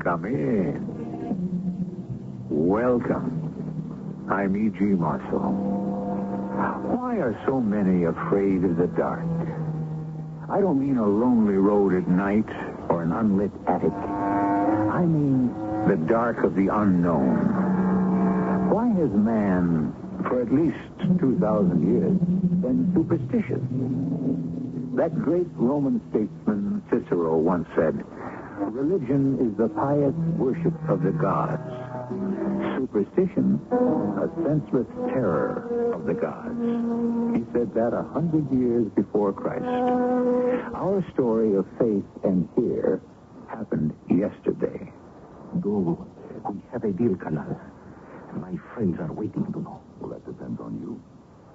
Come in. Welcome. I'm E.G. Marshall. Why are so many afraid of the dark? I don't mean a lonely road at night or an unlit attic. I mean the dark of the unknown. Why has man, for at least 2,000 years, been superstitious? That great Roman statesman Cicero once said, religion is the pious worship of the gods. Superstition, a senseless terror of the gods. He said that 100 years before Christ. Our story of faith and fear happened yesterday. Do we have a deal, Colonel? My friends are waiting to know. Well, that depends on you.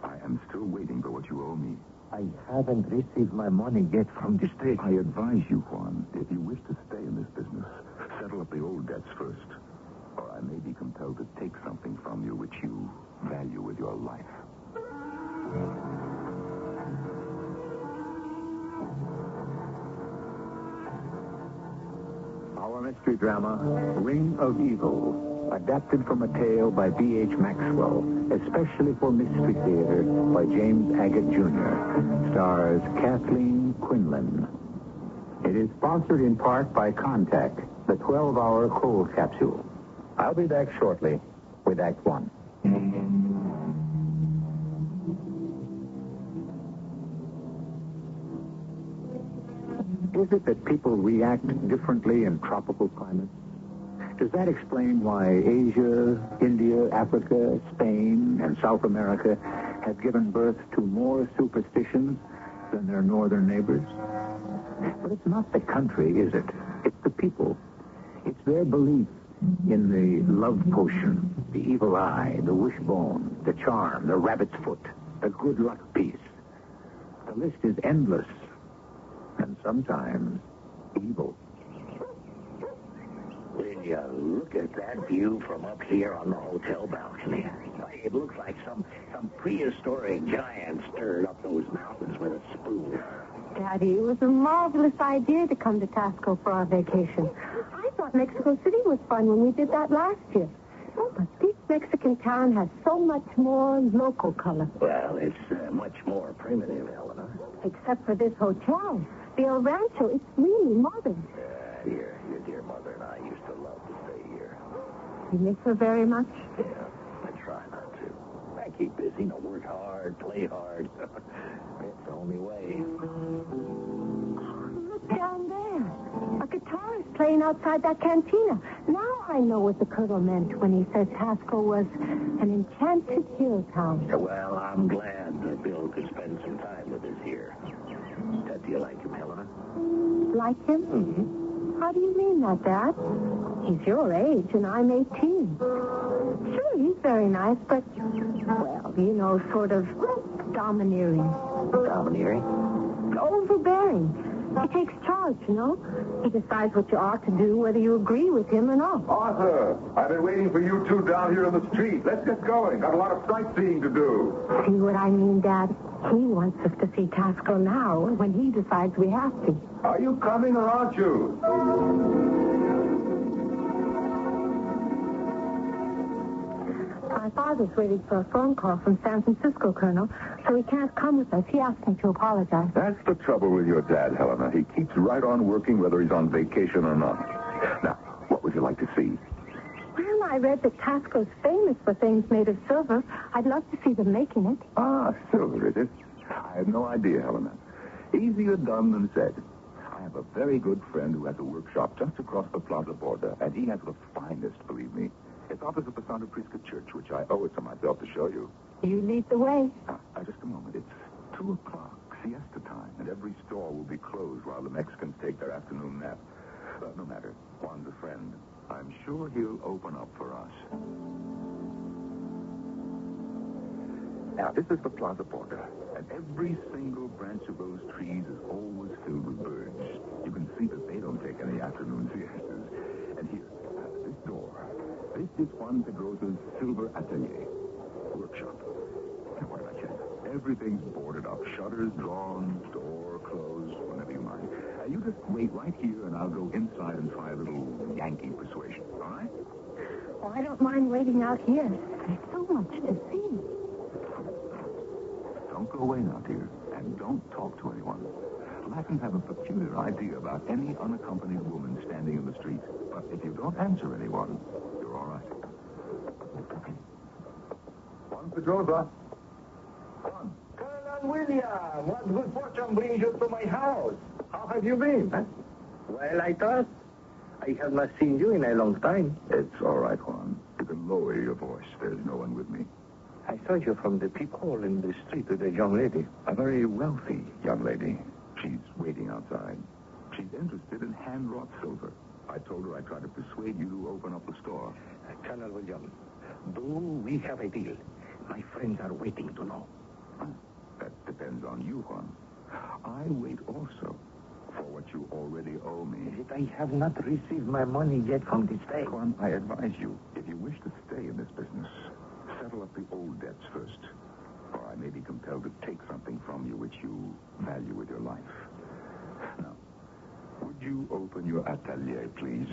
I am still waiting for what you owe me. I haven't received my money yet from the state. I advise you, Juan, if you wish to stay in this business, settle up the old debts first. Or I may be compelled to take something from you which you value with your life. Our mystery drama, Ring of Evil, adapted from a tale by B.H. Maxwell, especially for Mystery Theater by James Agate Jr., stars Kathleen Quinlan. It is sponsored in part by Contact, the 12-hour cold capsule. I'll be back shortly with Act One. Is it that people react differently in tropical climates? Does that explain why Asia, India, Africa, Spain, and South America have given birth to more superstitions than their northern neighbors? But it's not the country, is it? It's the people. It's their belief in the love potion, the evil eye, the wishbone, the charm, the rabbit's foot, the good luck piece. The list is endless, and sometimes evil. Will you look at that view from up here on the hotel balcony? It looks like some prehistoric giant stirred up those mountains with a spoon. Daddy, it was a marvelous idea to come to Tasco for our vacation. I thought Mexico City was fun when we did that last year. But this Mexican town has so much more local color. Well, it's much more primitive, Helena. Except for this hotel. The El Rancho, it's really modern. Your dear mother and I used to love to stay here. You miss her very much? Yeah, I try not to. I keep busy, work hard, play hard. It's the only way. Look down there. A guitarist playing outside that cantina. Now I know what the colonel meant when he said Tasco was an enchanted hill town. Well, I'm glad that Bill could spend some time with us here. Do you like him, Helena? Like him? Mm-hmm. How do you mean that, Dad? He's your age, and I'm 18. Sure, he's very nice, but, well, sort of domineering. Domineering? Overbearing. He takes charge, He decides what you ought to do, whether you agree with him or not. Arthur, I've been waiting for you two down here in the street. Let's get going. Got a lot of sightseeing to do. See what I mean, Dad? He wants us to see Tasco now when he decides we have to. Are you coming or aren't you? My father's waiting for a phone call from San Francisco, Colonel, so he can't come with us. He asked me to apologize. That's the trouble with your dad, Helena. He keeps right on working whether he's on vacation or not. Now, what would you like to see? Well, I read that Tasco's famous for things made of silver. I'd love to see them making it. Ah, silver, is it? I had no idea, Helena. Easier done than said. I have a very good friend who has a workshop just across the plaza border, and he has the finest, believe me. It's opposite the Santa Prisca Church, which I owe it to myself to show you. You lead the way. Just a moment. It's 2 o'clock, siesta time, and every store will be closed while the Mexicans take their afternoon nap. But no matter. Juan's a friend. I'm sure he'll open up for us. Now, this is the plaza border, and every single branch of those trees is always filled with birds. You can see that they don't take any afternoon siestas. And here, this door. This is Juan Pedrosa's silver atelier workshop. And what did I tell you? Everything's boarded up. Shutters drawn, door closed, whenever you mind. You just wait right here, and I'll go inside and try a little hanky persuasion, all right? Oh, I don't mind waiting out here. There's so much to see. Don't go away now, dear, and don't talk to anyone. Latins have a peculiar idea about any unaccompanied woman standing in the street, but if you don't answer anyone, you're all right. Juan Pedrosa. Juan. Colonel William, what good fortune brings you to my house? How have you been? Huh? Well, I thought I have not seen you in a long time. It's all right, Juan. You can lower your voice. There's no one with me. I saw you from the peephole in the street with a young lady. A very wealthy young lady. She's waiting outside. She's interested in hand-wrought silver. I told her I'd try to persuade you to open up the store. Colonel William, do we have a deal? My friends are waiting to know. That depends on you, Juan. I wait also for what you already owe me. Yet I have not received my money yet from this day. Juan, I advise you, if you wish to stay in this business, settle up the old debts first. Or I may be compelled to take something from you which you value with your life. Now, would you open your atelier, please?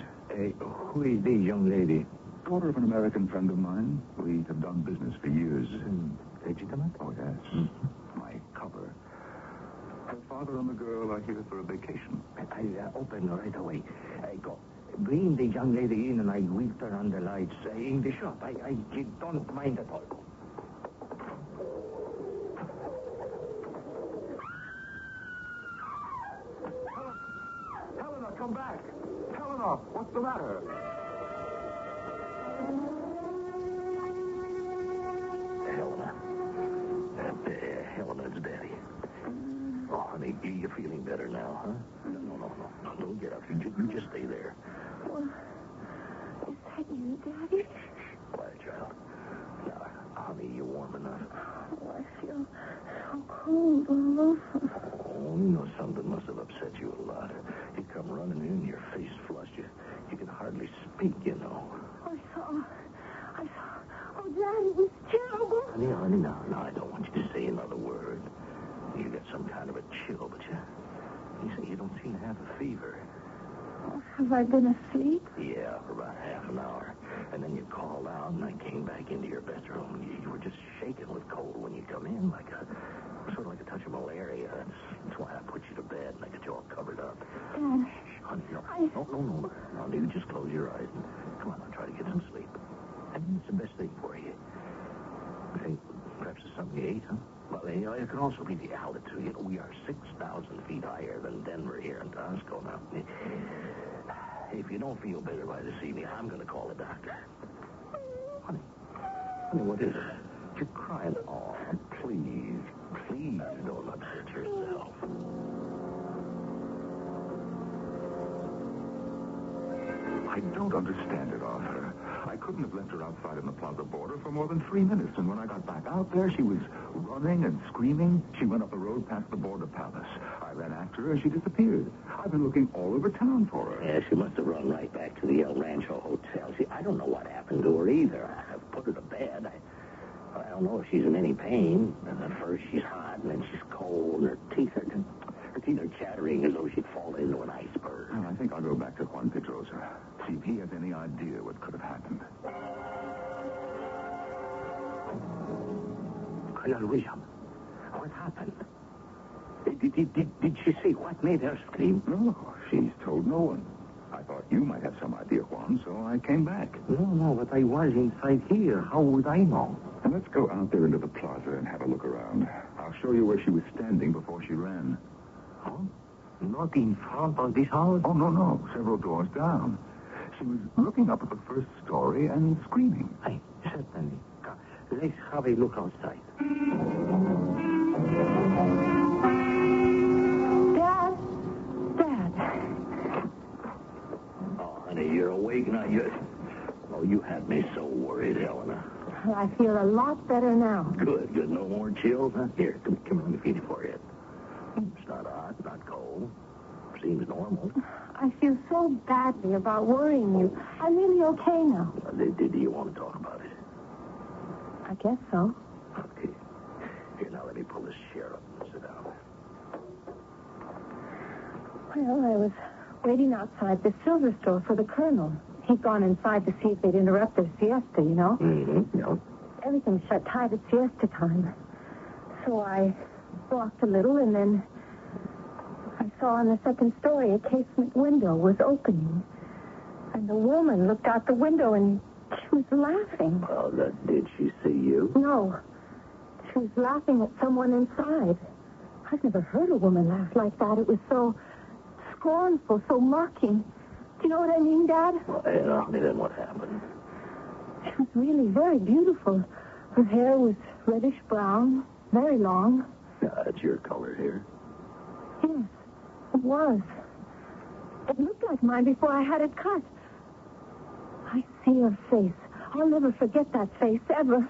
Who is this young lady? Daughter of an American friend of mine. We have done business for years. Legitimate? Oh, yes. My cover. Her father and the girl are here for a vacation. I'll open right away. Go. Bring the young lady in and I will turn on the lights in the shop. I don't mind at all. Helena, come back. Helena, what's the matter? Helena. Helena's daddy. Oh, honey, you feeling better now, huh? No. Don't get up. You just stay there. Well, is that you, Daddy? Quiet, child. Now, honey, you warm enough? Oh, I feel so cold all over. Oh, you know something must have upset you a lot. You come running in, your face flushed. You can hardly speak, you know. I saw. Oh, Daddy, it was terrible. Honey, no, I don't want you to say another word. You got some kind of a chill, but you say you don't seem to have a fever. Oh, have I been asleep? Yeah, for about half an hour. And then you called out, and I came back into your bedroom. You were just shaking with cold when you come in, sort of like a touch of malaria. That's why I put you to bed, and I got you all covered up. Dad. Honey, no. No, you just close your eyes. And come on, I'll try to get some sleep. I mean, it's the best thing for you. Hey, perhaps it's something you ate, huh? Well, it can also be the altitude. You know, we are 6,000 feet higher than Denver here in Tosco now. If you don't feel better by this evening, I'm going to call a doctor. Honey, what is it? You're crying. Oh, please don't upset yourself. I don't understand it, Arthur. I couldn't have left her outside in the plaza border for more than 3 minutes, and when I got back out there, she was running and screaming. She went up the road past the border palace. I ran after her, and she disappeared. I've been looking all over town for her. Yeah, she must have run right back to the El Rancho Hotel. See, I don't know what happened to her either. I've put her to bed. I don't know if she's in any pain. And at first she's hot, and then she's cold, and her teeth are chattering as though she'd fall into an iceberg. Well, I think I'll go back to Juan Pedrosa. See if he has any idea what could have happened. Colonel William, what happened? Did she say what made her scream? No, she's told no one. I thought you might have some idea, Juan, so I came back. No, but I was inside here. How would I know? Now, let's go out there into the plaza and have a look around. I'll show you where she was standing before she ran. Huh? Not in front of this house? Oh, no. Several doors down. She was looking up at the first story and screaming. Aye, certainly. Let's have a look outside. Dad. Oh, honey, you're awake now. You had me so worried, Helena. I feel a lot better now. Good. No more chills, huh? Here, come here, let me feel your forehead. It's not hot, not cold. Seems normal. I feel so badly about worrying you. I'm really okay now. Do you want to talk about it? I guess so. Okay. Here, now let me pull this chair up and sit down. Well, I was waiting outside the silver store for the colonel. He'd gone inside to see if they'd interrupt their siesta, you know. Mm-hmm. Yeah. Everything shut tight at siesta time. So I walked a little, and then I saw on the second story a casement window was opening. And the woman looked out the window, and she was laughing. Oh, did she see you? No. She was laughing at someone inside. I've never heard a woman laugh like that. It was so scornful, so mocking. Do you know what I mean, Dad? Well, then what happened? She was really very beautiful. Her hair was reddish-brown, very long. It's your color hair. Yes, it was. It looked like mine before I had it cut. I see her face. I'll never forget that face, ever.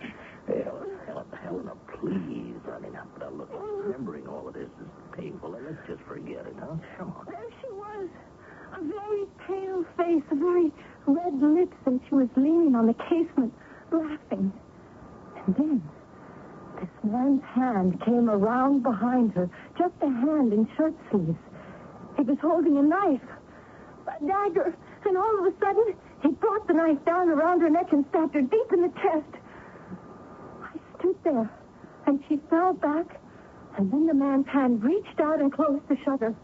Helena, please. I mean, now, look, remembering all of this is painful. Let's just forget it, huh? Come on. There she was. A very pale face, a very red lips, and she was leaning on the casement, laughing. And then this man's hand came around behind her, just a hand in shirt sleeves. He was holding a knife, a dagger, and all of a sudden, he brought the knife down around her neck and stabbed her deep in the chest. I stood there, and she fell back, and then the man's hand reached out and closed the shutter.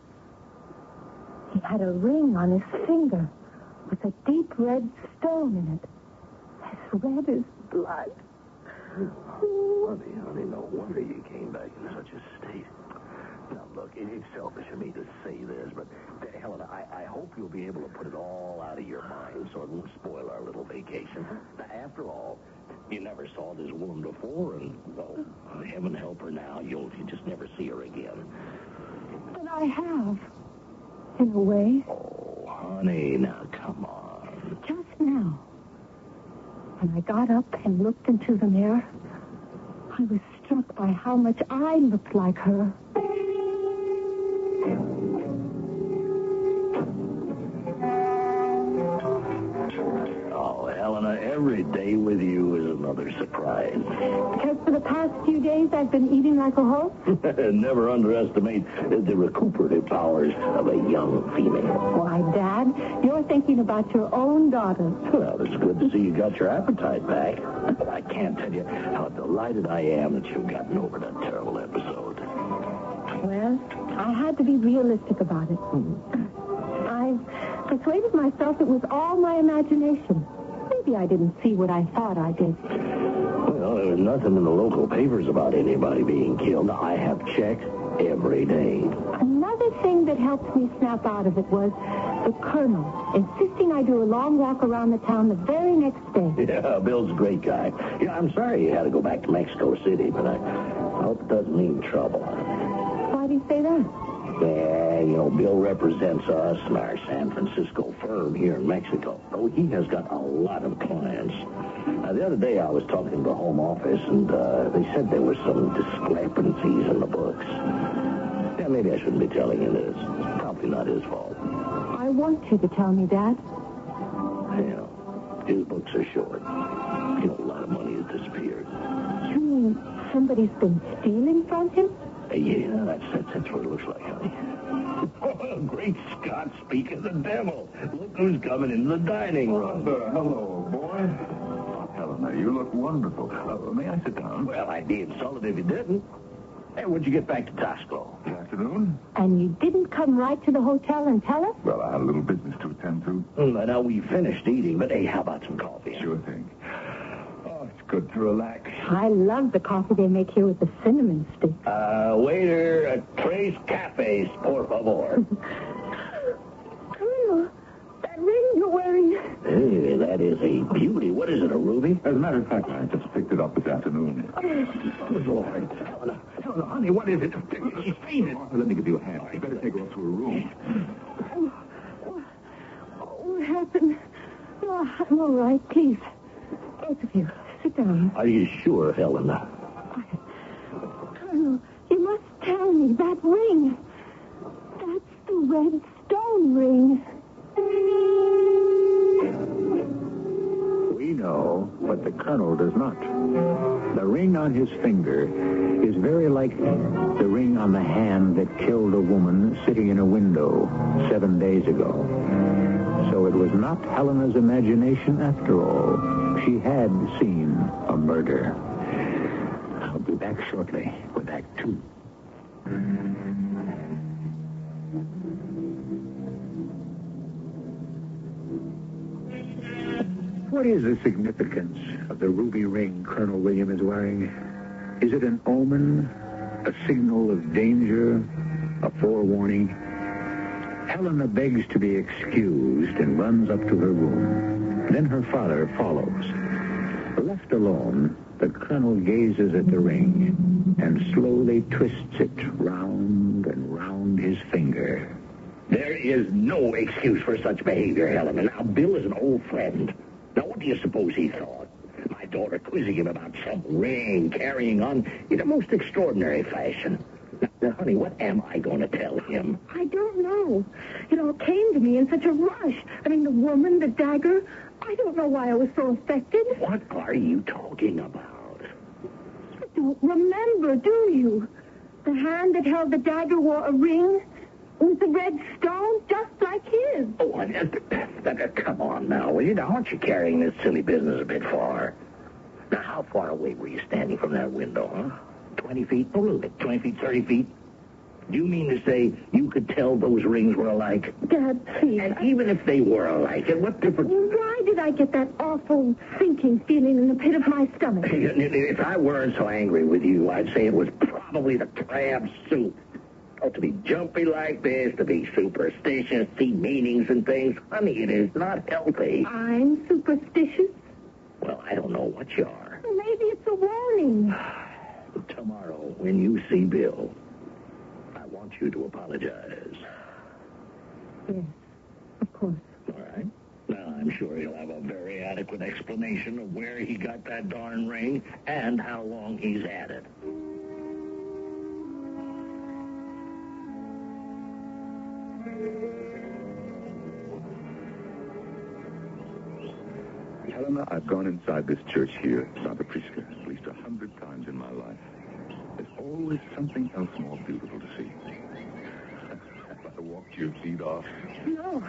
He had a ring on his finger with a deep red stone in it, as red as blood. Oh, honey, no wonder you came back in such a state. Now, look, it's selfish of me to say this, but, Helena, I hope you'll be able to put it all out of your mind so it won't spoil our little vacation. Now, after all, you never saw this woman before, and, well, heaven help her now, you'll just never see her again. But I have, in a way. Oh, honey, now, come on. Just now, when I got up and looked into the mirror, I was struck by how much I looked like her. Oh, Helena, every day with you is another surprise. Because for the past few days, I've been eating like a horse? Never underestimate the recuperative powers of a young female. Why, Dad, you're thinking about your own daughter. Well, it's good to see you got your appetite back. I can't tell you how delighted I am that you've gotten over that terrible episode. Well, I had to be realistic about it. I persuaded myself it was all my imagination. Maybe I didn't see what I thought I did. Well, there was nothing in the local papers about anybody being killed. I have checked every day. Another thing that helped me snap out of it was the colonel insisting I do a long walk around the town the very next day. Yeah, Bill's a great guy. Yeah, I'm sorry you had to go back to Mexico City, but I hope it doesn't mean trouble. Why do you say that? Yeah, Bill represents us and our San Francisco firm here in Mexico. Oh, he has got a lot of clients. Now, the other day I was talking to the home office, and they said there were some discrepancies in the books. Yeah, maybe I shouldn't be telling you this. It's probably not his fault. I want you to tell me, Dad. His books are short. A lot of money has disappeared. You mean somebody's been stealing from him? Yeah, that's what it looks like, honey. Oh, great Scott, speak of the devil. Look who's coming into the dining room. Hello, boy. Helena, you look wonderful. May I sit down? Well, I'd be insulted if you didn't. Hey, when'd you get back to Tasco? Good afternoon. And you didn't come right to the hotel and tell us? Well, I had a little business to attend to. Now, we finished eating, but hey, how about some coffee? Sure thing. Oh, it's good to relax. I love the coffee they make here with the cinnamon stick. Waiter, tres cafes, por favor. Colonel, that ring you're wearing. Hey, that is a beauty. What is it, a ruby? As a matter of fact, I just picked it up this afternoon. Good Lord. Helena, honey, what is it? She's fainted. Let me give you a hand. You better take her up to her room. What happened? Oh, I'm all right. Please, both of you, sit down. Are you sure, Helena? Colonel, you must tell me that ring. That's the red stone ring. We know, but the colonel does not. The ring on his finger is very like the ring on the hand that killed a woman sitting in a window 7 days ago. So it was not Helena's imagination after all. She had seen a murder. I'll be back shortly with Act 2. What is the significance of the ruby ring Colonel William is wearing? Is it an omen, a signal of danger, a forewarning? Helena begs to be excused and runs up to her room. Then her father follows. Left alone, the colonel gazes at the ring and slowly twists it round and round his finger. There is no excuse for such behavior, Helena. Now, Bill is an old friend. Now, what do you suppose he thought? My daughter quizzing him about some ring, carrying on in a most extraordinary fashion. Now, honey, what am I going to tell him? I don't know. It all came to me in such a rush. I mean, the woman, the dagger. I don't know why I was so affected. What are you talking about? You don't remember, do you? The hand that held the dagger wore a ring with a red stone just like his. Oh, come on now, will you? Now, aren't you carrying this silly business a bit far? Now, how far away were you standing from that window, huh? 20 feet? Oh, a little bit. 20 feet, 30 feet? Do you mean to say you could tell those rings were alike? Dad, please. And even if they were alike, what difference? Why did I get that awful sinking feeling in the pit of my stomach? If I weren't so angry with you, I'd say it was probably the crab soup. Oh, to be jumpy like this, to be superstitious, see meanings and things, honey, it is not healthy. I'm superstitious? Well, I don't know what you are. Maybe it's a warning. Tomorrow, when you see Bill, I want you to apologize. Yes, of course. All right. Now, I'm sure he'll have a very adequate explanation of where he got that darn ring and how long he's had it. Helena, I've gone inside this church here, Santa Prisca, at least 100 times in my life. There's always something else more beautiful to see. Have I walked your feet off? No,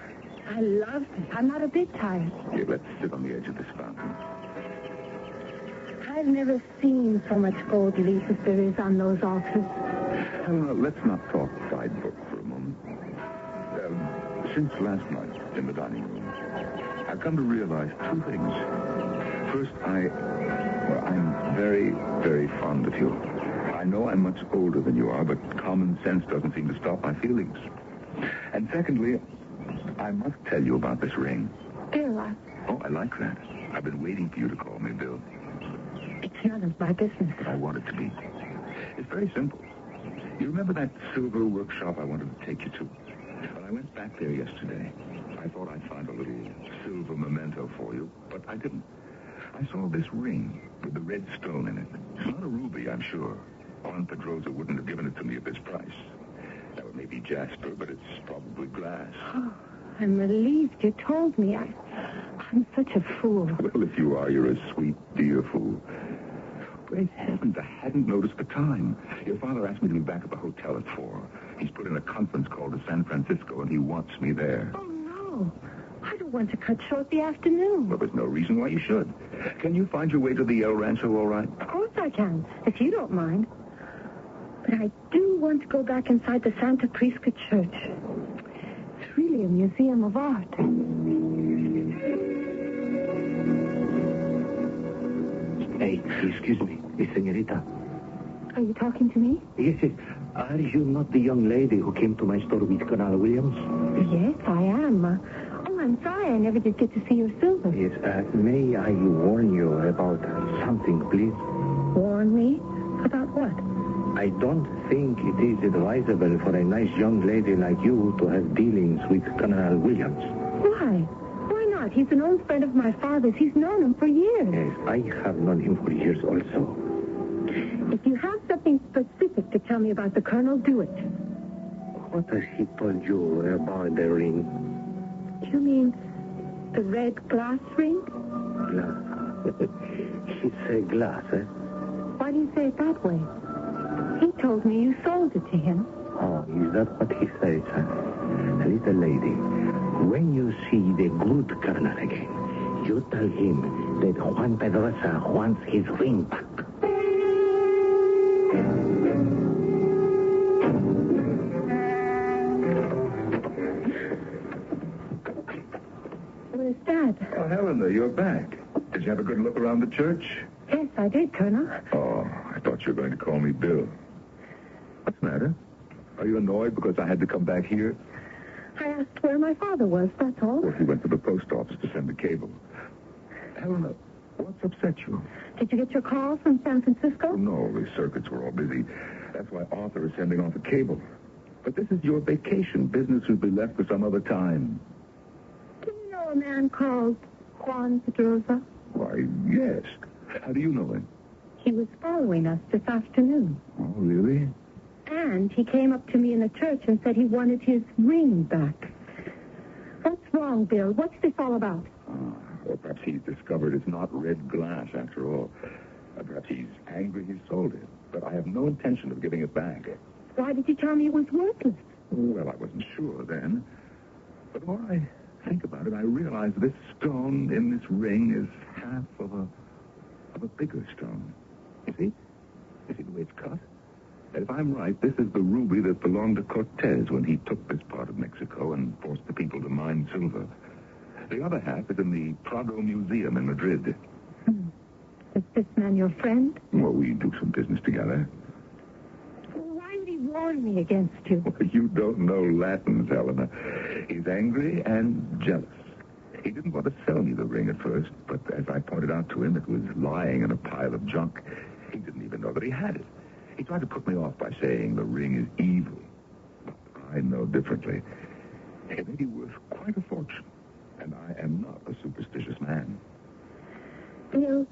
I loved it. I'm not a bit tired. Here, let's sit on the edge of this fountain. I've never seen so much gold leaf as there is on those altars. Helena, let's not talk guidebook for a moment. Since last night in the dining room, I've come to realize two things. First, I'm very, very fond of you. I know I'm much older than you are, but common sense doesn't seem to stop my feelings. And secondly, I must tell you about this ring. Bill, I like that. I've been waiting for you to call me Bill. It's none of my business. But I want it to be. It's very simple. You remember that silver workshop I wanted to take you to? When I went back there yesterday, I thought I'd find a little silver memento for you, but I didn't. I saw this ring with the red stone in it. It's not a ruby, I'm sure. Aunt Pedrosa wouldn't have given it to me at this price. Now, it may be jasper, but it's probably glass. Oh, I'm relieved you told me. I'm such a fool. Well, if you are, you're a sweet, dear fool. Great heavens, I hadn't noticed the time. Your father asked me to be back at the hotel at 4. He's put in a conference call to San Francisco, and he wants me there. Oh, no. I don't want to cut short the afternoon. Well, there's no reason why you should. Can you find your way to the El Rancho all right? Of course I can, if you don't mind. But I do want to go back inside the Santa Prisca Church. It's really a museum of art. Hey, excuse me, senorita. Are you talking to me? Yes. Are you not the young lady who came to my store with Colonel Williams? Yes, I am. I'm sorry I never did get to see your silver. Yes, may I warn you about something, please? Warn me? About what? I don't think it is advisable for a nice young lady like you to have dealings with Colonel Williams. Why? Why not? He's an old friend of my father's. He's known him for years. Yes, I have known him for years also. If you have something specific to tell me about the Colonel, do it. What has he told you about the ring? You mean the red glass ring? It's a glass, eh? Why do you say it that way? He told me you sold it to him. Oh, is that what he says, huh? Little lady, when you see the good colonel again, you tell him that Juan Pedrosa wants his ring back. Where's Dad? Oh, Helena, you're back. Did you have a good look around the church? Yes, I did, Colonel. Oh, I thought you were going to call me Bill. What's the matter? Are you annoyed because I had to come back here? I asked where my father was, that's all. Well, he went to the post office to send the cable. Helena, what's upset you? Did you get your call from San Francisco? Oh, no, the circuits were all busy. That's why Arthur is sending off a cable. But this is your vacation. Business will be left for some other time. Do you know a man called Juan Pedrosa? Why, yes. How do you know him? He was following us this afternoon. Oh, really? And he came up to me in the church and said he wanted his ring back. What's wrong, Bill? What's this all about? Or perhaps he's discovered it's not red glass after all. Perhaps he's angry he sold it. But I have no intention of giving it back. Why did you tell me it was worthless? Well, I wasn't sure then. But the more I think about it, I realize this stone in this ring is half of a bigger stone. You see? You see the way it's cut? If I'm right, this is the ruby that belonged to Cortez when he took this part of Mexico and forced the people to mine silver. The other half is in the Prado Museum in Madrid. Is this man your friend? Well, we do some business together. Why would he warn me against you? Well, you don't know Latin, Helena. He's angry and jealous. He didn't want to sell me the ring at first, but as I pointed out to him, it was lying in a pile of junk. He didn't even know that he had it. He tried to put me off by saying the ring is evil. But I know differently. It may be worth quite a fortune, and I am not a superstitious man. Bill,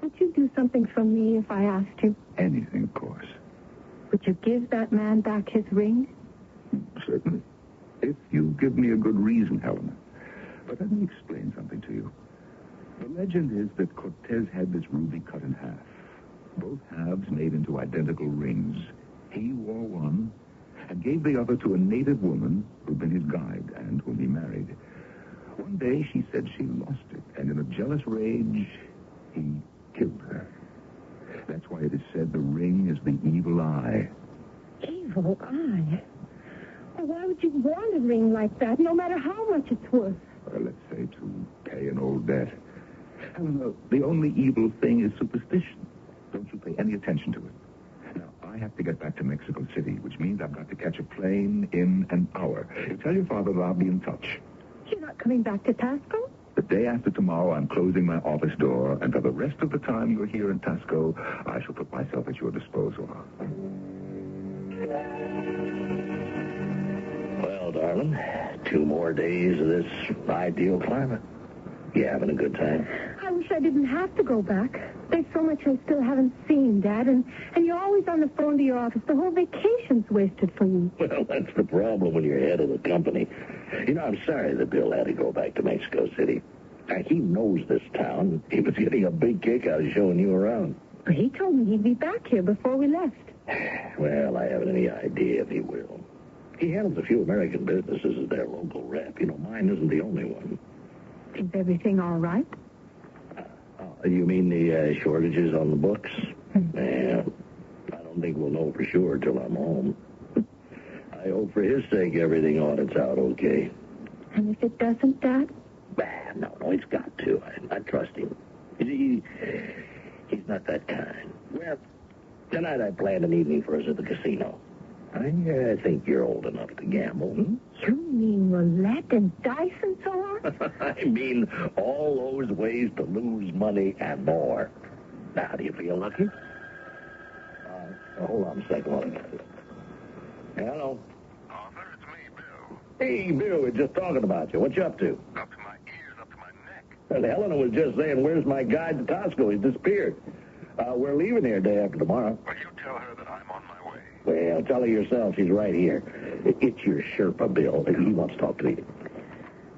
would you do something for me if I asked you? Anything, of course. Would you give that man back his ring? Certainly. If you give me a good reason, Helena. But let me explain something to you. The legend is that Cortez had this ruby cut in half. Both halves made into identical rings. He wore one and gave the other to a native woman who'd been his guide and whom he married. One day she said she lost it, and in a jealous rage, he killed her. That's why it is said the ring is the evil eye. Evil eye? Well, why would you want a ring like that, no matter how much it's worth? Let's say to pay an old debt. Helena, the only evil thing is superstition. Don't you pay any attention to it. Now, I have to get back to Mexico City, which means I've got to catch a plane in an hour. You tell your father that I'll be in touch. You're not coming back to Tasco? The day after tomorrow, I'm closing my office door, and for the rest of the time you're here in Tasco, I shall put myself at your disposal. Well, darling, 2 more days of this ideal climate. You having a good time? I wish I didn't have to go back. There's so much I still haven't seen, Dad, and you're always on the phone to your office. The whole vacation's wasted for you. Well, that's the problem when you're head of the company. You know, I'm sorry that Bill had to go back to Mexico City. Now, he knows this town. He was getting a big kick out of showing you around. He told me he'd be back here before we left. Well, I haven't any idea if he will. He handles a few American businesses as their local rep. You know, mine isn't the only one. Is everything all right? You mean the shortages on the books? Yeah, I don't think we'll know for sure till I'm home. I hope for his sake everything audits out okay. And if it doesn't, Dad? No, it's got to. I trust him. He's not that kind. Well, tonight I planned an evening for us at the casino. I think you're old enough to gamble. You mean roulette and dice and so on? I mean all those ways to lose money and more. Now, do you feel lucky? Hold on a second while I get this. Hello. Arthur, it's me, Bill. Hey, Bill, we're just talking about you. What you up to? Up to my ears, up to my neck. Well, Helena was just saying, where's my guide to Tasco? He's disappeared. We're leaving here day after tomorrow. Well, you tell her that I'm on my way. Well, tell her yourself. She's right here. It's your Sherpa, Bill. He wants to talk to you.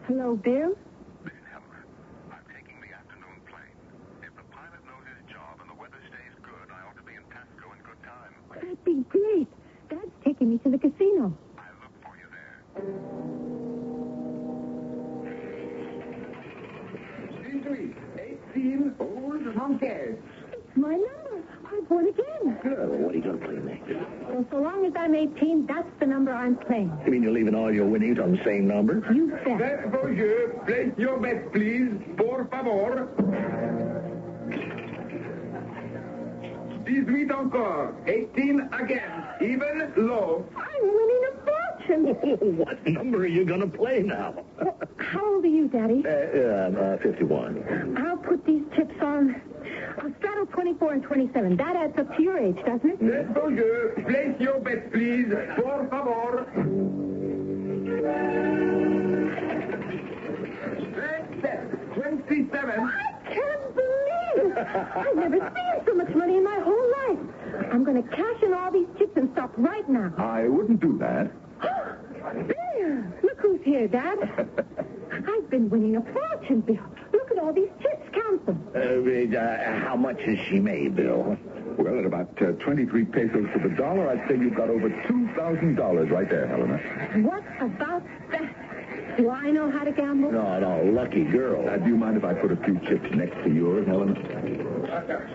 Hello, Bill? Listen, Helena, I'm taking the afternoon plane. to the casino. I'll look for you there. Excuse me, 18 old monkeys. It's my number. I've won again. What are you going to play next? Well, so long as I'm 18, that's the number I'm playing. You mean you're leaving all your winnings on the same number? You bet. Bonjour, place your bet, please. Por favor. 18 encore. 18 again. Even low. I'm winning a fortune. What number are you going to play now? Well, how old are you, Daddy? 51. I'll put these chips on. I'll straddle 24 and 27. That adds up to your age, doesn't it? Bonjour, place your bet, please. Por favor. 27. I can't believe it. I've never seen so much money in my whole life. I'm going to cash in all these chips and stop right now. I wouldn't do that. There. Look who's here, Dad. I've been winning a fortune, Bill. Look at all these chips. Count them. How much has she made, Bill? Well, at about 23 pesos to the dollar, I'd say you've got over $2,000 right there, Helena. What about that? Do I know how to gamble? No, lucky girl. Do you mind if I put a few chips next to yours, Helena?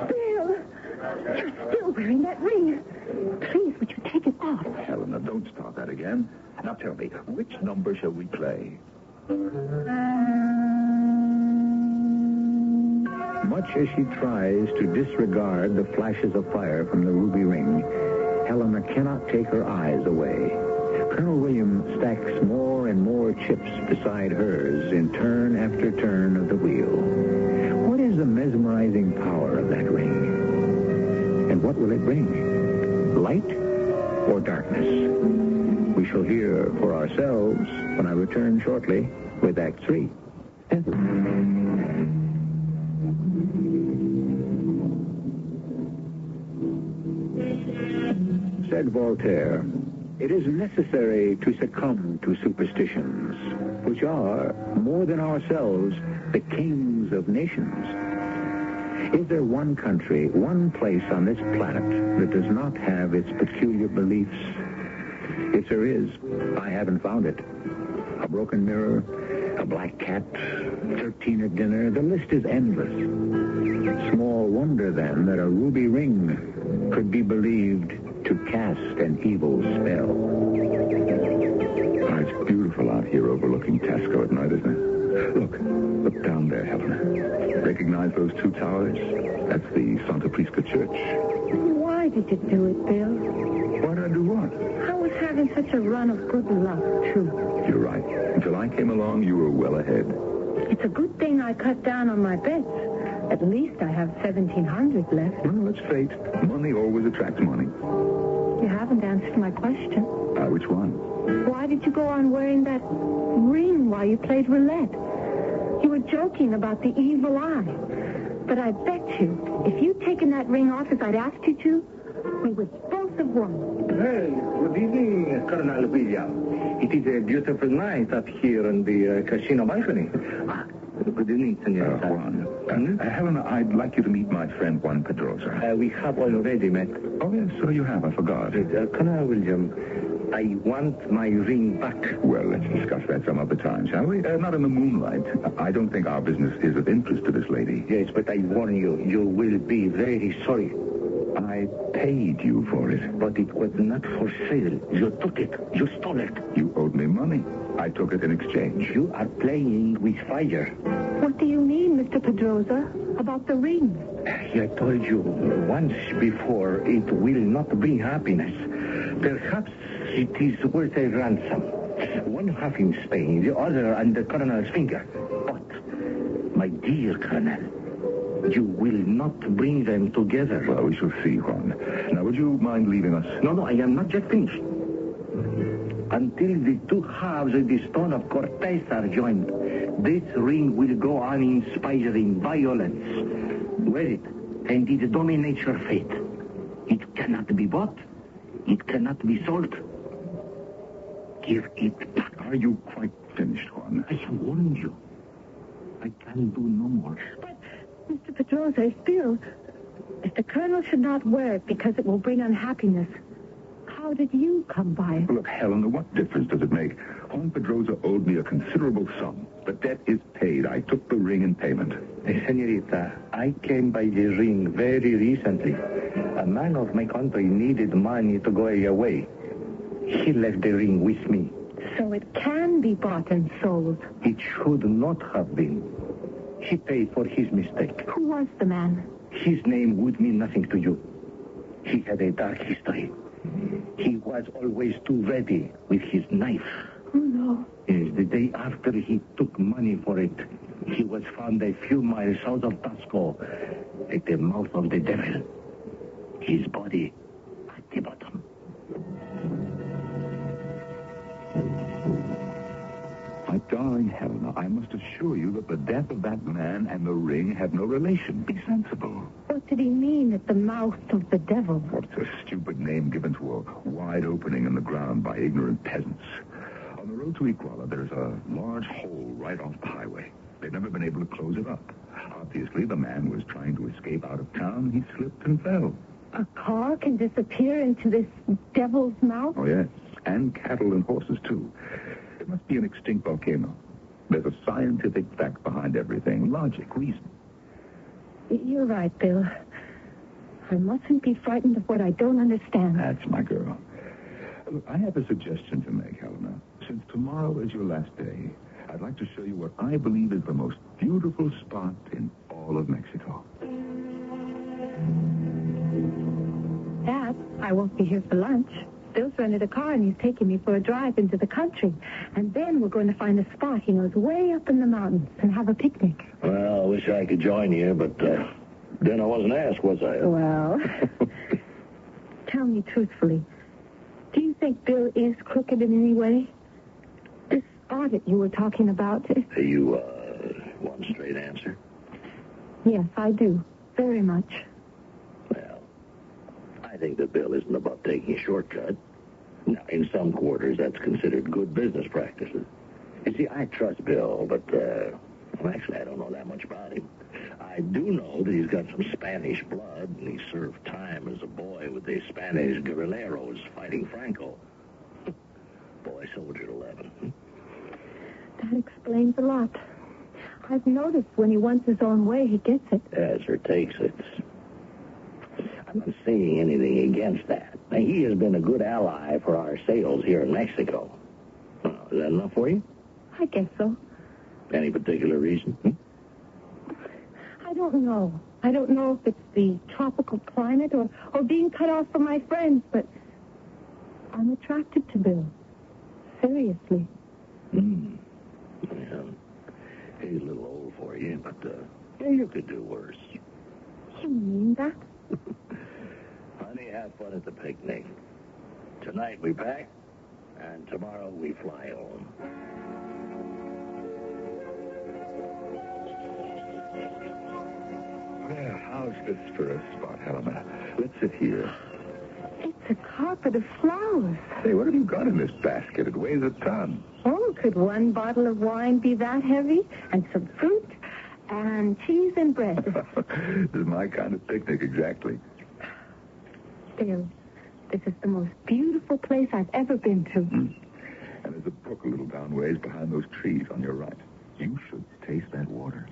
Bill, you're still wearing that ring. Please, would you take it off? Helena, don't start that again. Now tell me, which number shall we play? Much as she tries to disregard the flashes of fire from the ruby ring, Helena cannot take her eyes away. Colonel William stacks more and more chips beside hers in turn after turn of the wheel. What is the mesmerizing power of that ring? And what will it bring? Light or darkness? We shall hear for ourselves when I return shortly with Act 3. Said Voltaire, it is necessary to succumb to superstitions, which are, more than ourselves, the kings of nations. Is there one country, one place on this planet that does not have its peculiar beliefs? If there is, I haven't found it. A broken mirror, a black cat, 13 at dinner, the list is endless. Small wonder, then, that a ruby ring could be believed to cast an evil spell. It's beautiful out here overlooking Tasco at night, isn't it? Look down there, Helena. Recognize those two towers? That's the Santa Prisca Church. Why did you do it, Bill? Why did I do what? I was having such a run of good luck, too. You're right. Until I came along, you were well ahead. It's a good thing I cut down on my bets. At least I have 1,700 left. Well, it's fate. Money always attracts money. You haven't answered my question. Which one? Why did you go on wearing that ring while you played roulette? You were joking about the evil eye. But I bet you, if you'd taken that ring off as I'd asked you to, we would both have won. Hey, good evening, Colonel William. It is a beautiful night up here in the casino balcony. Good evening, Senor. Juan. Helena, I'd like you to meet my friend Juan Pedrosa. We have already met. Oh, yes, so you have. I forgot. Colonel William, I want my ring back. Well, let's discuss that some other time, shall we? Not in the moonlight. I don't think our business is of interest to this lady. Yes, but I warn you, you will be very sorry. I paid you for it. But it was not for sale. You took it. You stole it. You owed me money. I took it in exchange. You are playing with fire. What do you mean, Mr. Pedrosa, about the ring? I told you once before it will not bring happiness. Perhaps it is worth a ransom. One half in Spain, the other on the colonel's finger. But, my dear colonel, you will not bring them together. Well, we shall see, Juan. Now, would you mind leaving us? No, I am not yet finished. Until the two halves of the stone of Cortez are joined, this ring will go on inspiring violence. Wear it, and it dominates your fate. It cannot be bought. It cannot be sold. Give it back. Are you quite finished, Juan? I have warned you. I can do no more. But, Mr. Pedrosa, if the colonel should not wear it because it will bring unhappiness, how How did you come by it? Look, Helena, what difference does it make? Juan Pedroza owed me a considerable sum. The debt is paid. I took the ring in payment. Hey, senorita, I came by the ring very recently. A man of my country needed money to go away. He left the ring with me. So it can be bought and sold. It should not have been. He paid for his mistake. Who was the man? His name would mean nothing to you. He had a dark history. He was always too ready with his knife. Oh, no. Yes, the day after he took money for it, he was found a few miles south of Tasco, at the mouth of the devil. His body at the bottom. My darling Helena, I must assure you that the death of that man and the ring have no relation. Be sensible. What did he mean at the mouth of the devil? What's a stupid name given to a wide opening in the ground by ignorant peasants? On the road to Iguala, there's a large hole right off the highway. They've never been able to close it up. Obviously, the man was trying to escape out of town. He slipped and fell. A car can disappear into this devil's mouth? Oh, yes. And cattle and horses, too. It must be an extinct volcano. There's a scientific fact behind everything. Logic, reason. You're right, Bill. I mustn't be frightened of what I don't understand. That's my girl. Look, I have a suggestion to make, Helena. Since tomorrow is your last day, I'd like to show you what I believe is the most beautiful spot in all of Mexico. Dad, I won't be here for lunch. Bill's rented a car and he's taking me for a drive into the country. And then we're going to find a spot he knows way up in the mountains and have a picnic. Well, I wish I could join you, but then I wasn't asked, was I? Well, tell me truthfully, do you think Bill is crooked in any way? This audit you were talking about. You want a straight answer? Yes, I do. Very much. Well, I think that Bill isn't above taking a shortcut. Now, in some quarters, that's considered good business practices. You see, I trust Bill, but, well, actually, I don't know that much about him. I do know that he's got some Spanish blood, and he served time as a boy with the Spanish guerrilleros fighting Franco. Boy soldier 11. That explains a lot. I've noticed when he wants his own way, he gets it. Yes, or takes it. I'm not saying anything against that. Now, he has been a good ally for our sales here in Mexico. Is that enough for you? I guess so. Any particular reason? I don't know. I don't know if it's the tropical climate or being cut off from my friends, but I'm attracted to Bill. Seriously. Yeah. He's a little old for you, but you could do worse. You mean that? Honey, have fun at the picnic. Tonight we pack, and tomorrow we fly home. Well, how's this for a spot, Helena? Let's sit here. It's a carpet of flowers. Say, what have you got in this basket? It weighs a ton. Oh, could one bottle of wine be that heavy? And some fruit? And cheese and bread. This is my kind of picnic, exactly. Bill, this is the most beautiful place I've ever been to. And there's a brook a little down ways behind those trees on your right. You should taste that water.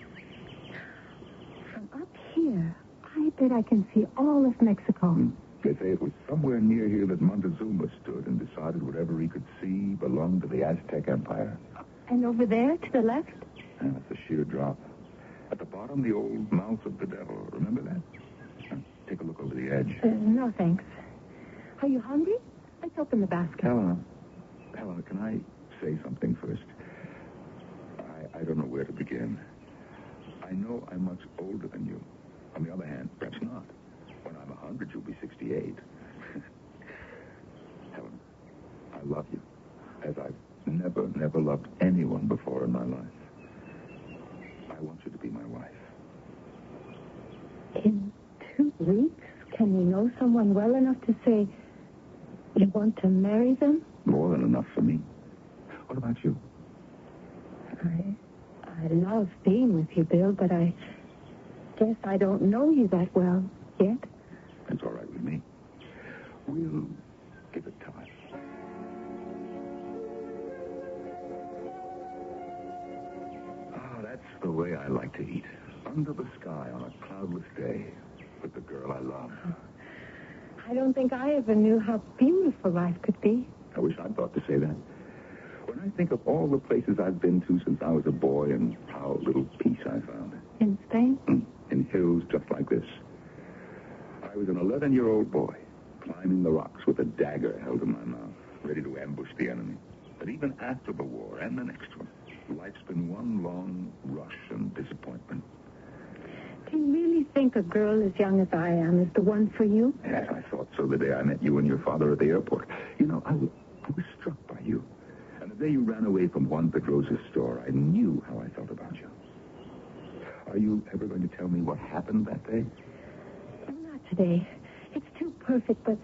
From up here, I bet I can see all of Mexico. They say it was somewhere near here that Montezuma stood and decided whatever he could see belonged to the Aztec Empire. And over there, to the left? That's a sheer drop. At the bottom, the old mouth of the devil. Remember that? Take a look over the edge. No, thanks. Are you hungry? Let's open the basket. Helena, can I say something first? I don't know where to begin. I know I'm much older than you. On the other hand, perhaps not. When I'm 100, you'll be 68. Helen, I love you as I've never loved anyone before in my life. I want you to be my wife. In 2 weeks, can you know someone well enough to say you want to marry them? More than enough for me. What about you? I love being with you, Bill, but I guess I don't know you that well yet. That's all right with me. We'll Give it time. That's the way I like to eat. Under the sky on a cloudless day with the girl I love. I don't think I ever knew how beautiful life could be. I wish I'd thought to say that. When I think of all the places I've been to since I was a boy and how little peace I found. In Spain? In hills just like this. I was an 11-year-old boy, climbing the rocks with a dagger held in my mouth, ready to ambush the enemy. But even after the war and the next one, life's been one long rush and disappointment. Do you really think a girl as young as I am is the one for you? Yes, I thought so the day I met you and your father at the airport. You know, I was struck by you. And the day you ran away from Juan Pedrosa's store, I knew how I felt about you. Are you ever going to tell me what happened that day? Not today. It's too perfect, but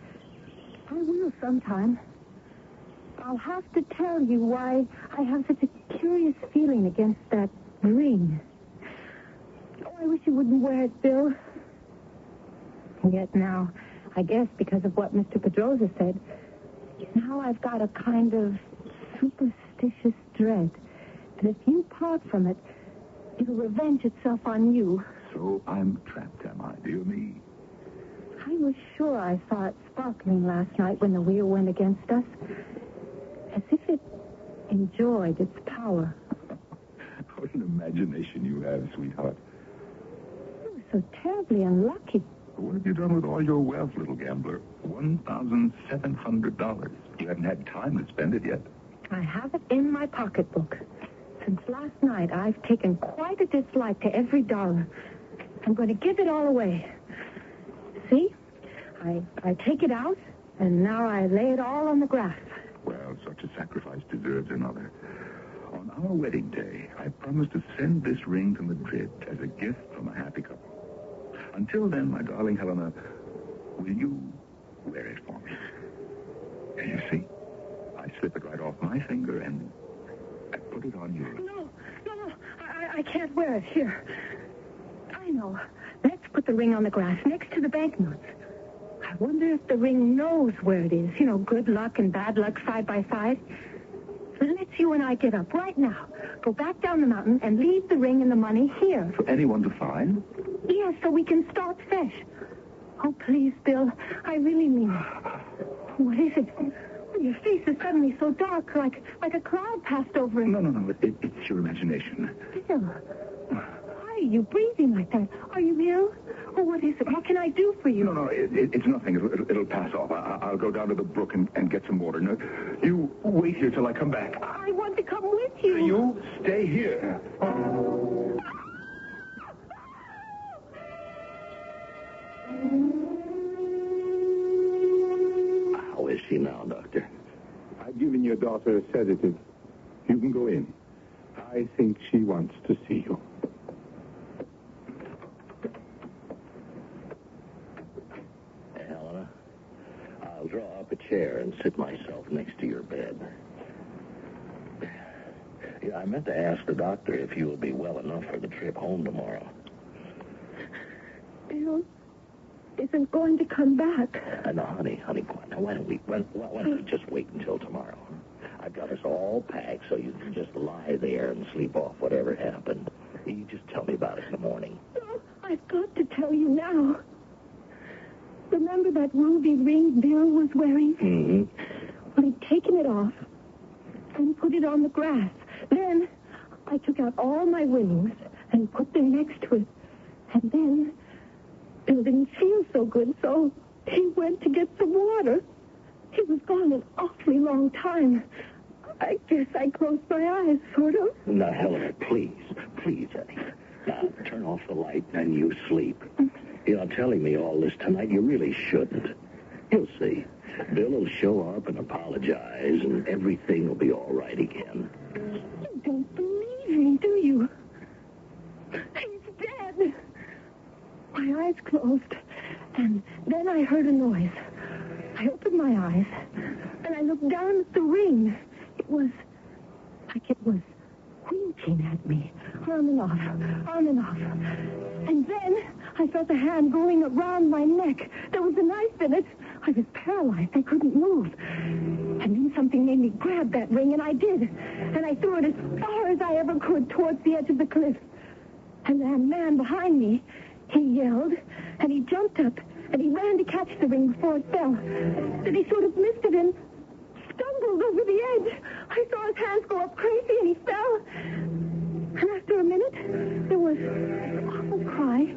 I will sometime. I'll have to tell you why I have such a curious feeling against that ring. Oh, I wish you wouldn't wear it, Bill. And yet now, I guess because of what Mr. Pedrosa said, now I've got a kind of superstitious dread that if you part from it, it'll revenge itself on you. So I'm trapped, am I? Dear me. I was sure I saw it sparkling last night when the wheel went against us. As if it enjoyed its power. What an imagination you have, sweetheart. You were so terribly unlucky. What have you done with all your wealth, little gambler? $1,700. You haven't had time to spend it yet. I have it in my pocketbook. Since last night, I've taken quite a dislike to every dollar. I'm going to give it all away. See? I take it out, and now I lay it all on the grass. Well, such a sacrifice deserves another. On our wedding day, I promised to send this ring to Madrid as a gift from a happy couple. Until then, my darling Helena, will you wear it for me? And you see, I slip it right off my finger and I put it on yours. No, I can't wear it. Here. I know. Let's put the ring on the grass next to the banknotes. I wonder if the ring knows where it is. You know, good luck and bad luck side by side. Let's you and I get up right now, go back down the mountain, and leave the ring and the money here. For anyone to find? Yes, so we can start fresh. Oh, please, Bill. I really mean it. What is it? Your face is suddenly so dark, like a cloud passed over it. No. It's your imagination. Bill, why are you breathing like that? Are you ill? Oh, what is it? What can I do for you? No, it's nothing. It'll pass off. I'll go down to the brook and get some water. No, you wait here till I come back. I want to come with you. You stay here. How is she now, Doctor? I've given your daughter a sedative. You can go in. I think she wants to see you. Helena, I'll draw up a chair and sit myself next to your bed. Yeah, I meant to ask the doctor if you will be well enough for the trip home tomorrow. Bill isn't going to come back. No, honey, why don't we just wait until tomorrow? I've got us all packed so you can just lie there and sleep off whatever happened. You just tell me about it in the morning. No, I've got to tell you now. Remember that ruby ring Bill was wearing? Mm-hmm. Well, he'd taken it off and put it on the grass. Then I took out all my winnings and put them next to it. And then Bill didn't feel so good, so he went to get some water. He was gone an awfully long time. I guess I closed my eyes, sort of. Now, Helena, please, honey. Now, turn off the light and you sleep. You know, telling me all this tonight, you really shouldn't. You'll see. Bill will show up and apologize, and everything will be all right again. You don't believe me, do you? He's dead. My eyes closed, and then I heard a noise. I opened my eyes, and I looked down at the ring. It was like it was winking at me, on and off. And then I felt a hand going around my neck. There was a knife in it. I was paralyzed. I couldn't move. And then something made me grab that ring, and I did. And I threw it as far as I ever could towards the edge of the cliff. And that man behind me, he yelled, and he jumped up, and he ran to catch the ring before it fell. Then he sort of missed it and stumbled over the edge. I saw his hands go up crazy, and he fell. And after a minute, there was an awful cry,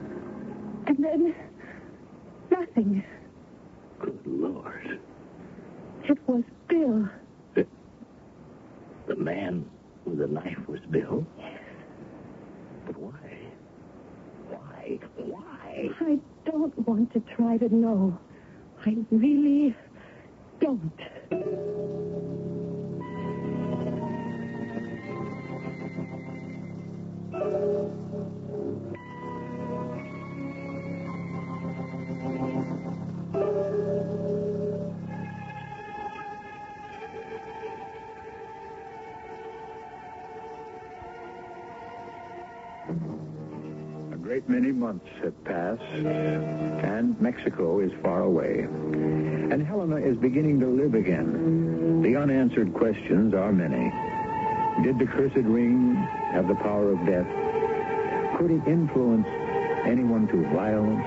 and then nothing. Good Lord. It was Bill. The man with the knife was Bill? Yes. But why? Why? Why? I don't want to try to know. I really don't. A great many months have passed, and Mexico is far away. And Helena is beginning to live again. The unanswered questions are many. Did the cursed ring have the power of death? Could it influence anyone to violence?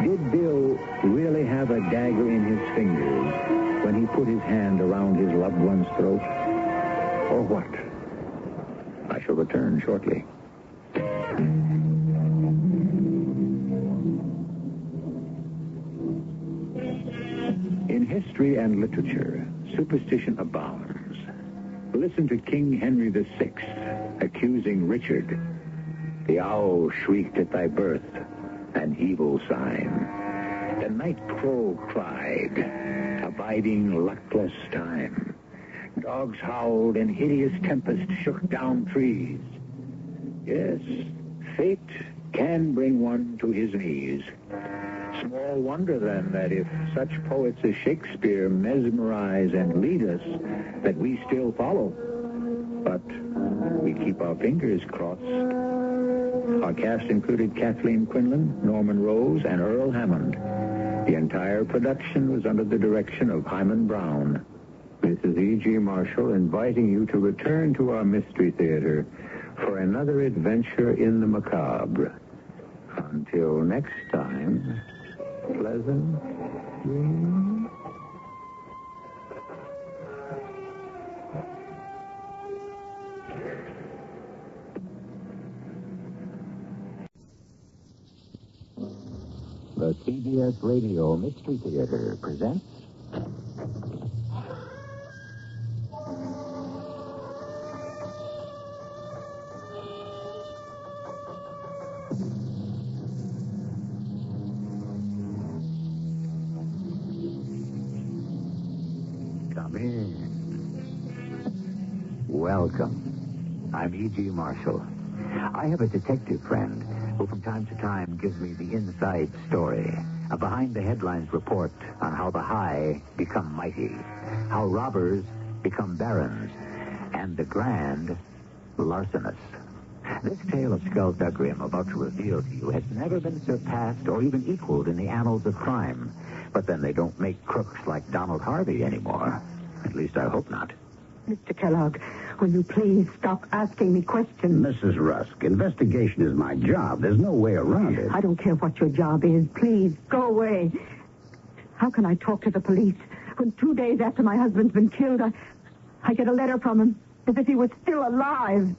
Did Bill really have a dagger in his fingers when he put his hand around his loved one's throat? Or what? I shall return shortly. In history and literature, superstition abounds. Listen to King Henry VI accusing Richard. The owl shrieked at thy birth, an evil sign. The night crow cried, abiding luckless time. Dogs howled and hideous tempest shook down trees. Yes, fate can bring one to his knees. Small wonder, then, that if such poets as Shakespeare mesmerize and lead us, that we still follow. But we keep our fingers crossed. Our cast included Kathleen Quinlan, Norman Rose, and Earl Hammond. The entire production was under the direction of Hyman Brown. This is E.G. Marshall inviting you to return to our Mystery Theater for another adventure in the macabre. Until next time, pleasant dreams. The CBS Radio Mystery Theater presents Come in. Welcome. I'm E.G. Marshall. I have a detective friend who from time to time gives me the inside story, a behind-the-headlines report on how the high become mighty, how robbers become barons, and the grand larcenous. This tale of skullduggery I'm about to reveal to you has never been surpassed or even equaled in the annals of crime. But then they don't make crooks like Donald Harvey anymore. At least I hope not. Mr. Kellogg, will you please stop asking me questions? Mrs. Rusk, investigation is my job. There's no way around it. I don't care what your job is. Please, go away. How can I talk to the police when 2 days after my husband's been killed, I get a letter from him as if he was still alive?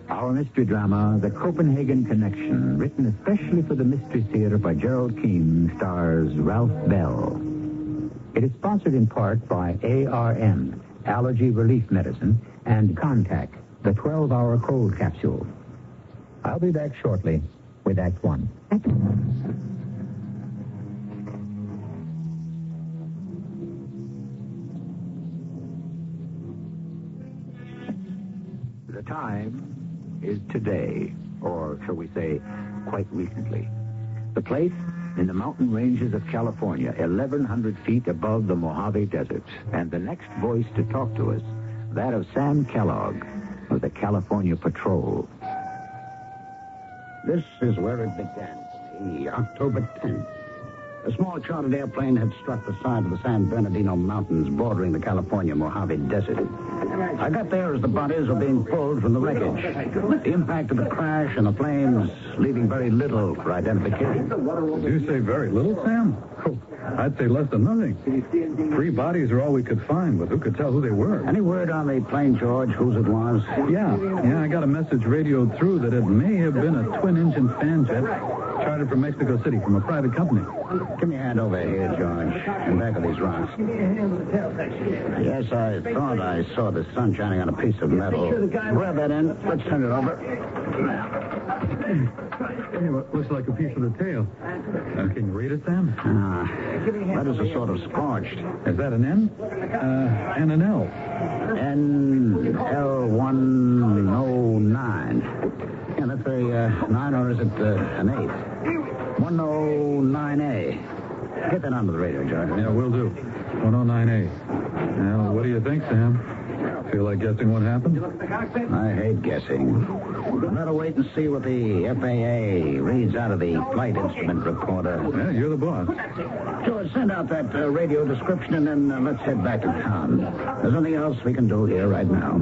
Our mystery drama, The Copenhagen Connection, written especially for the Mystery Theater by Gerald Keane, stars Ralph Bell. It is sponsored in part by ARM, Allergy Relief Medicine, and Contact, the 12-hour cold capsule. I'll be back shortly with Act One. The time is today, or shall we say, quite recently. The place in the mountain ranges of California, 1,100 feet above the Mojave Desert. And the next voice to talk to us, that of Sam Kellogg of the California Patrol. This is where it began for me, October 10th. A small chartered airplane had struck the side of the San Bernardino Mountains bordering the California Mojave Desert. I got there as the bodies were being pulled from the wreckage. The impact of the crash and the flames leaving very little for identification. Did you say very little, Sam? Oh, I'd say less than nothing. 3 bodies are all we could find, but who could tell who they were? Any word on the plane, George, whose it was? Yeah, I got a message radioed through that it may have been a twin-engine fan jet chartered from Mexico City from a private company. Give me a hand over here, George, in back of these rocks. Yes, I thought I saw the sun shining on a piece of metal. Grab that end. Let's turn it over. Anyway, looks like a piece of the tail. Can you read it, Sam? Letters are sort of scorched. Is that an N? And an L. NL109. Yeah, that's a 9, or is it an 8? 109A. Get that onto the radio, George. Yeah, will do. 109A. Now, what do you think, Sam? Feel like guessing what happened? I hate guessing. Better wait and see what the FAA reads out of the flight instrument recorder. Yeah, you're the boss. George, send out that radio description, and then let's head back to town. There's nothing else we can do here right now.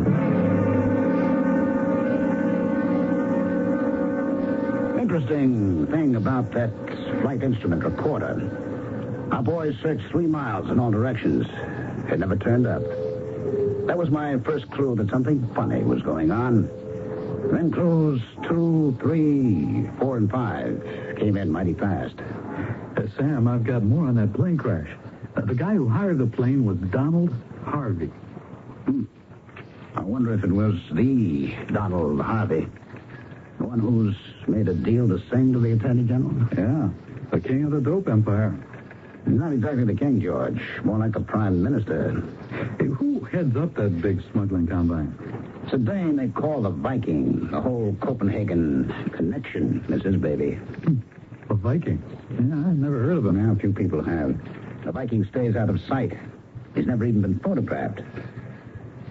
Interesting thing about that flight instrument recorder. Our boys searched 3 miles in all directions. It never turned up. That was my first clue that something funny was going on. Then clues 2, 3, 4, and 5 came in mighty fast. Sam, I've got more on that plane crash. The guy who hired the plane was Donald Harvey. I wonder if it was the Donald Harvey. The one who's made a deal to sing to the Attorney General? Yeah, the king of the dope empire. He's not exactly the king, George. More like the prime minister. Hey, who heads up that big smuggling combine? It's a Dane they call the Viking. The whole Copenhagen connection is his baby. A Viking? Yeah, I've never heard of him. Now, a few people have. The Viking stays out of sight. He's never even been photographed.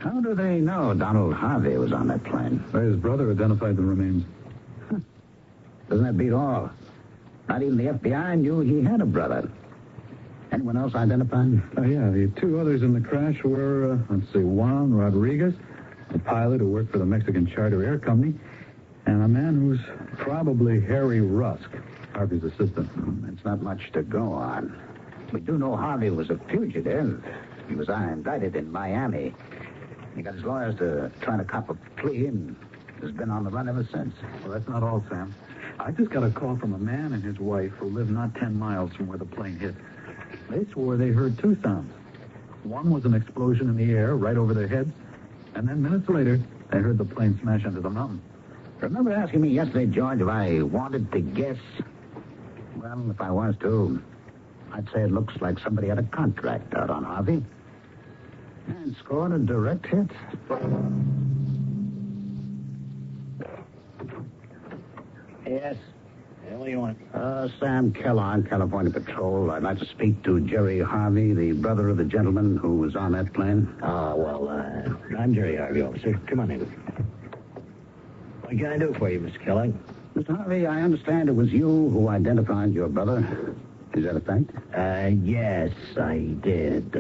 How do they know Donald Harvey was on that plane? Well, his brother identified the remains. Doesn't that beat all? Not even the FBI knew he had a brother. Anyone else identified? Yeah, the 2 others in the crash were, Juan Rodriguez, a pilot who worked for the Mexican Charter Air Company, and a man who's probably Harry Rusk, Harvey's assistant. That's not much to go on. We do know Harvey was a fugitive. He was indicted in Miami. He got his lawyers to try to cop a plea and has been on the run ever since. Well, that's not all, Sam. I just got a call from a man and his wife who live not 10 miles from where the plane hit. They swore they heard 2 sounds. One was an explosion in the air right over their heads, and then minutes later, they heard the plane smash into the mountain. Remember asking me yesterday, George, if I wanted to guess? Well, if I was to, I'd say it looks like somebody had a contract out on Harvey and scored a direct hit. Yes? What do you want? Sam Kellogg, California Patrol. I'd like to speak to Jerry Harvey, the brother of the gentleman who was on that plane. I'm Jerry Harvey, officer. Come on in. What can I do for you, Mr. Kellogg? Mr. Harvey, I understand it was you who identified your brother. Is that a fact? Yes, I did.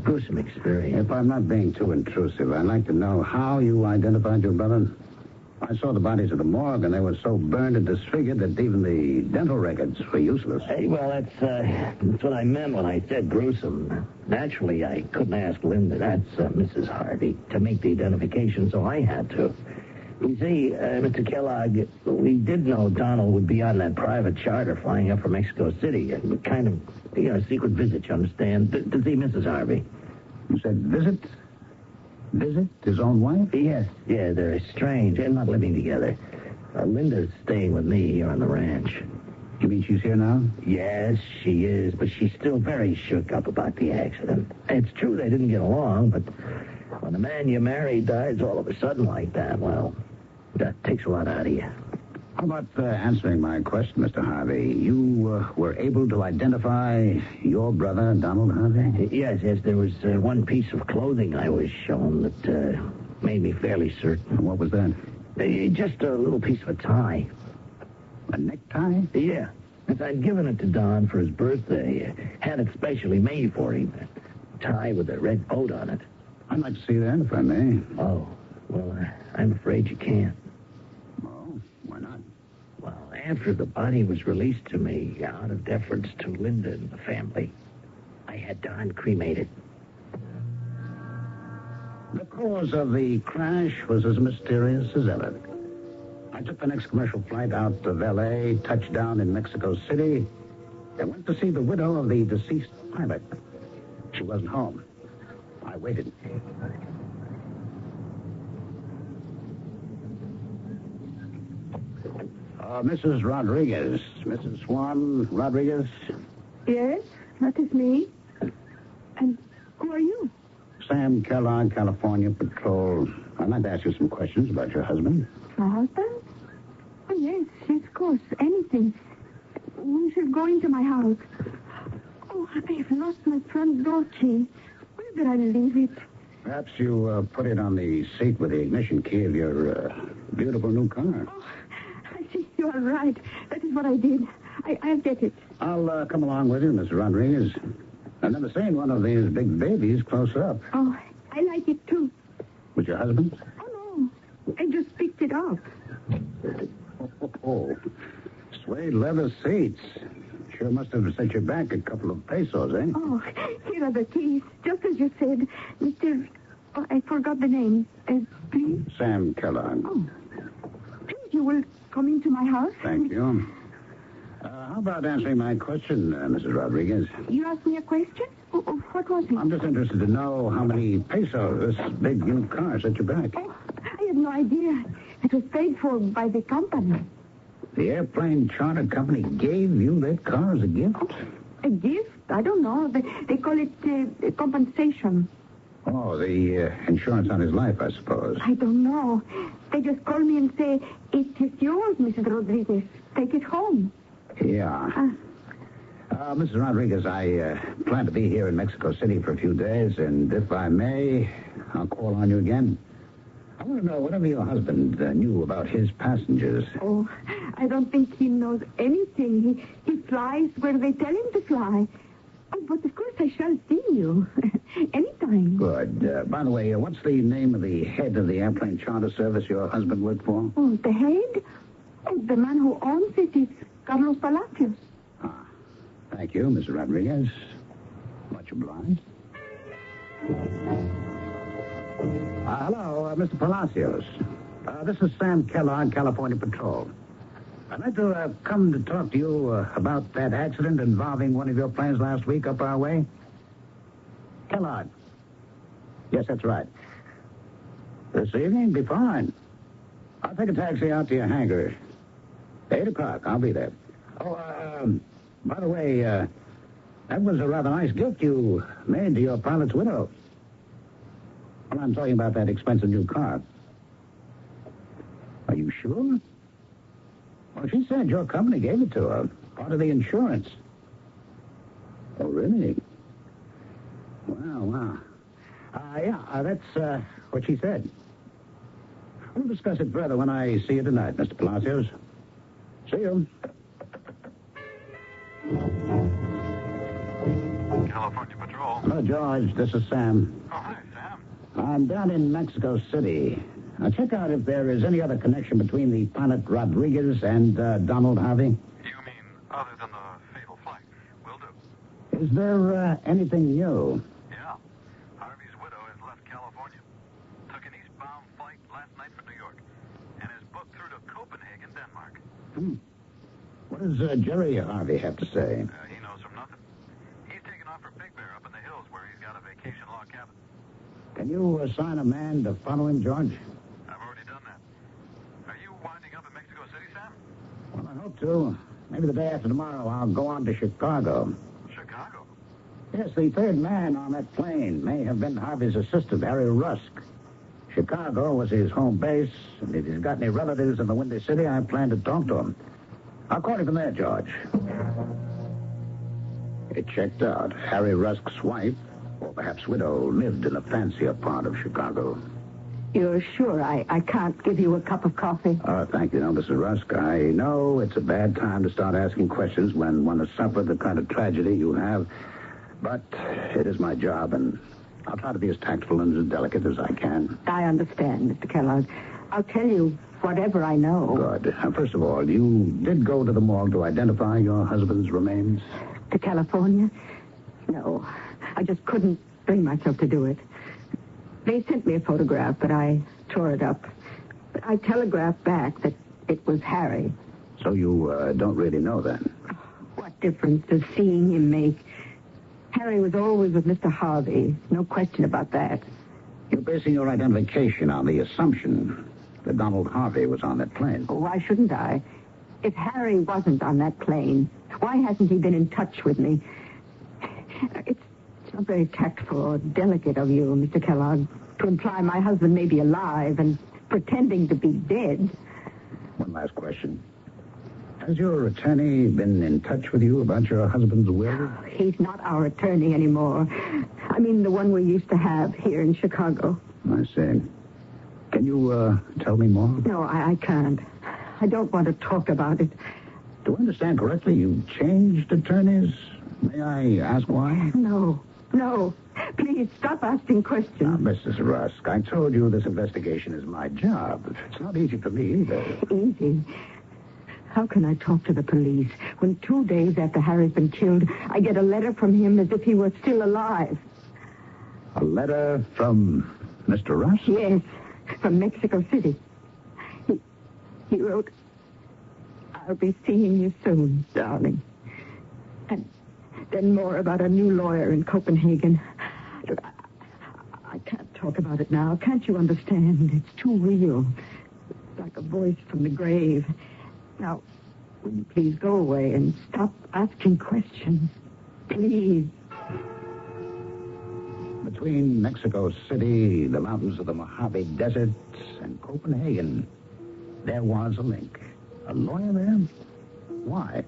Gruesome experience. If I'm not being too intrusive, I'd like to know how you identified your brother. I saw the bodies at the morgue, and they were so burned and disfigured that even the dental records were useless. Hey, well, that's what I meant when I said gruesome. Naturally, I couldn't ask Linda, that's Mrs. Harvey, to make the identification, so I had to. You see, Mr. Kellogg, we did know Donald would be on that private charter flying up from Mexico City. A kind of, a secret visit, you understand, to see Mrs. Harvey. You said visit? Visit his own wife? Yes, yeah, they're estranged. They're not living together. Linda's staying with me here on the ranch. You mean she's here now? Yes, she is, but she's still very shook up about the accident. It's true they didn't get along, but when the man you married dies all of a sudden like that, well, that takes a lot out of you. How about answering my question, Mr. Harvey? You were able to identify your brother, Donald Harvey? Yes, there was one piece of clothing I was shown that made me fairly certain. What was that? Just a little piece of a tie. A necktie? Yeah. I'd given it to Don for his birthday. Had it specially made for him. A tie with a red boat on it. I'd like to see that, if I may. Oh, well, I'm afraid you can't. Oh, why not? Well, after the body was released to me, out of deference to Linda and the family, I had Don cremated. The cause of the crash was as mysterious as ever. I took the next commercial flight out of L.A., touched down in Mexico City, and went to see the widow of the deceased pilot. She wasn't home. I waited. Mrs. Rodriguez. Mrs. Swan Rodriguez. Yes, that is me. And who are you? Sam Kellogg, California Patrol. I'd like to ask you some questions about your husband. My husband? Oh, yes, of course. Anything. We should go into my house. Oh, I've lost my front door key. Where did I leave it? Perhaps you put it on the seat with the ignition key of your beautiful new car. Oh, I see. You are right. That is what I did. I'll get it. I'll come along with you, Miss Rodriguez. I've never seen one of these big babies close up. Oh, I like it, too. With your husband? Oh, no. I just picked it up. Oh. Suede leather seats. Sure must have set you back a couple of pesos, eh? Oh, here are the keys. Just as you said. Mr. Oh, I forgot the name. Please? Sam Kellogg. Oh. Please, you will come into my house? Thank you. How about answering my question, Mrs. Rodriguez? You asked me a question? What was it? I'm just interested to know how many pesos this big new car set you back. Oh, I have no idea. It was paid for by the company. The airplane charter company gave you that car as a gift? Oh, a gift? I don't know. They call it compensation. Oh, the insurance on his life, I suppose. I don't know. They just call me and say, it is yours, Mrs. Rodriguez. Take it home. Yeah. Mrs. Rodriguez, I plan to be here in Mexico City for a few days, and if I may, I'll call on you again. I want to know whatever your husband knew about his passengers. Oh, I don't think he knows anything. He flies where they tell him to fly. Oh, but of course I shall see you. Anytime. Good. By the way, what's the name of the head of the airplane charter service your husband worked for? Oh, the head? Oh, the man who owns it is Carlos Palacios. Ah, thank you, Mrs. Rodriguez. Much obliged. Hello, Mr. Palacios. This is Sam Kellogg, California Patrol. I'd like to come to talk to you about that accident involving one of your planes last week up our way. Kellogg. Yes, that's right. This evening? Be fine. I'll take a taxi out to your hangar. 8 o'clock. I'll be there. Oh, by the way, that was a rather nice gift you made to your pilot's widow. Well, I'm talking about that expensive new car. Are you sure? Well, she said your company gave it to her. Part of the insurance. Oh, really? Wow. Yeah, that's what she said. We'll discuss it further when I see you tonight, Mr. Palacios. See you. California Patrol. Hello, George. This is Sam. Oh, hi, Sam. I'm down in Mexico City. Now, check out if there is any other connection between the pilot Rodriguez and Donald Harvey. You mean other than the fatal flight? Will do. Is there anything new? Yeah. Harvey's widow has left California. Took an eastbound flight last night for New York. And is booked through to Copenhagen, Denmark. What does Jerry Harvey have to say? He knows from nothing. He's taken off for Big Bear up in the hills where he's got a vacation log cabin. Can you assign a man to follow him, George? I've already done that. Are you winding up in Mexico City, Sam? Well, I hope to. Maybe the day after tomorrow I'll go on to Chicago. Chicago? Yes, the third man on that plane may have been Harvey's assistant, Harry Rusk. Chicago was his home base, and if he's got any relatives in the Windy City, I plan to talk to him. I'll call you from there, George. It checked out. Harry Rusk's wife, or perhaps widow, lived in a fancier part of Chicago. You're sure I can't give you a cup of coffee? Thank you. No, Mrs. Rusk, I know it's a bad time to start asking questions when one has suffered the kind of tragedy you have. But it is my job, and I'll try to be as tactful and as delicate as I can. I understand, Mr. Kellogg. I'll tell you whatever I know. Good. First of all, you did go to the morgue to identify your husband's remains? To California? No, I just couldn't bring myself to do it. They sent me a photograph, but I tore it up. But I telegraphed back that it was Harry. So you don't really know then? What difference does seeing him make? Harry was always with Mr. Harvey. No question about that. You're basing your identification on the assumption that Donald Harvey was on that plane. Oh, why shouldn't I? If Harry wasn't on that plane, why hasn't he been in touch with me? It's not very tactful or delicate of you, Mr. Kellogg, to imply my husband may be alive and pretending to be dead. One last question. Has your attorney been in touch with you about your husband's will? He's not our attorney anymore. I mean, the one we used to have here in Chicago. I see. Can you tell me more? No, I can't. I don't want to talk about it. Do I understand correctly? You changed attorneys? May I ask why? No. Please, stop asking questions. Now, Mrs. Rusk, I told you this investigation is my job. It's not easy for me either. Easy? How can I talk to the police when 2 days after Harry's been killed, I get a letter from him as if he were still alive? A letter from Mr. Rusk? Yes, from Mexico City. He wrote, "I'll be seeing you soon, darling." And then more about a new lawyer in Copenhagen. Look, I can't talk about it now. Can't you understand? It's too real. It's like a voice from the grave. Now, will you please go away and stop asking questions? Please. Between Mexico City, the mountains of the Mojave Desert, and Copenhagen, there was a link. A lawyer there? Why?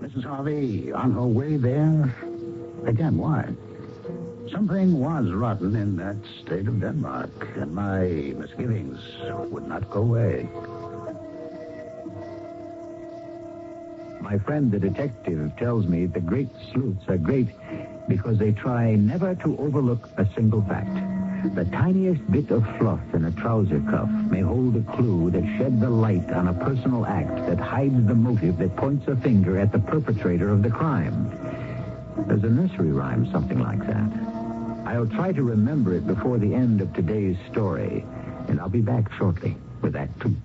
Mrs. Harvey on her way there? Again, why? Something was rotten in that state of Denmark, and my misgivings would not go away. My friend, the detective, tells me the great sleuths are great because they try never to overlook a single fact. The tiniest bit of fluff in a trouser cuff may hold a clue that sheds a light on a personal act that hides the motive that points a finger at the perpetrator of the crime. There's a nursery rhyme, something like that. I'll try to remember it before the end of today's story, and I'll be back shortly with Act 2.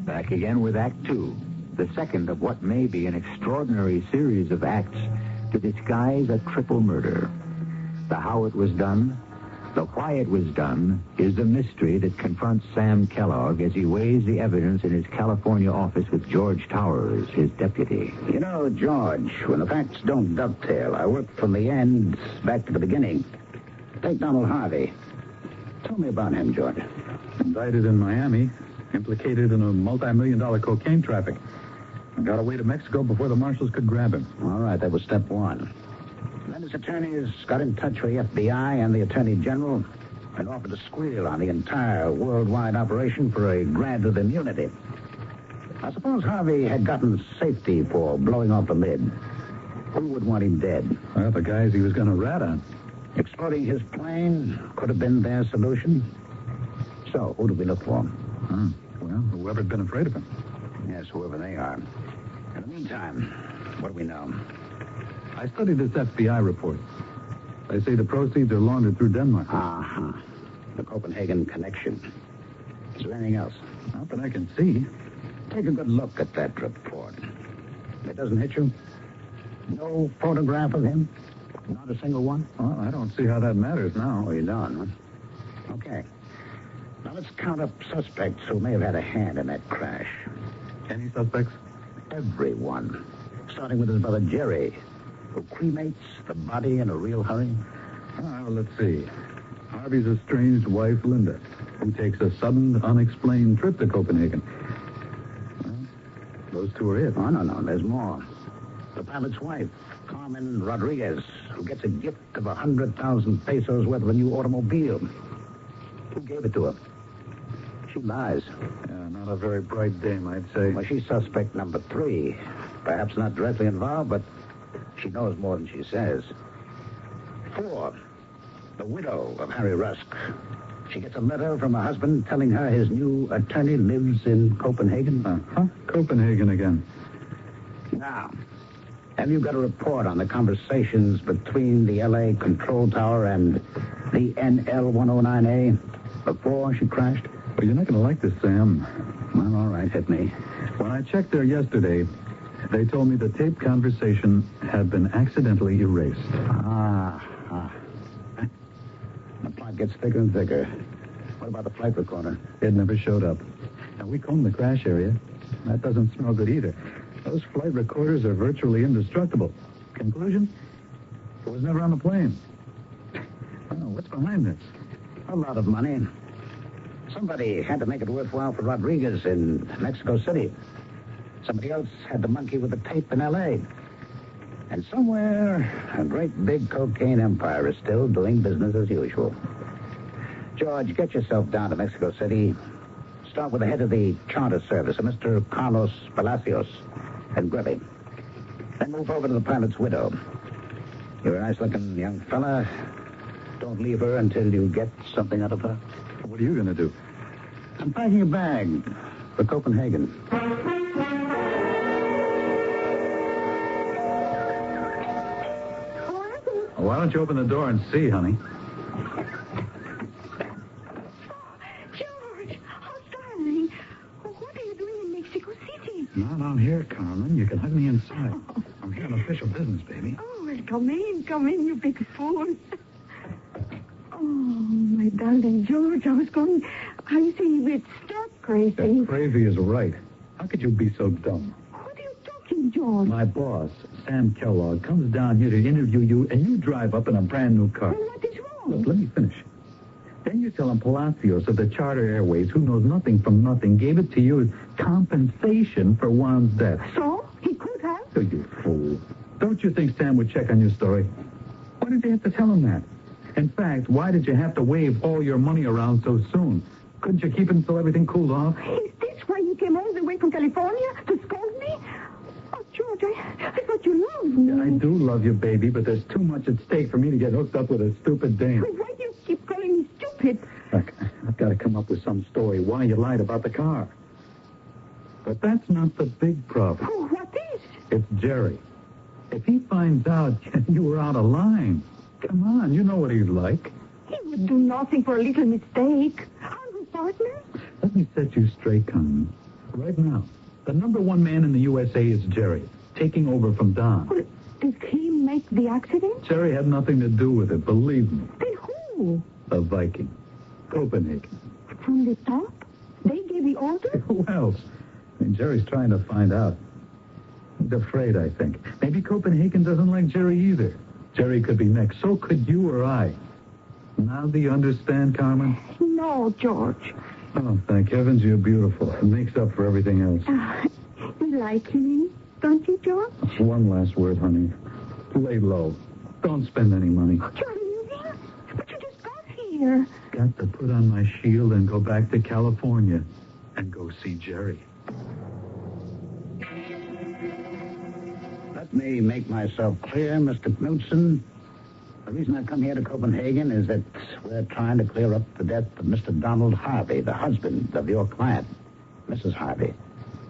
Back again with Act 2, the second of what may be an extraordinary series of acts to disguise a triple murder. The how it was done, the why it was done, is the mystery that confronts Sam Kellogg as he weighs the evidence in his California office with George Towers, his deputy. You know, George, when the facts don't dovetail, I work from the end back to the beginning. Take Donald Harvey. Tell me about him, George. Indicted in Miami, implicated in a multi-million-dollar cocaine traffic. Got away to Mexico before the marshals could grab him. All right, that was step one. Then his attorneys got in touch with the FBI and the Attorney General and offered to squeal on the entire worldwide operation for a grant of immunity. I suppose Harvey had gotten safety for blowing off the lid. Who would want him dead? Well, the guys he was going to rat on. Exploding his plane could have been their solution. So, who do we look for? Well, whoever's been afraid of him. Yes, whoever they are. In the meantime, what do we know? I studied this FBI report. They say the proceeds are laundered through Denmark. Uh-huh. The Copenhagen connection. Is there anything else? Not that I can see. Take a good look at that report. It doesn't hit you? No photograph of him? Not a single one? Well, I don't see how that matters now. Oh, you don't, huh? Okay. Now let's count up suspects who may have had a hand in that crash. Any suspects? Everyone. Starting with his brother Jerry, who cremates the body in a real hurry. Well, let's see. Harvey's estranged wife, Linda, who takes a sudden, unexplained trip to Copenhagen. Well, Those two are it. Oh, no, there's more. The pilot's wife, Carmen Rodriguez, who gets a gift of 100,000 pesos worth of a new automobile. Who gave it to her? She lies. Yeah, not a very bright dame, I'd say. Well, she's suspect number 3. Perhaps not directly involved, but she knows more than she says. 4, the widow of Harry Rusk. She gets a letter from her husband telling her his new attorney lives in Copenhagen. Copenhagen again. Now, have you got a report on the conversations between the L.A. control tower and the NL-109A before she crashed? Well, you're not going to like this, Sam. Well, all right, hit me. When I checked there yesterday, they told me the taped conversation had been accidentally erased. The plot gets thicker and thicker. What about the flight recorder? It never showed up. Now, we combed the crash area. That doesn't smell good either. Those flight recorders are virtually indestructible. Conclusion? It was never on the plane. Oh, what's behind this? A lot of money. Somebody had to make it worthwhile for Rodriguez in Mexico City. Somebody else had to monkey with the tape in L.A. And somewhere, a great big cocaine empire is still doing business as usual. George, get yourself down to Mexico City. Start with the head of the charter service, a Mr. Carlos Palacios, and grab him. Then move over to the pilot's widow. You're a nice-looking young fella. Don't leave her until you get something out of her. What are you going to do? I'm packing a bag for Copenhagen. Why don't you open the door and see, honey? George, how darling. What are you doing in Mexico City? Not out here, Carmen. You can hug me inside. I'm here on official business, baby. Oh, well, come in, you big fool. Oh, my darling George, I see you get stark crazy. That crazy is right. How could you be so dumb? What are you talking, George? My boss, Sam Kellogg, comes down here to interview you, and you drive up in a brand new car. Well, what is wrong? Look, let me finish. Then you tell him Palacios of the Charter Airways, who knows nothing from nothing, gave it to you as compensation for Juan's death. So? He could have? Oh, you fool. Don't you think Sam would check on your story? Why did you have to tell him that? In fact, why did you have to wave all your money around so soon? Couldn't you keep it until everything cooled off? Is this why you came all the way from California to scold me? Oh, George, I thought you loved me. I do love you, baby, but there's too much at stake for me to get hooked up with a stupid dame. Why do you keep calling me stupid? Look, I've got to come up with some story why you lied about the car. But that's not the big problem. Oh, what is? It's Jerry. If he finds out you were out of line, come on, you know what he's like. He would do nothing for a little mistake. Aren't we partners? Let me set you straight, Carmen. Right now, the number one man in the USA is Jerry, taking over from Don. Well, did he make the accident? Jerry had nothing to do with it, believe me. Then who? The Viking. Copenhagen. From the top? They gave the order? Who else? I mean, Jerry's trying to find out. He's afraid, I think. Maybe Copenhagen doesn't like Jerry either. Jerry could be next. So could you or I. Now do you understand, Carmen? No, George. Oh, thank heavens you're beautiful. It makes up for everything else. You like me, don't you, George? One last word, honey. Lay low. Don't spend any money. You're leaving? But you just got here. Got to put on my shield and go back to California and go see Jerry. Let me make myself clear, Mr. Knudsen. The reason I come here to Copenhagen is that we're trying to clear up the death of Mr. Donald Harvey, the husband of your client, Mrs. Harvey.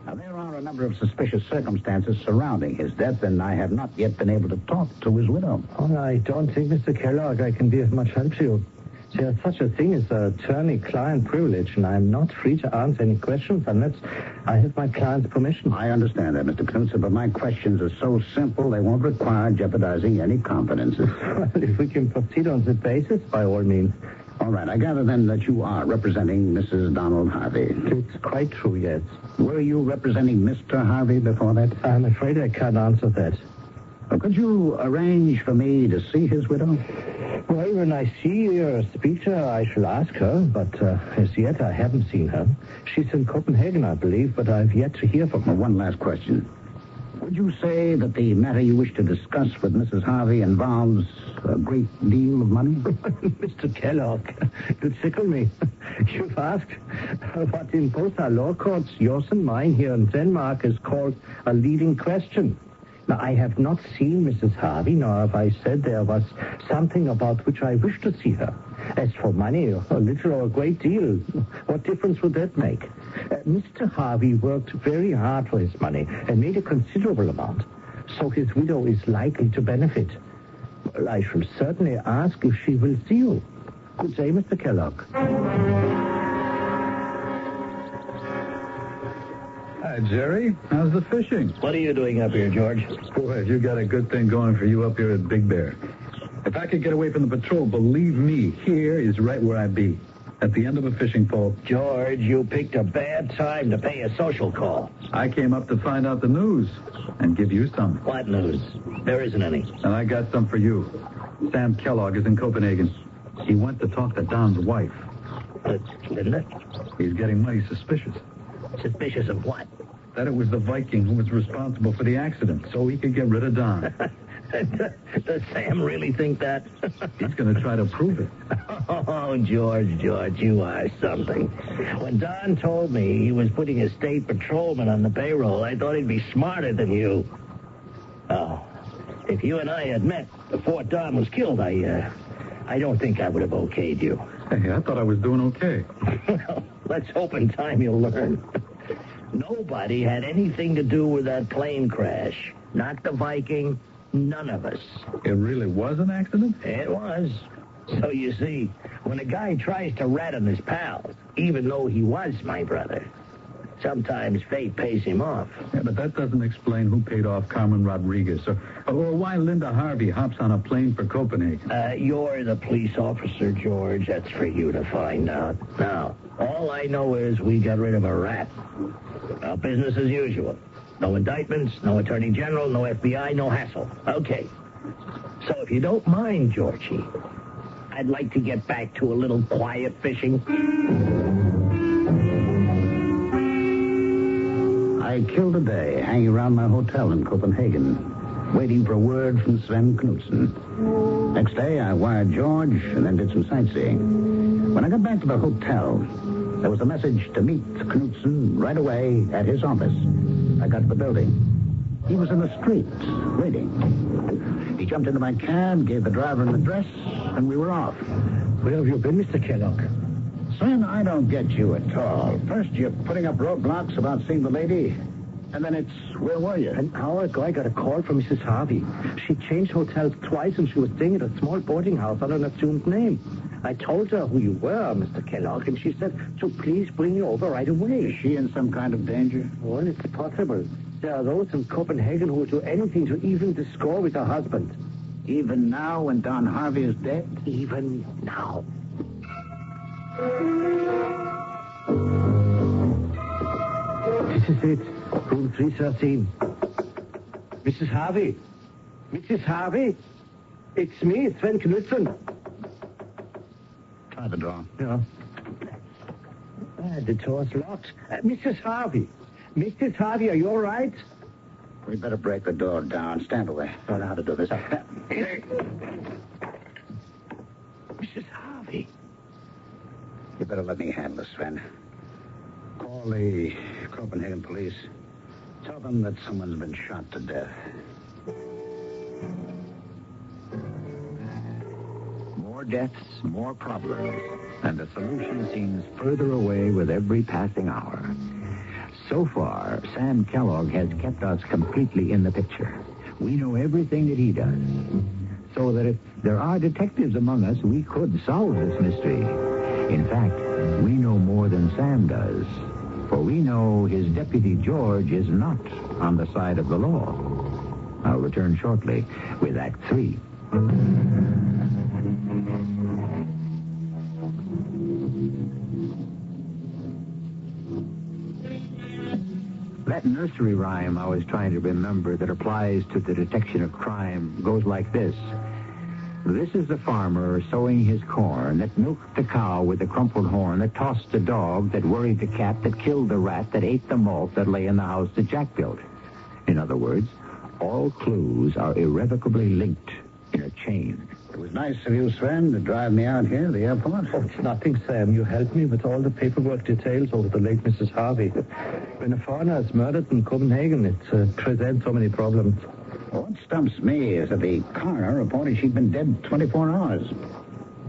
Now, there are a number of suspicious circumstances surrounding his death, and I have not yet been able to talk to his widow. Oh, I don't think, Mr. Kellogg, I can be of much help to you. There's such a thing as attorney-client privilege, and I'm not free to answer any questions unless I have my client's permission. I understand that, Mr. Knudsen, but my questions are so simple they won't require jeopardizing any confidences. Well, if we can proceed on that basis, by all means. All right, I gather then that you are representing Mrs. Donald Harvey. It's quite true, yes. Were you representing Mr. Harvey before that? I'm afraid I can't answer that. Well, could you arrange for me to see his widow? Well, when I see her, speak to her, I shall ask her, but as yet I haven't seen her. She's in Copenhagen, I believe, but I've yet to hear from her. One last question. Would you say that the matter you wish to discuss with Mrs. Harvey involves a great deal of money? Mr. Kellogg, you tickle me. You've asked what in both our law courts, yours and mine here in Denmark, is called a leading question. Now, I have not seen Mrs. Harvey, nor have I said there was something about which I wish to see her. As for money, a little or a great deal, what difference would that make? Mr. Harvey worked very hard for his money and made a considerable amount, so his widow is likely to benefit. Well, I shall certainly ask if she will see you. Good day, Mr. Kellogg. Hi, Jerry. How's the fishing? What are you doing up here, George? Boy, you got a good thing going for you up here at Big Bear. If I could get away from the patrol, believe me, here is right where I be. At the end of a fishing pole. George, you picked a bad time to pay a social call. I came up to find out the news and give you some. What news? There isn't any. And I got some for you. Sam Kellogg is in Copenhagen. He went to talk to Don's wife. Linda? He's getting mighty suspicious. Suspicious of what? That it was the Viking who was responsible for the accident, so he could get rid of Don. Does Sam really think that? He's going to try to prove it. Oh, George, you are something. When Don told me he was putting a state patrolman on the payroll, I thought he'd be smarter than you. Oh, if you and I had met before Don was killed, I don't think I would have okayed you. Hey, I thought I was doing okay. Well, let's hope in time you'll learn. Nobody had anything to do with that plane crash. Not the Viking, none of us. It really was an accident? It was. So you see, when a guy tries to rat on his pals, even though he was my brother, sometimes fate pays him off. Yeah, but that doesn't explain who paid off Carmen Rodriguez or why Linda Harvey hops on a plane for Copenhagen. You're the police officer, George. That's for you to find out. Now, all I know is we got rid of a rat. Well, business as usual. No indictments, no attorney general, no FBI, no hassle. Okay. So if you don't mind, Georgie, I'd like to get back to a little quiet fishing. I killed a day hanging around my hotel in Copenhagen, waiting for a word from Sven Knudsen. Next day, I wired George and then did some sightseeing. When I got back to the hotel, there was a message to meet Knudsen right away at his office. I got to the building. He was in the street, waiting. He jumped into my cab, gave the driver an address, and we were off. Where have you been, Mr. Kellogg? Sven, I don't get you at all. First, you're putting up roadblocks about seeing the lady, and then it's, where were you? An hour ago, I got a call from Mrs. Harvey. She changed hotels twice, and she was staying at a small boarding house under an assumed name. I told her who you were, Mr. Kellogg, and she said to please bring you over right away. Is she in some kind of danger? Well, it's possible. There are those in Copenhagen who will do anything to even the score with her husband. Even now, when Don Harvey is dead? Even now. This is it. Room 313. Mrs. Harvey. Mrs. Harvey? It's me, Sven Knudsen. Try the door. Yeah. The door's locked. Mrs. Harvey. Mrs. Harvey, are you all right? We'd better break the door down. Stand away. I don't know how to do this. Mrs. Harvey. You better let me handle this, Sven. Call the Copenhagen police. Tell them that someone's been shot to death. More deaths, more problems, and the solution seems further away with every passing hour. So far, Sam Kellogg has kept us completely in the picture. We know everything that he does. So that if there are detectives among us, we could solve this mystery. In fact, we know more than Sam does. For we know his deputy George is not on the side of the law. I'll return shortly with Act 3. That nursery rhyme I was trying to remember that applies to the detection of crime goes like this. This is the farmer sowing his corn that milked the cow with the crumpled horn, that tossed the dog, that worried the cat, that killed the rat, that ate the malt that lay in the house that Jack built. In other words, all clues are irrevocably linked in a chain. It was nice of you, Sven, to drive me out here to the airport. Oh, it's nothing, Sam. You helped me with all the paperwork details over the late Mrs. Harvey. When a foreigner is murdered in Copenhagen, it presents so many problems. What stumps me is that the coroner reported she'd been dead 24 hours.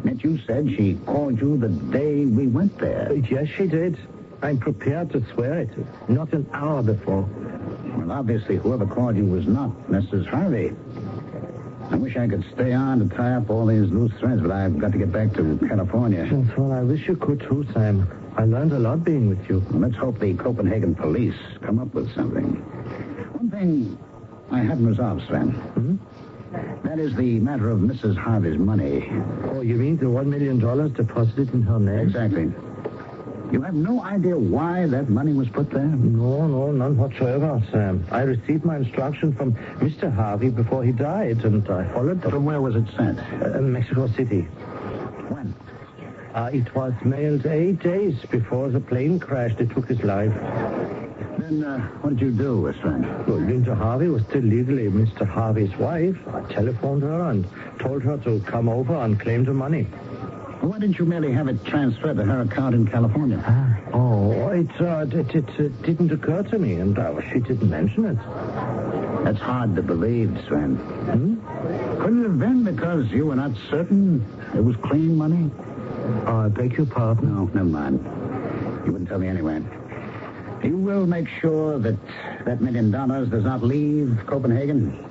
Yet you said she called you the day we went there. Yes, she did. I'm prepared to swear it. Not an hour before. Well, obviously, whoever called you was not Mrs. Harvey. I wish I could stay on to tie up all these loose threads, but I've got to get back to California. Well, I wish you could too, Sam. I learned a lot being with you. Well, let's hope the Copenhagen police come up with something. One thing I haven't resolved, Sven. That is the matter of Mrs. Harvey's money. Oh, you mean the $1 million deposited in her name? Exactly. You have no idea why that money was put there? No, none whatsoever, Sam. I received my instruction from Mr. Harvey before he died, and I followed them. From where was it sent? Mexico City. When? It was mailed 8 days before the plane crashed that took his life. Then what did you do, Sven? Well, Linda Harvey was still legally Mr. Harvey's wife. I telephoned her and told her to come over and claim the money. Why didn't you merely have it transferred to her account in California? It didn't occur to me, and she didn't mention it. That's hard to believe, Sven. Couldn't it have been because you were not certain it was clean money? I beg your pardon? No, never mind. You wouldn't tell me anyway. You will make sure that $1 million does not leave Copenhagen?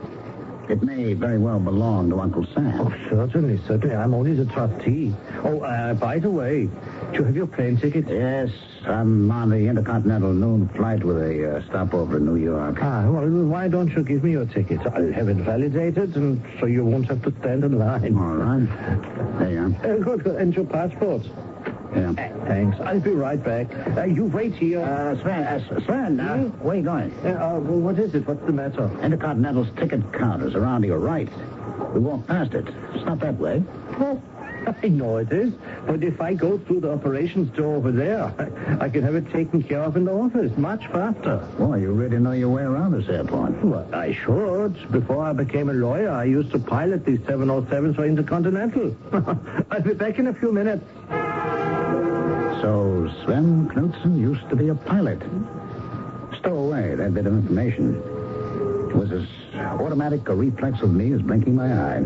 It may very well belong to Uncle Sam. Oh, certainly. I'm only the trustee. Oh, by the way, do you have your plane ticket? Yes, I'm on the Intercontinental noon flight with a stopover in New York. Well, why don't you give me your ticket? I'll have it validated, and so you won't have to stand in line. All right. There you are. Good. And your passport? Yeah. Thanks. I'll be right back. You wait here. Sven, where are you going? What is it? What's the matter? Intercontinental's ticket counters around to your right. We walked past it. It's not that way. I know it is, but if I go through the operations door over there, I can have it taken care of in the office much faster. Boy, you really know your way around this airport. Well, I should. Before I became a lawyer, I used to pilot these 707s for Intercontinental. I'll be back in a few minutes. So Sven Knudsen used to be a pilot. Stow away that bit of information. It was as automatic a reflex of me as blinking my eye.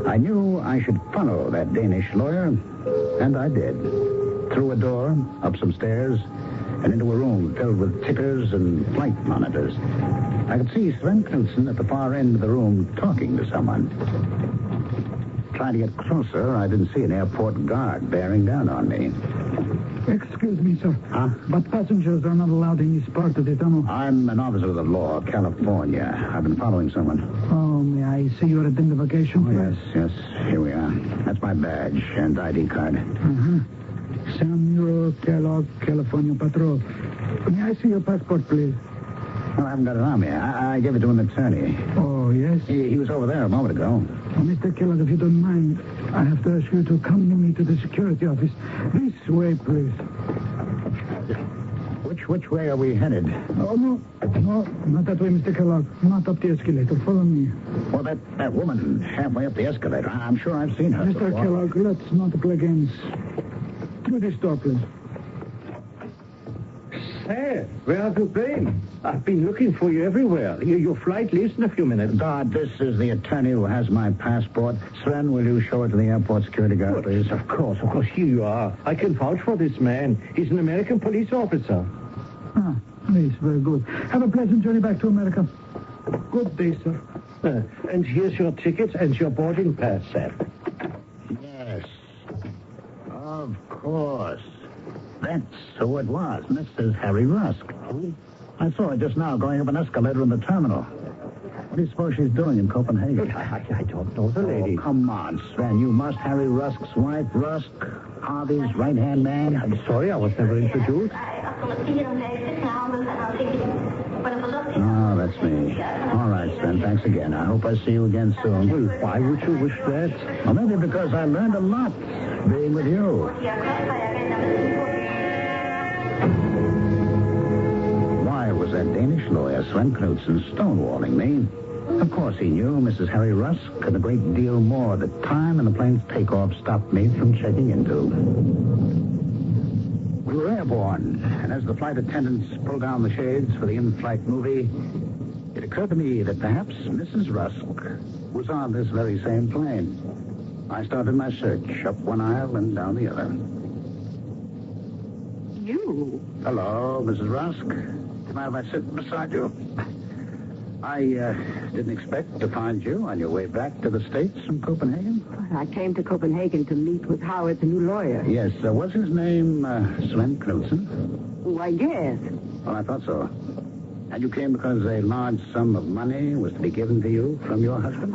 I knew I should follow that Danish lawyer, and I did. Through a door, up some stairs, and into a room filled with tickers and flight monitors. I could see Sven Knudsen at the far end of the room talking to someone. Trying to get closer, I didn't see an airport guard bearing down on me. Excuse me, sir. Huh? But passengers are not allowed in this part of the tunnel. I'm an officer of the law, California. I've been following someone. Oh, may I see your identification, please? Yes. Here we are. That's my badge and ID card. Samuel Kellogg, California Patrol. May I see your passport, please? Well, I haven't got it on me. I gave it to an attorney. Oh, yes? He was over there a moment ago. Mr. Kellogg, if you don't mind, I have to ask you to accompany me to the security office. This way, please. Which way are we headed? Oh, no, not that way, Mr. Kellogg. Not up the escalator. Follow me. Well, that woman halfway up the escalator. I'm sure I've seen her. Mr. Kellogg, let's not play games. Through this door, please. Hey, where have you been? I've been looking for you everywhere. Your flight leaves in a few minutes. God, this is the attorney who has my passport. Sven, will you show it to the airport security guard, please? Of course. Here you are. I can vouch for this man. He's an American police officer. Yes, very good. Have a pleasant journey back to America. Good day, sir. And here's your ticket and your boarding pass, Sam. Yes. Of course. That's who it was, Mrs. Harry Rusk. I saw her just now going up an escalator in the terminal. What do you suppose she's doing in Copenhagen? I don't know the lady. Oh, come on, Sven. You must Harry Rusk's wife, Rusk, Harvey's right-hand man. I'm sorry, I was never introduced. Oh, that's me. All right. right, Sven. Thanks again. I hope I see you again soon. Well, why would you wish that? Well, maybe because I learned a lot being with you. Why was that Danish lawyer, Sven Knudsen, stonewalling me? Of course he knew Mrs. Harry Rusk and a great deal more. The time and the plane's takeoff stopped me from checking into. We were airborne, and as the flight attendants pulled down the shades for the in-flight movie, it occurred to me that perhaps Mrs. Rusk was on this very same plane. I started my search up one aisle and down the other. You? Hello, Mrs. Rusk. Do you mind if I sit beside you? I didn't expect to find you on your way back to the States from Copenhagen. I came to Copenhagen to meet with Howard, the new lawyer. Yes, was his name Sven Knudsen? Why, yes. Well, I thought so. And you came because a large sum of money was to be given to you from your husband?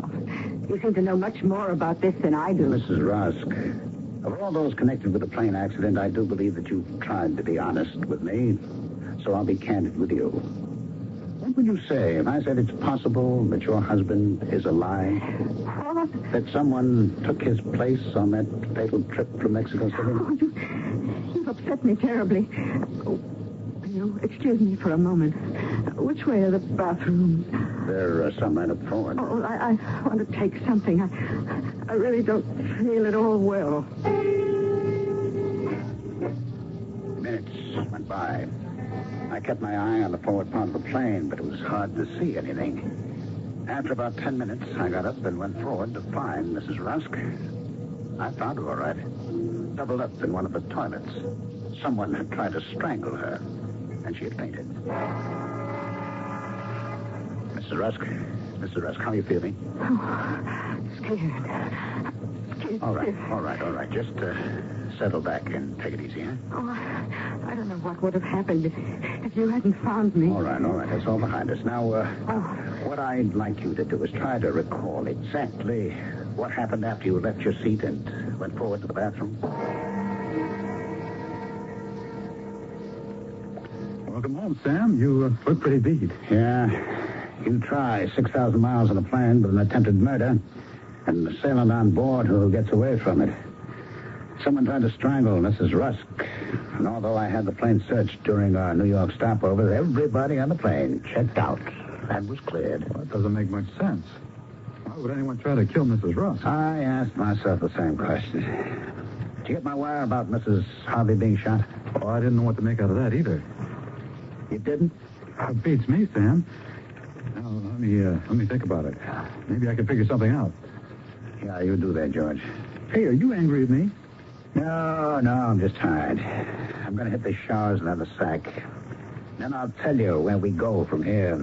You seem to know much more about this than I do. Mrs. Rusk, of all those connected with the plane accident, I do believe that you tried to be honest with me. So I'll be candid with you. What would you say if I said it's possible that your husband is alive? What? That someone took his place on that fatal trip from Mexico City? Oh, you've upset me terribly. Oh, you excuse me for a moment. Which way are the bathrooms? They're some right up forward. Oh, I want to take something. I really don't feel at all well. Minutes went by. I kept my eye on the forward part of the plane, but it was hard to see anything. After about 10 minutes, I got up and went forward to find Mrs. Rusk. I found her all right, doubled up in one of the toilets. Someone had tried to strangle her, and she had fainted. Mrs. Rusk, how are you feeling? Oh, scared. All right. Just settle back and take it easy, huh? Oh, I don't know what would have happened if you hadn't found me. All right. That's all behind us. Now, what I'd like you to do is try to recall exactly what happened after you left your seat and went forward to the bathroom. Welcome home, Sam. You look pretty beat. Yeah. You try 6,000 miles in a plane with an attempted murder, and the assailant on board who gets away from it. Someone tried to strangle Mrs. Rusk. And although I had the plane searched during our New York stopover, everybody on the plane checked out and was cleared. Well, that doesn't make much sense. Why would anyone try to kill Mrs. Rusk? I asked myself the same question. Did you get my wire about Mrs. Harvey being shot? Oh, I didn't know what to make out of that either. You didn't? It beats me, Sam. Now, let me think about it. Maybe I can figure something out. Yeah, you do that, George. Hey, are you angry at me? No, I'm just tired. I'm going to hit the showers and have a sack. Then I'll tell you where we go from here.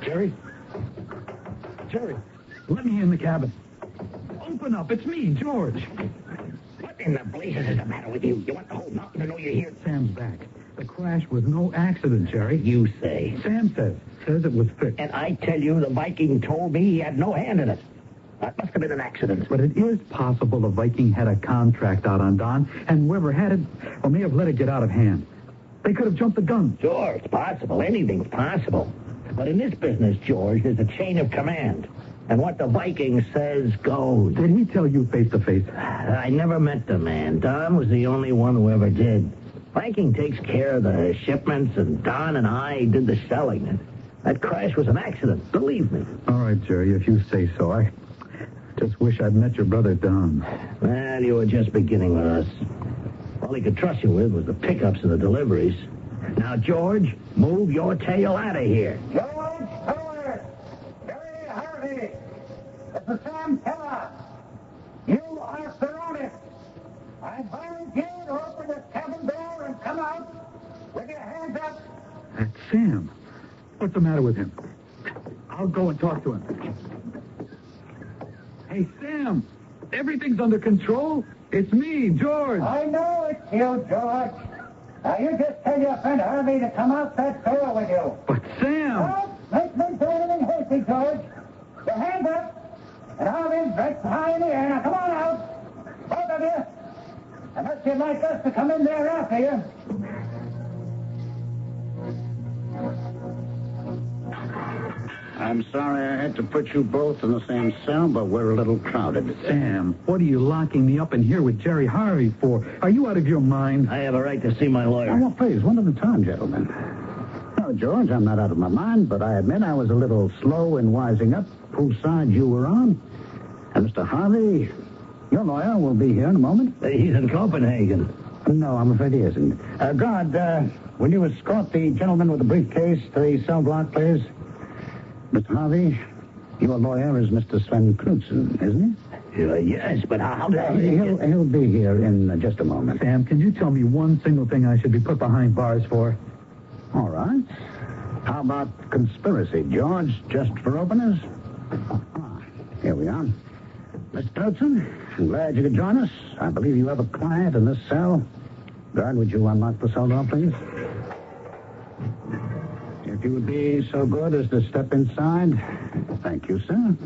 Jerry, let me in the cabin. Open up. It's me, George. What in the blazes is the matter with you? You want the whole mountain to know you're here? Sam's back. The crash was no accident, Jerry. You say. Sam says it was fixed. And I tell you, the Viking told me he had no hand in it. That must have been an accident. But it is possible the Viking had a contract out on Don, and whoever had it, may have let it get out of hand. They could have jumped the gun. Sure, it's possible. Anything's possible. But in this business, George, there's a chain of command. And what the Viking says goes. Did he tell you face to face? I never met the man. Don was the only one who ever did. Viking takes care of the shipments, and Don and I did the selling. That crash was an accident, believe me. All right, Jerry, if you say so. I just wish I'd met your brother, Don. Well, you were just beginning with us. All he could trust you with was the pickups and the deliveries. Now, George, move your tail out of here. George Howard! Jerry Harvey! This is Sam Keller. You are surrounded. I volunteer to open the cabin door and come out with your hands up. That's Sam. What's the matter with him? I'll go and talk to him. Hey, Sam, everything's under control. It's me, George. I know it's you, George. Now, you just tell your friend Harvey to come out that door with you. But, Sam... Don't make me do anything hasty, George. Your hands up, and Harvey's right high in the air. Now, come on out, both of you. Unless you'd like us to come in there after you. I'm sorry I had to put you both in the same cell, but we're a little crowded. Sam, what are you locking me up in here with Jerry Harvey for? Are you out of your mind? I have a right to see my lawyer. Oh, well, please, one at a time, gentlemen. No, George, I'm not out of my mind, but I admit I was a little slow in wising up whose side you were on. And Mr. Harvey, your lawyer will be here in a moment. He's in Copenhagen. No, I'm afraid he isn't. Guard, will you escort the gentleman with the briefcase to the cell block, please? Mr. Harvey, your lawyer is Mr. Sven Knudsen, isn't he? Yes, but how did I... He'll be here in just a moment. Sam, can you tell me one single thing I should be put behind bars for? All right. How about conspiracy, George, just for openers? Here we are. Mr. Knudsen, I'm glad you could join us. I believe you have a client in this cell. Guard, would you unlock the cell door, please? If you would be so good as to step inside. Thank you, sir.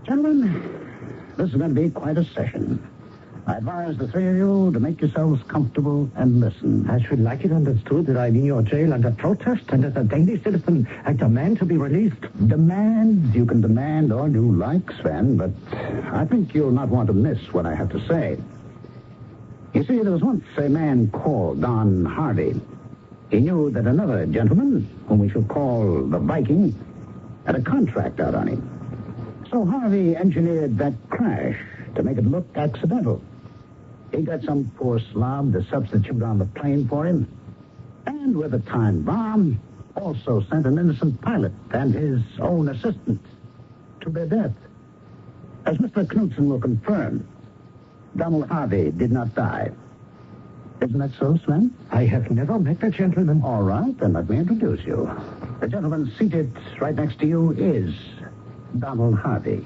Gentlemen, this is going to be quite a session. I advise the three of you to make yourselves comfortable and listen. I should like it understood that I'm in your jail under protest, and as a Danish citizen, I demand to be released. Demand? You can demand all you like, Sven, but I think you'll not want to miss what I have to say. You see, there was once a man called Don Harvey. He knew that another gentleman, whom we shall call the Viking, had a contract out on him. So Harvey engineered that crash to make it look accidental. He got some poor slob to substitute on the plane for him, and with a time bomb, also sent an innocent pilot and his own assistant to their death. As Mr. Knudsen will confirm, Donald Harvey did not die. Isn't that so, Sven? I have never met the gentleman. All right, then let me introduce you. The gentleman seated right next to you is Donald Harvey.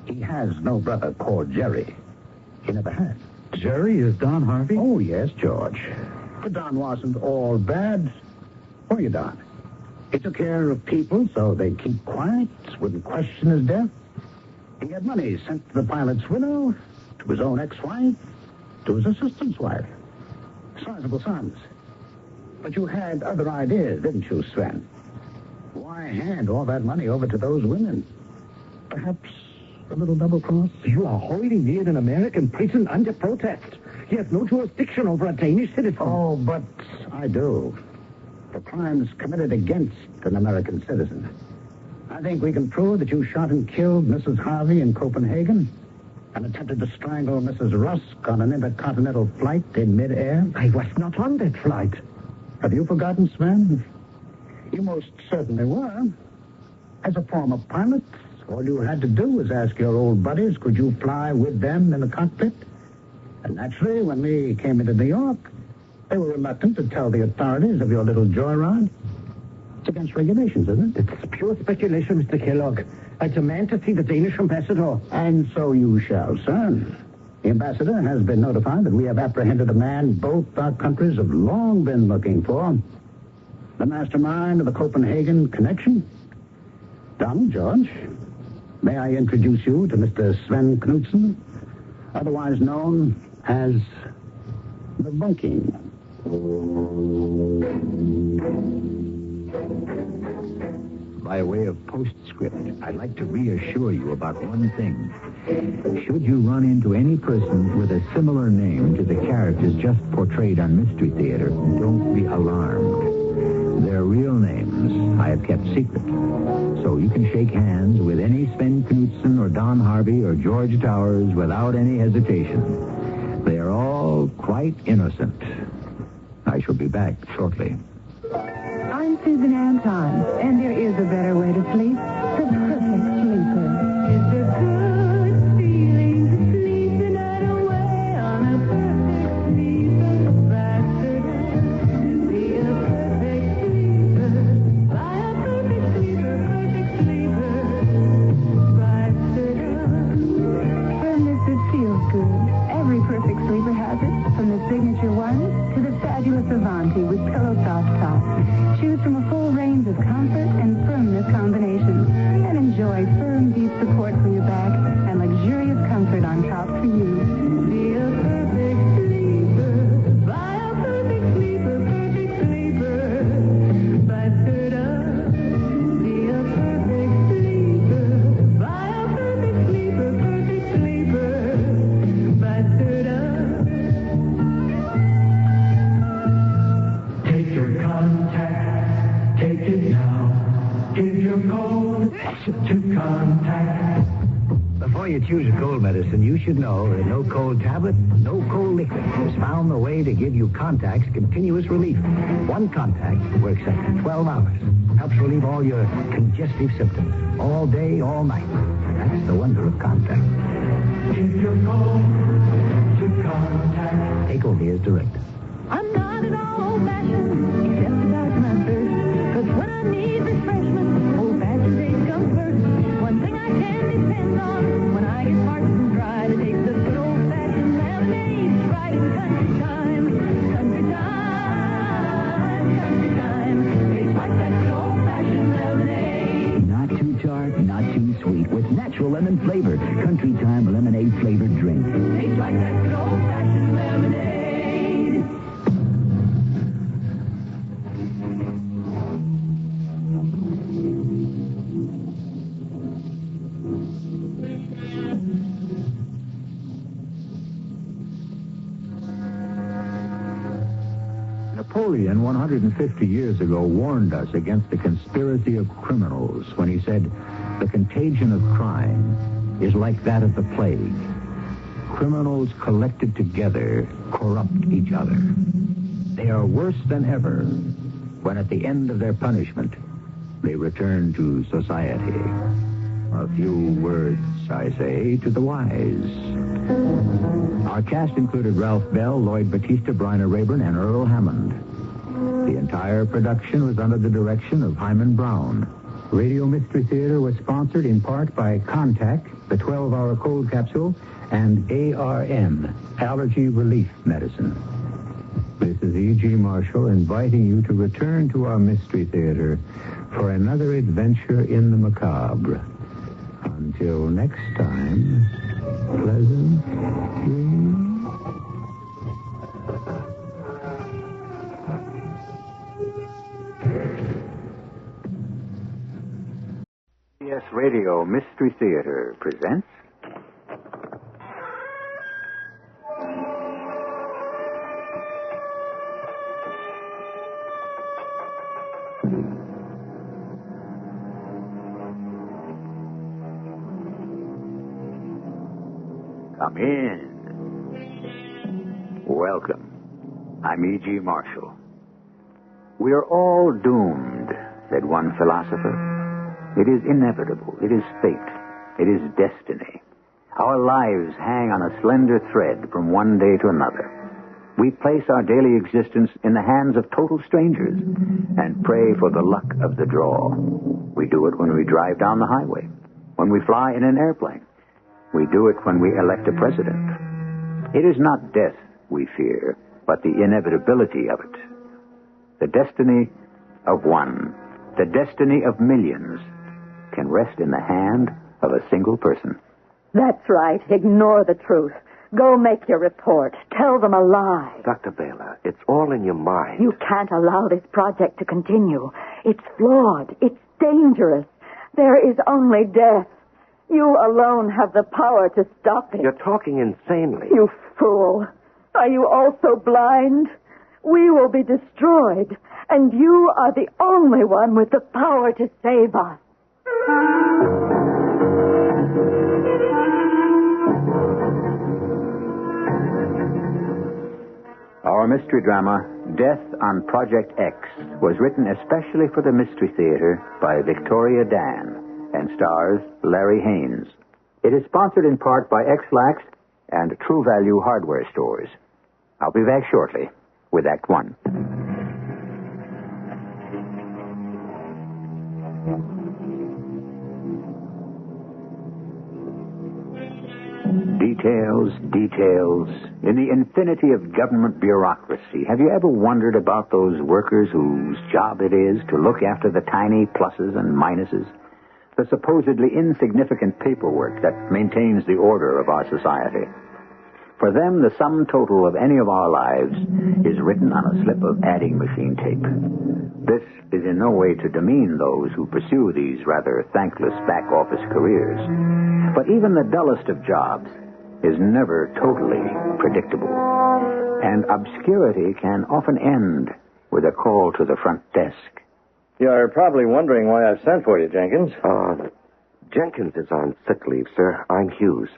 He has no brother called Jerry. He never had. Jerry is Don Harvey? Oh, yes, George. But Don wasn't all bad. Were you, Don? He took care of people so they'd keep quiet, wouldn't question his death. He had money sent to the pilot's widow, to his own ex-wife, to his assistant's wife. Sizable sums. But you had other ideas, didn't you, Sven? Why hand all that money over to those women? Perhaps a little double-cross? You are holding me in an American prison under protest. You have no jurisdiction over a Danish citizen. Oh, but I do. For crimes committed against an American citizen. I think we can prove that you shot and killed Mrs. Harvey in Copenhagen and attempted to strangle Mrs. Rusk on an intercontinental flight in midair. I was not on that flight. Have you forgotten, Sven? You most certainly were. As a former pilot, all you had to do was ask your old buddies, could you fly with them in the cockpit? And naturally, when we came into New York, they were reluctant to tell the authorities of your little joyride. It's against regulations, isn't it? It's pure speculation, Mr. Kellogg. I demand to see the Danish ambassador. And so you shall, sir. The ambassador has been notified that we have apprehended a man both our countries have long been looking for. The mastermind of the Copenhagen connection. Donald, George, may I introduce you to Mr. Sven Knudsen, otherwise known as the Viking. By way of postscript, I'd like to reassure you about one thing. Should you run into any person with a similar name to the characters just portrayed on Mystery Theater, don't be alarmed. Their real names I have kept secret. So you can shake hands with any Sven Knudsen or Don Harvey or George Towers without any hesitation. They are all quite innocent. I shall be back shortly. I'm Susan Anton, and there is a better way to sleep. The perfect sleeper. It's a good feeling to sleep the night away on a perfect sleeper. Be a perfect sleeper. Buy a perfect sleeper, Firmness that feels good. Every perfect sleeper has it, from the signature one to the fabulous Avanti with pillow soft top. Choose from a full range of comfort and firmness combinations and enjoy firm, deep support for your back and luxurious comfort on top for you. Be a perfect sleeper. Buy a perfect sleeper, Be Before you choose a cold medicine, you should know that no cold tablet, no cold liquid has found the way to give you Contact's continuous relief. One Contact works after 12 hours. Helps relieve all your congestive symptoms. All day, all night. That's the wonder of Contact. If you're cold, to Contact. Take only as directed. I'm not at all old-fashioned, except to touch my thirst. 'Cause when I need refreshment, old-fashioned days come first. One thing I can depend on, when I get parched and dry, to take the good old-fashioned lemonade, right in country time. Country time, country time. Tastes like that good old-fashioned lemonade. Not too tart, not too sweet, with natural lemon flavor. Country time lemonade flavored drink. Tastes like that good old-fashioned lemonade. Napoleon, 150 years ago, warned us against the conspiracy of criminals when he said, "The contagion of crime is like that of the plague. Criminals collected together corrupt each other. They are worse than ever when at the end of their punishment they return to society." A few words, I say, to the wise. Our cast included Ralph Bell, Lloyd Batista, Bryna Rayburn, and Earl Hammond. The entire production was under the direction of Hyman Brown. Radio Mystery Theater was sponsored in part by Contact, the 12-hour cold capsule, and ARM, Allergy Relief Medicine. This is E.G. Marshall inviting you to return to our Mystery Theater for another adventure in the macabre. Until next time, pleasant dreams. CBS Radio Mystery Theater presents Come in. Welcome. I'm E.G. Marshall. We are all doomed, said one philosopher. It is inevitable. It is fate. It is destiny. Our lives hang on a slender thread from one day to another. We place our daily existence in the hands of total strangers and pray for the luck of the draw. We do it when we drive down the highway, when we fly in an airplane. We do it when we elect a president. It is not death we fear, but the inevitability of it. The destiny of one, the destiny of millions, can rest in the hand of a single person. That's right. Ignore the truth. Go make your report. Tell them a lie. Dr. Baylor, it's all in your mind. You can't allow this project to continue. It's flawed. It's dangerous. There is only death. You alone have the power to stop it. You're talking insanely. You fool. Are you also blind? We will be destroyed, and you are the only one with the power to save us. Our mystery drama, Death on Project X, was written especially for the Mystery Theater by Victoria Dan and stars Larry Haynes. It is sponsored in part by X-Lax and True Value Hardware Stores. I'll be back shortly with Act One. Details, details. In the infinity of government bureaucracy, have you ever wondered about those workers whose job it is to look after the tiny pluses and minuses? The supposedly insignificant paperwork that maintains the order of our society. For them, the sum total of any of our lives is written on a slip of adding machine tape. This is in no way to demean those who pursue these rather thankless back-office careers. But even the dullest of jobs is never totally predictable. And obscurity can often end with a call to the front desk. You're probably wondering why I've sent for you, Jenkins. Jenkins is on sick leave, sir. I'm Hughes.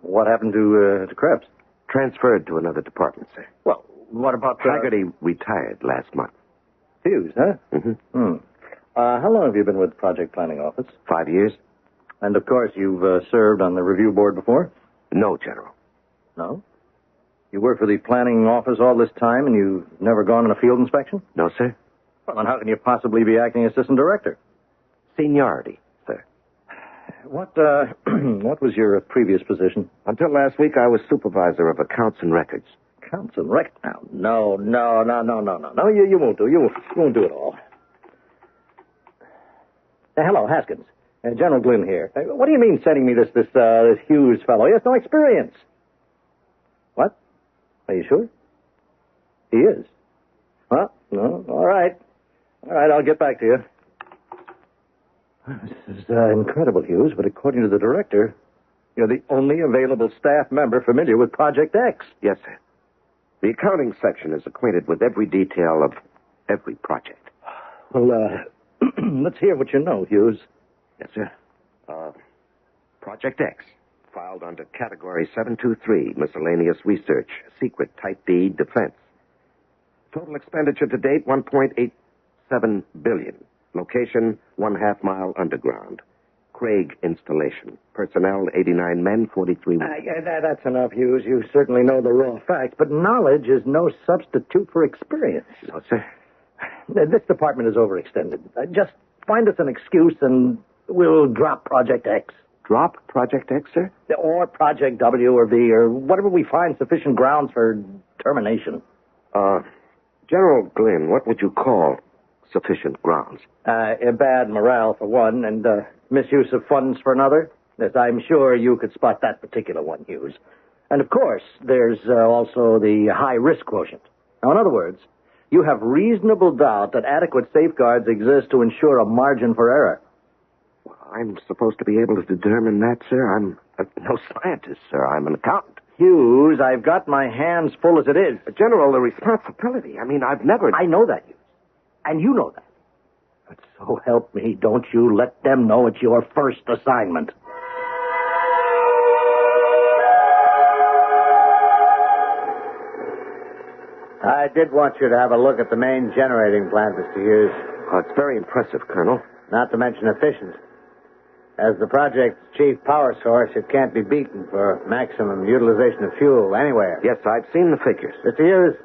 What happened to Krebs? Transferred to another department, sir. Well, what about... Haggerty retired last month. Hughes, huh? Mm-hmm. How long have you been with Project Planning Office? 5 years. And, of course, you've served on the review board before? No, General. No? You worked for the planning office all this time and you've never gone on a field inspection? No, sir. Well, then how can you possibly be acting assistant director? Seniority, sir. What was your previous position? Until last week, I was supervisor of accounts and records. Accounts and records? No. You won't do. You won't do it all. Hello, Haskins. General Glynn here. What do you mean sending me this Hughes fellow? He has no experience. What? Are you sure? He is. Well, no, all right. All right, I'll get back to you. This is incredible, Hughes, but according to the director, you're the only available staff member familiar with Project X. Yes, sir. The accounting section is acquainted with every detail of every project. Well, let's hear what you know, Hughes. Yes, sir. Project X, filed under Category 723, Miscellaneous Research, Secret Type B, Defense. Total expenditure to date, $1.87 billion. Location, 1/2 mile underground. Craig installation. Personnel, 89 men, 43 women. That's enough, Hughes. You certainly know the raw facts, but knowledge is no substitute for experience. No, sir. This department is overextended. Just find us an excuse and we'll drop Project X. Drop Project X, sir? Or Project W or V or whatever we find sufficient grounds for termination. General Glynn, what would you call sufficient grounds? Bad morale for one, and misuse of funds for another. Yes, I'm sure you could spot that particular one, Hughes. And, of course, there's also the high-risk quotient. Now, in other words, you have reasonable doubt that adequate safeguards exist to ensure a margin for error. Well, I'm supposed to be able to determine that, sir. I'm no scientist, sir. I'm an accountant. Hughes, I've got my hands full as it is. But, General, the responsibility. I mean, I've never... I know that, Hughes. And you know that. But so help me, don't you let them know it's your first assignment. I did want you to have a look at the main generating plant, Mr. Hughes. Oh, it's very impressive, Colonel. Not to mention efficient. As the project's chief power source, it can't be beaten for maximum utilization of fuel anywhere. Yes, I've seen the figures. Mr. Hughes,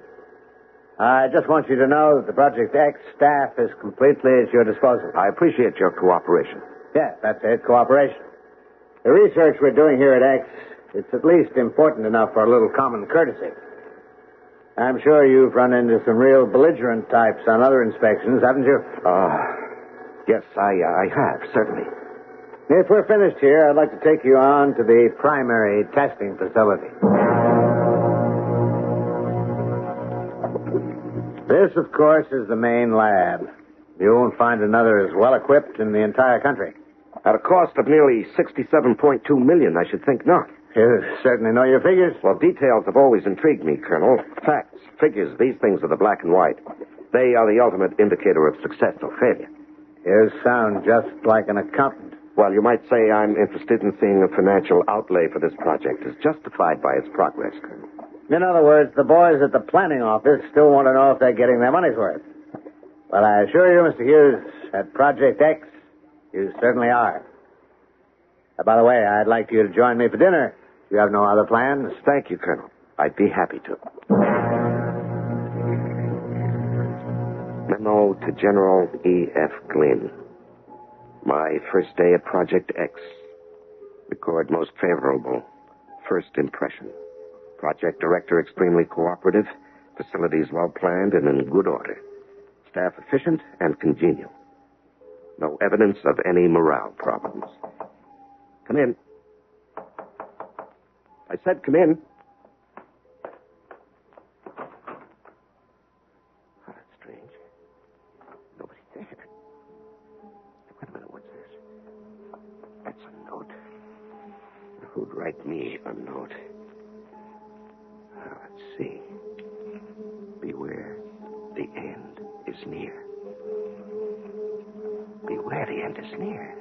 I just want you to know that the Project X staff is completely at your disposal. I appreciate your cooperation. Yes, that's it, cooperation. The research we're doing here at X, it's at least important enough for a little common courtesy. I'm sure you've run into some real belligerent types on other inspections, haven't you? Yes, I have, certainly. If we're finished here, I'd like to take you on to the primary testing facility. This, of course, is the main lab. You won't find another as well equipped in the entire country. At a cost of nearly $67.2 million, I should think not. You certainly know your figures. Well, details have always intrigued me, Colonel. Facts, figures, these things are the black and white. They are the ultimate indicator of success or failure. You sound just like an accountant. Well, you might say I'm interested in seeing the financial outlay for this project is justified by its progress, Colonel. In other words, the boys at the planning office still want to know if they're getting their money's worth. Well, I assure you, Mr. Hughes, at Project X, you certainly are. By the way, I'd like you to join me for dinner. You have no other plans? Thank you, Colonel. I'd be happy to. Memo to General E.F. Glynn. My first day at Project X. Record most favorable first impression. Project director extremely cooperative. Facilities well planned and in good order. Staff efficient and congenial. No evidence of any morale problems. Come in. I said come in. Oh, that's strange. Nobody's there. Wait a minute, what's this? That's a note. Who'd write me a note? Let's see. Beware, the end is near. Beware, the end is near.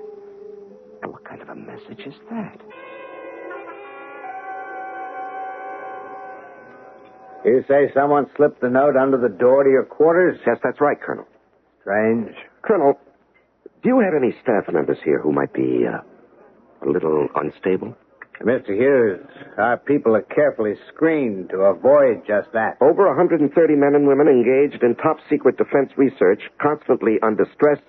Now, what kind of a message is that? You say someone slipped the note under the door to your quarters? Yes, that's right, Colonel. Strange. Colonel, do you have any staff members here who might be a little unstable? Mr. Hughes, our people are carefully screened to avoid just that. Over 130 men and women engaged in top-secret defense research, constantly under stress,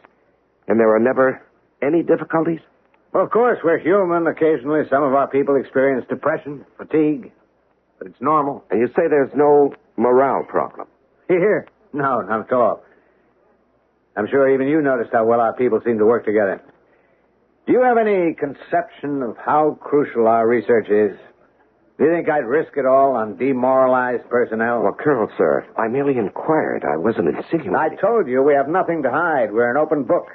and there are never any difficulties? Well, of course, we're human. Occasionally, some of our people experience depression, fatigue, but it's normal. And you say there's no morale problem? Here? No, not at all. I'm sure even you noticed how well our people seem to work together. Do you have any conception of how crucial our research is? Do you think I'd risk it all on demoralized personnel? Well, Colonel, sir, I merely inquired. I wasn't insinuating. I told you we have nothing to hide. We're an open book.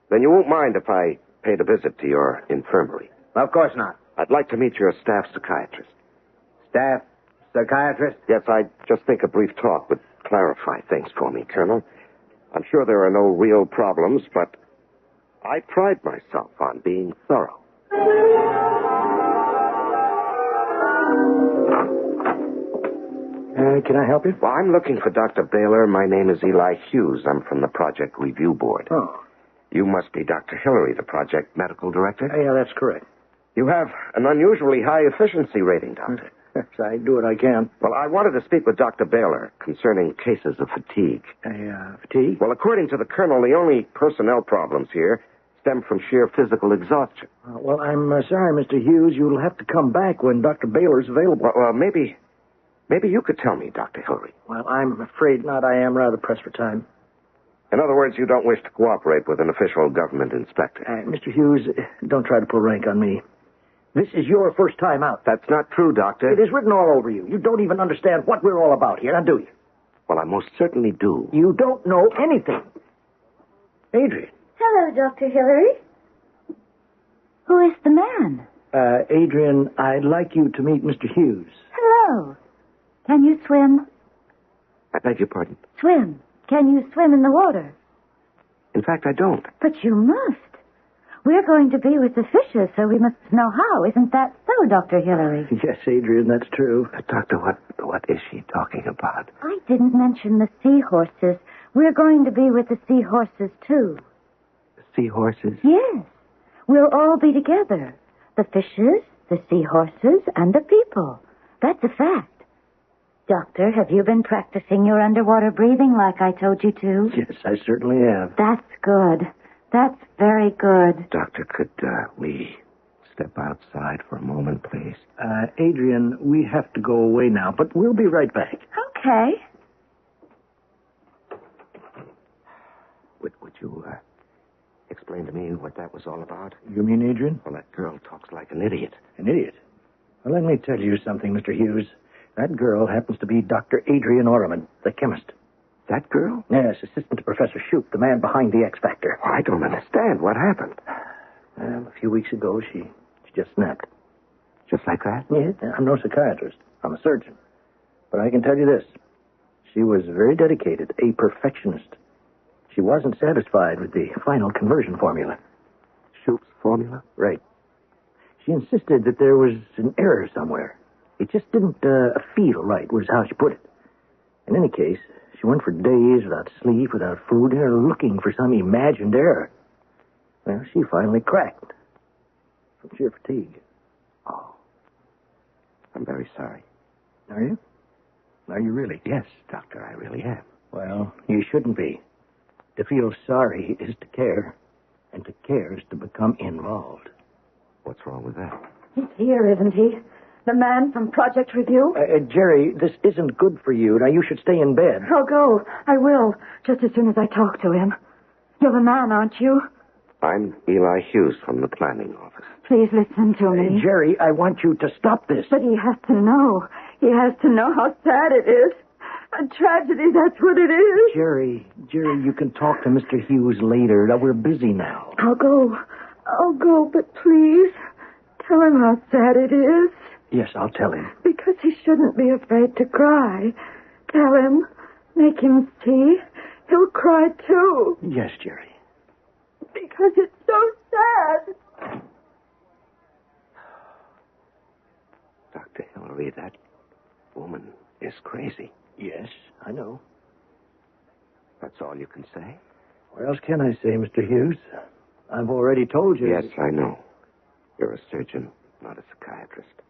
Then you won't mind if I paid a visit to your infirmary? Of course not. I'd like to meet your staff psychiatrist. Staff psychiatrist? Yes, I just think a brief talk would clarify things for me, Colonel. I'm sure there are no real problems, but I pride myself on being thorough. Can I help you? Well, I'm looking for Dr. Baylor. My name is Eli Hughes. I'm from the Project Review Board. Oh. You must be Dr. Hillary, the Project Medical Director? Yeah, that's correct. You have an unusually high efficiency rating, Doctor. Yes, I do what I can. Well, I wanted to speak with Dr. Baylor concerning cases of fatigue. Fatigue? Well, according to the Colonel, the only personnel problems here stem from sheer physical exhaustion. Well, I'm sorry, Mr. Hughes. You'll have to come back when Dr. Baylor's available. Well, maybe you could tell me, Dr. Hillary. Well, I'm afraid not. I am rather pressed for time. In other words, you don't wish to cooperate with an official government inspector. Mr. Hughes, don't try to pull rank on me. This is your first time out. That's not true, Doctor. It is written all over you. You don't even understand what we're all about here, now do you? Well, I most certainly do. You don't know anything. Adrian. Hello, Dr. Hillary. Who is the man? Adrian, I'd like you to meet Mr. Hughes. Hello. Can you swim? I beg your pardon? Swim. Can you swim in the water? In fact, I don't. But you must. We're going to be with the fishes, so we must know how. Isn't that so, Dr. Hillary? Yes, Adrian, that's true. Doctor, what is she talking about? I didn't mention the seahorses. We're going to be with the seahorses, too. The seahorses? Yes. We'll all be together. The fishes, the seahorses, and the people. That's a fact. Doctor, have you been practicing your underwater breathing like I told you to? Yes, I certainly have. That's good. That's very good. Doctor, could we step outside for a moment, please? Adrian, we have to go away now, but we'll be right back. Okay. Would you explain to me what that was all about? You mean Adrian? Well, that girl talks like an idiot. An idiot? Well, let me tell you something, Mr. Hughes. That girl happens to be Dr. Adrian Orriman, the chemist. That girl? Yes, assistant to Professor Shoup, the man behind the X Factor. Well, I don't understand. What happened? A few weeks ago, she just snapped. Just like that? Yes, I'm no psychiatrist. I'm a surgeon. But I can tell you this. She was very dedicated, a perfectionist. She wasn't satisfied with the final conversion formula. Shoup's formula? Right. She insisted that there was an error somewhere. It just didn't feel right, was how she put it. In any case, she went for days without sleep, without food, looking for some imagined error. Well, she finally cracked from sheer fatigue. Oh. I'm very sorry. Are you? Are you really? Yes, Doctor, I really am. Well, you shouldn't be. To feel sorry is to care, and to care is to become involved. What's wrong with that? He's here, isn't he? The man from Project Review? Jerry, this isn't good for you. Now, you should stay in bed. I'll go. I will, just as soon as I talk to him. You're the man, aren't you? I'm Eli Hughes from the planning office. Please listen to me. Jerry, I want you to stop this. But he has to know. He has to know how sad it is. A tragedy, that's what it is. Jerry, you can talk to Mr. Hughes later. Now, we're busy now. I'll go, but please, tell him how sad it is. Yes, I'll tell him. Because he shouldn't be afraid to cry. Tell him. Make him see. He'll cry, too. Yes, Jerry. Because it's so sad. Dr. Hillary, that woman is crazy. Yes, I know. That's all you can say? What else can I say, Mr. Hughes? I've already told you. Yes, I know. You're a surgeon, not a psychiatrist.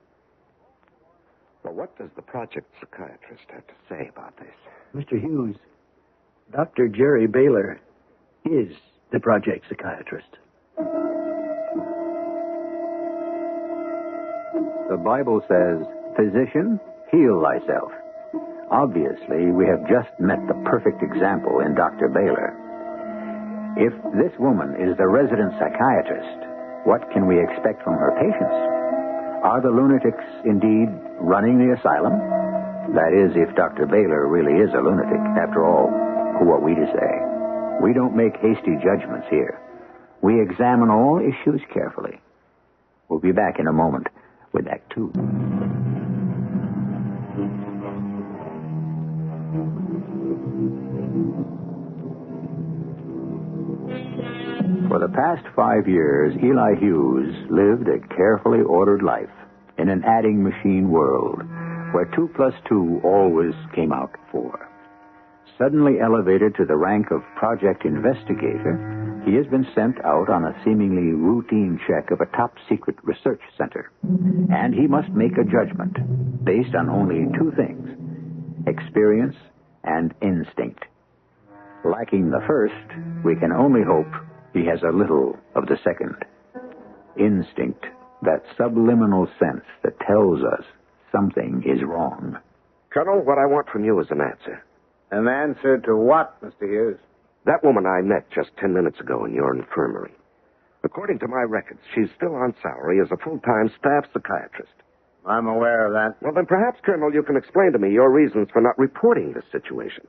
Well, what does the project psychiatrist have to say about this? Mr. Hughes, Dr. Jerry Baylor is the project psychiatrist. The Bible says, "Physician, heal thyself." Obviously, we have just met the perfect example in Dr. Baylor. If this woman is the resident psychiatrist, what can we expect from her patients? Are the lunatics indeed running the asylum? That is, if Dr. Baylor really is a lunatic. After all, who are we to say? We don't make hasty judgments here. We examine all issues carefully. We'll be back in a moment with Act Two. For the past 5 years, Eli Hughes lived a carefully ordered life in an adding machine world where 2 plus 2 always came out 4. Suddenly elevated to the rank of project investigator, he has been sent out on a seemingly routine check of a top-secret research center. And he must make a judgment based on only 2 things: experience and instinct. Lacking the first, we can only hope he has a little of the second. Instinct, that subliminal sense that tells us something is wrong. Colonel, what I want from you is an answer. An answer to what, Mr. Hughes? That woman I met just 10 minutes ago in your infirmary. According to my records, she's still on salary as a full-time staff psychiatrist. I'm aware of that. Well, then perhaps, Colonel, you can explain to me your reasons for not reporting this situation.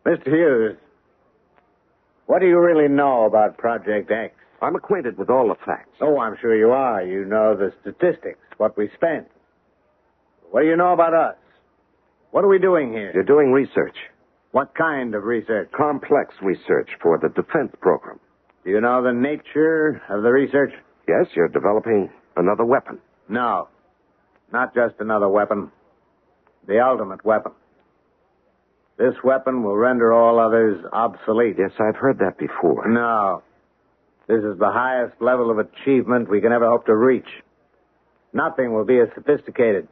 Mr. Hughes, what do you really know about Project X? I'm acquainted with all the facts. Oh, I'm sure you are. You know the statistics, what we spent. What do you know about us? What are we doing here? You're doing research. What kind of research? Complex research for the defense program. Do you know the nature of the research? Yes, you're developing another weapon. No, not just another weapon. The ultimate weapon. This weapon will render all others obsolete. Yes, I've heard that before. No. This is the highest level of achievement we can ever hope to reach. Nothing will be as sophisticated.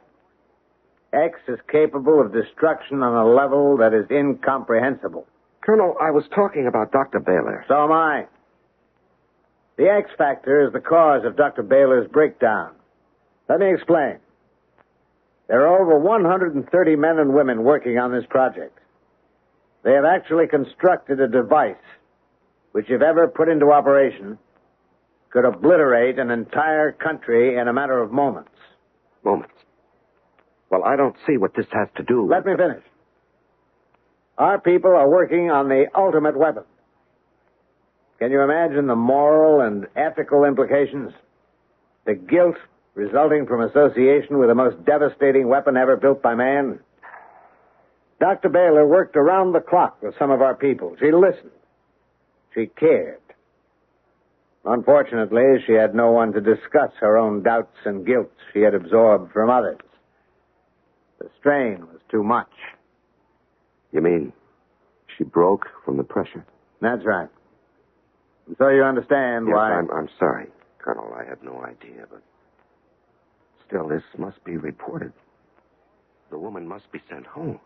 X is capable of destruction on a level that is incomprehensible. Colonel, I was talking about Dr. Baylor. So am I. The X factor is the cause of Dr. Baylor's breakdown. Let me explain. There are over 130 men and women working on this project. They have actually constructed a device which, if ever put into operation, could obliterate an entire country in a matter of moments. Moments? Well, I don't see what this has to do with... Let me finish. Our people are working on the ultimate weapon. Can you imagine the moral and ethical implications? The guilt resulting from association with the most devastating weapon ever built by man? Dr. Baylor worked around the clock with some of our people. She listened. She cared. Unfortunately, she had no one to discuss her own doubts and guilt she had absorbed from others. The strain was too much. You mean she broke from the pressure? That's right. And so you understand why... I'm sorry, Colonel. I had no idea, but... Still, this must be reported. The woman must be sent home.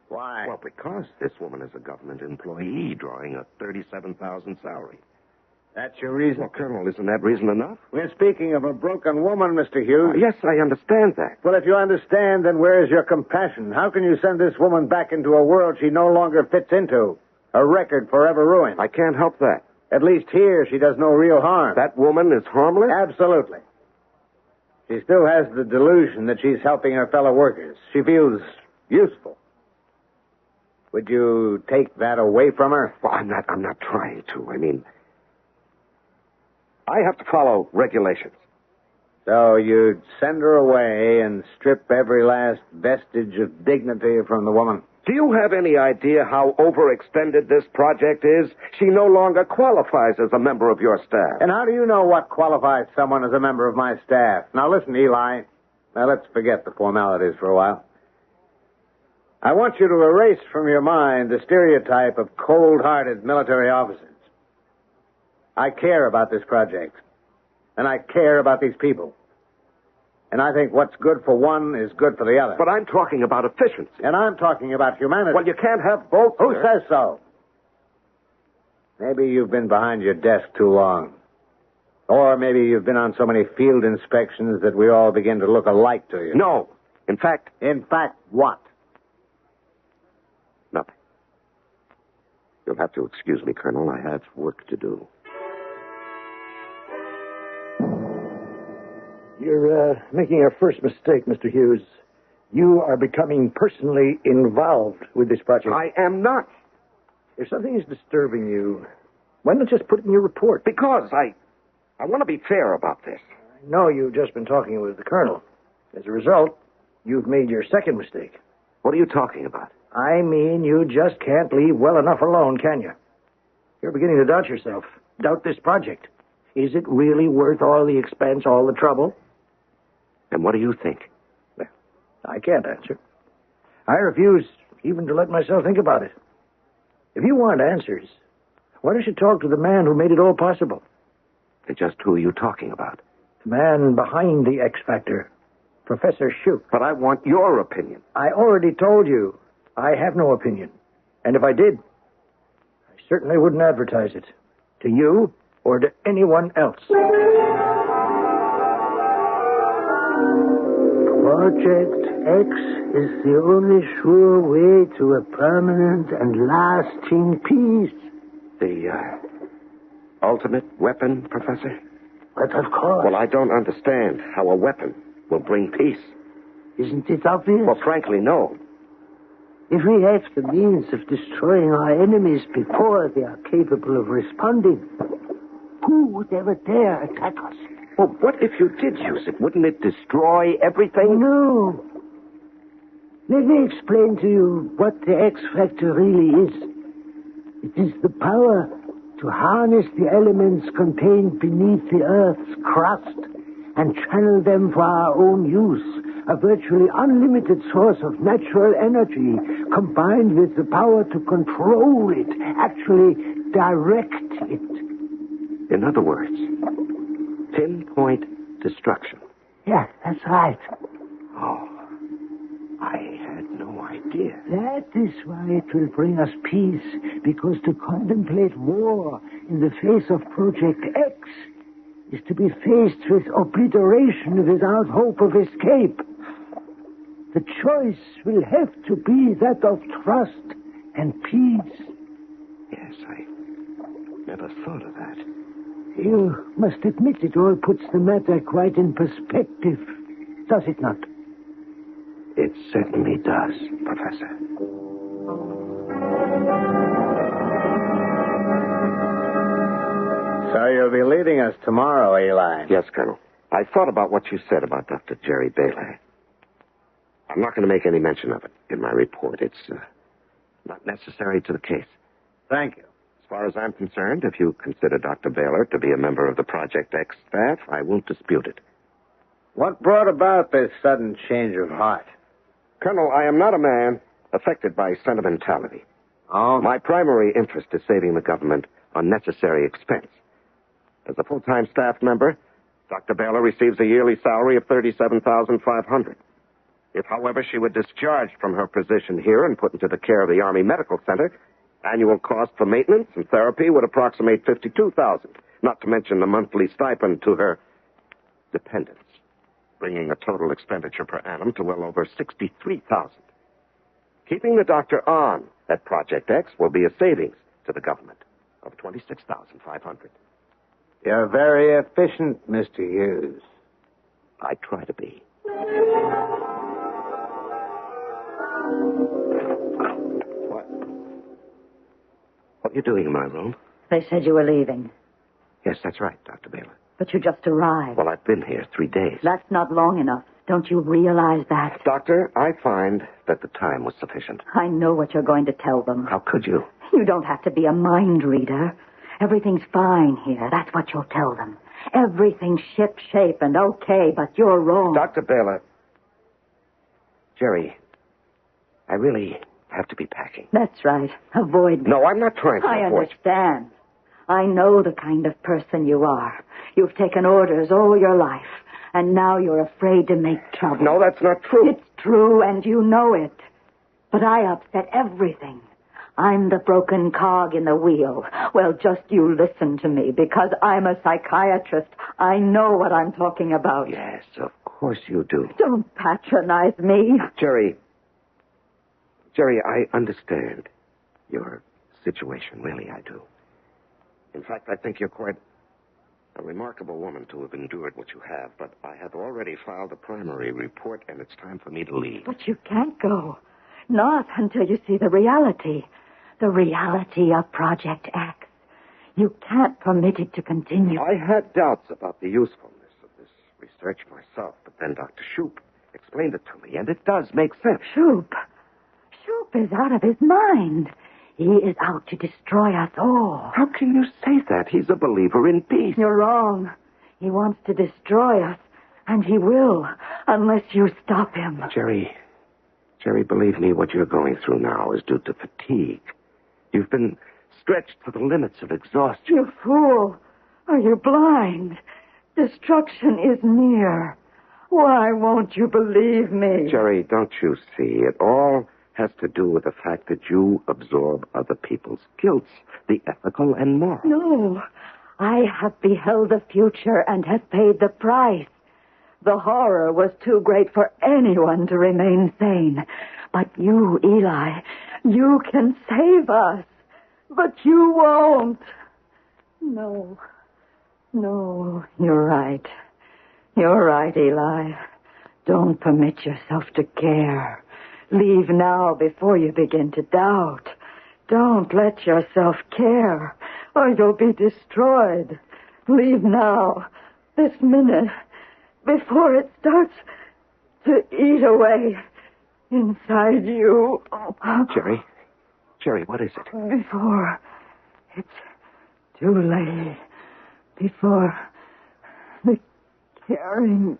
Why? Well, because this woman is a government employee drawing a $37,000 salary. That's your reason? Well, Colonel, isn't that reason enough? We're speaking of a broken woman, Mr. Hughes. Yes, I understand that. Well, if you understand, then where is your compassion? How can you send this woman back into a world she no longer fits into? A record forever ruined. I can't help that. At least here, she does no real harm. That woman is harmless? Absolutely. She still has the delusion that she's helping her fellow workers. She feels useful. Would you take that away from her? Well, I'm not trying to. I mean, I have to follow regulations. So you'd send her away and strip every last vestige of dignity from the woman? Do you have any idea how overextended this project is? She no longer qualifies as a member of your staff. And how do you know what qualifies someone as a member of my staff? Now listen, Eli. Now, let's forget the formalities for a while. I want you to erase from your mind the stereotype of cold-hearted military officers. I care about this project, and I care about these people. And I think what's good for one is good for the other. But I'm talking about efficiency. And I'm talking about humanity. Well, you can't have both. Who sir. says so? Maybe you've been behind your desk too long. Or maybe you've been on so many field inspections that we all begin to look alike to you. No. In fact, what? Nothing. You'll have to excuse me, Colonel. I have work to do. You're making your first mistake, Mr. Hughes. You are becoming personally involved with this project. I am not. If something is disturbing you, why not just put it in your report? Because I want to be fair about this. I know you've just been talking with the colonel. As a result, you've made your second mistake. What are you talking about? I mean, you just can't leave well enough alone, can you? You're beginning to doubt yourself. Doubt this project. Is it really worth all the expense, all the trouble? And what do you think? Well, I can't answer. I refuse even to let myself think about it. If you want answers, why don't you talk to the man who made it all possible? And just who are you talking about? The man behind the X Factor, Professor Shoup. But I want your opinion. I already told you I have no opinion. And if I did, I certainly wouldn't advertise it. To you or to anyone else. Project X is the only sure way to a permanent and lasting peace. The ultimate weapon, Professor? But of course. Well, I don't understand how a weapon will bring peace. Isn't it obvious? Well, frankly, no. If we have the means of destroying our enemies before they are capable of responding, who would ever dare attack us? Well, what if you did use it? Wouldn't it destroy everything? No. Let me explain to you what the X Factor really is. It is the power to harness the elements contained beneath the Earth's crust and channel them for our own use. A virtually unlimited source of natural energy combined with the power to control it, actually direct it. In other words, pinpoint destruction. Yeah, that's right. Oh, I had no idea. That is why it will bring us peace, because to contemplate war in the face of Project X is to be faced with obliteration without hope of escape. The choice will have to be that of trust and peace. Yes, I never thought of that. You must admit it all puts the matter quite in perspective, does it not? It certainly does, Professor. So you'll be leaving us tomorrow, Eli? Yes, Colonel. I thought about what you said about Dr. Jerry Baylor. I'm not going to make any mention of it in my report. It's not necessary to the case. Thank you. As far as I'm concerned, if you consider Dr. Baylor to be a member of the Project X staff, I won't dispute it. What brought about this sudden change of heart? Colonel, I am not a man affected by sentimentality. Oh? My primary interest is saving the government unnecessary expense. As a full-time staff member, Dr. Baylor receives a yearly salary of $37,500. If, however, she were discharged from her position here and put into the care of the Army Medical Center, annual cost for maintenance and therapy would approximate $52,000, not to mention the monthly stipend to her dependents, bringing a total expenditure per annum to well over $63,000. Keeping the doctor on at Project X will be a savings to the government of $26,500. You're very efficient, Mr. Hughes. I try to be. What are you doing in my room? They said you were leaving. Yes, that's right, Dr. Baylor. But you just arrived. Well, I've been here 3 days. That's not long enough. Don't you realize that? Doctor, I find that the time was sufficient. I know what you're going to tell them. How could you? You don't have to be a mind reader. Everything's fine here. That's what you'll tell them. Everything's ship-shape and okay, but you're wrong. Dr. Baylor, Jerry, I really have to be packing. That's right. Avoid me. No, I'm not trying to I avoid. understand. I know the kind of person you are. You've taken orders all your life, and now you're afraid to make trouble. No, that's not true. It's true, and you know it. But I upset everything. I'm the broken cog in the wheel. Well, just you listen to me, because I'm a psychiatrist. I know what I'm talking about. Yes, of course you do. Don't patronize me. Jerry, I understand your situation. Really, I do. In fact, I think you're quite a remarkable woman to have endured what you have, but I have already filed a primary report, and it's time for me to leave. But you can't go. Not until you see the reality. The reality of Project X. You can't permit it to continue. I had doubts about the usefulness of this research myself, but then Dr. Shoup explained it to me, and it does make sense. Shoup is out of his mind. He is out to destroy us all. How can you say that? He's a believer in peace. You're wrong. He wants to destroy us, and he will, unless you stop him. Jerry, believe me, what you're going through now is due to fatigue. You've been stretched to the limits of exhaustion. You fool. Are you blind? Destruction is near. Why won't you believe me? Jerry, don't you see? It all has to do with the fact that you absorb other people's guilts, the ethical and moral. No. I have beheld the future and have paid the price. The horror was too great for anyone to remain sane. But you, Eli, you can save us. But you won't. No, you're right. You're right, Eli. Don't permit yourself to care. Leave now before you begin to doubt. Don't let yourself care, or you'll be destroyed. Leave now, this minute, before it starts to eat away inside you. Jerry, what is it? Before it's too late. Before the caring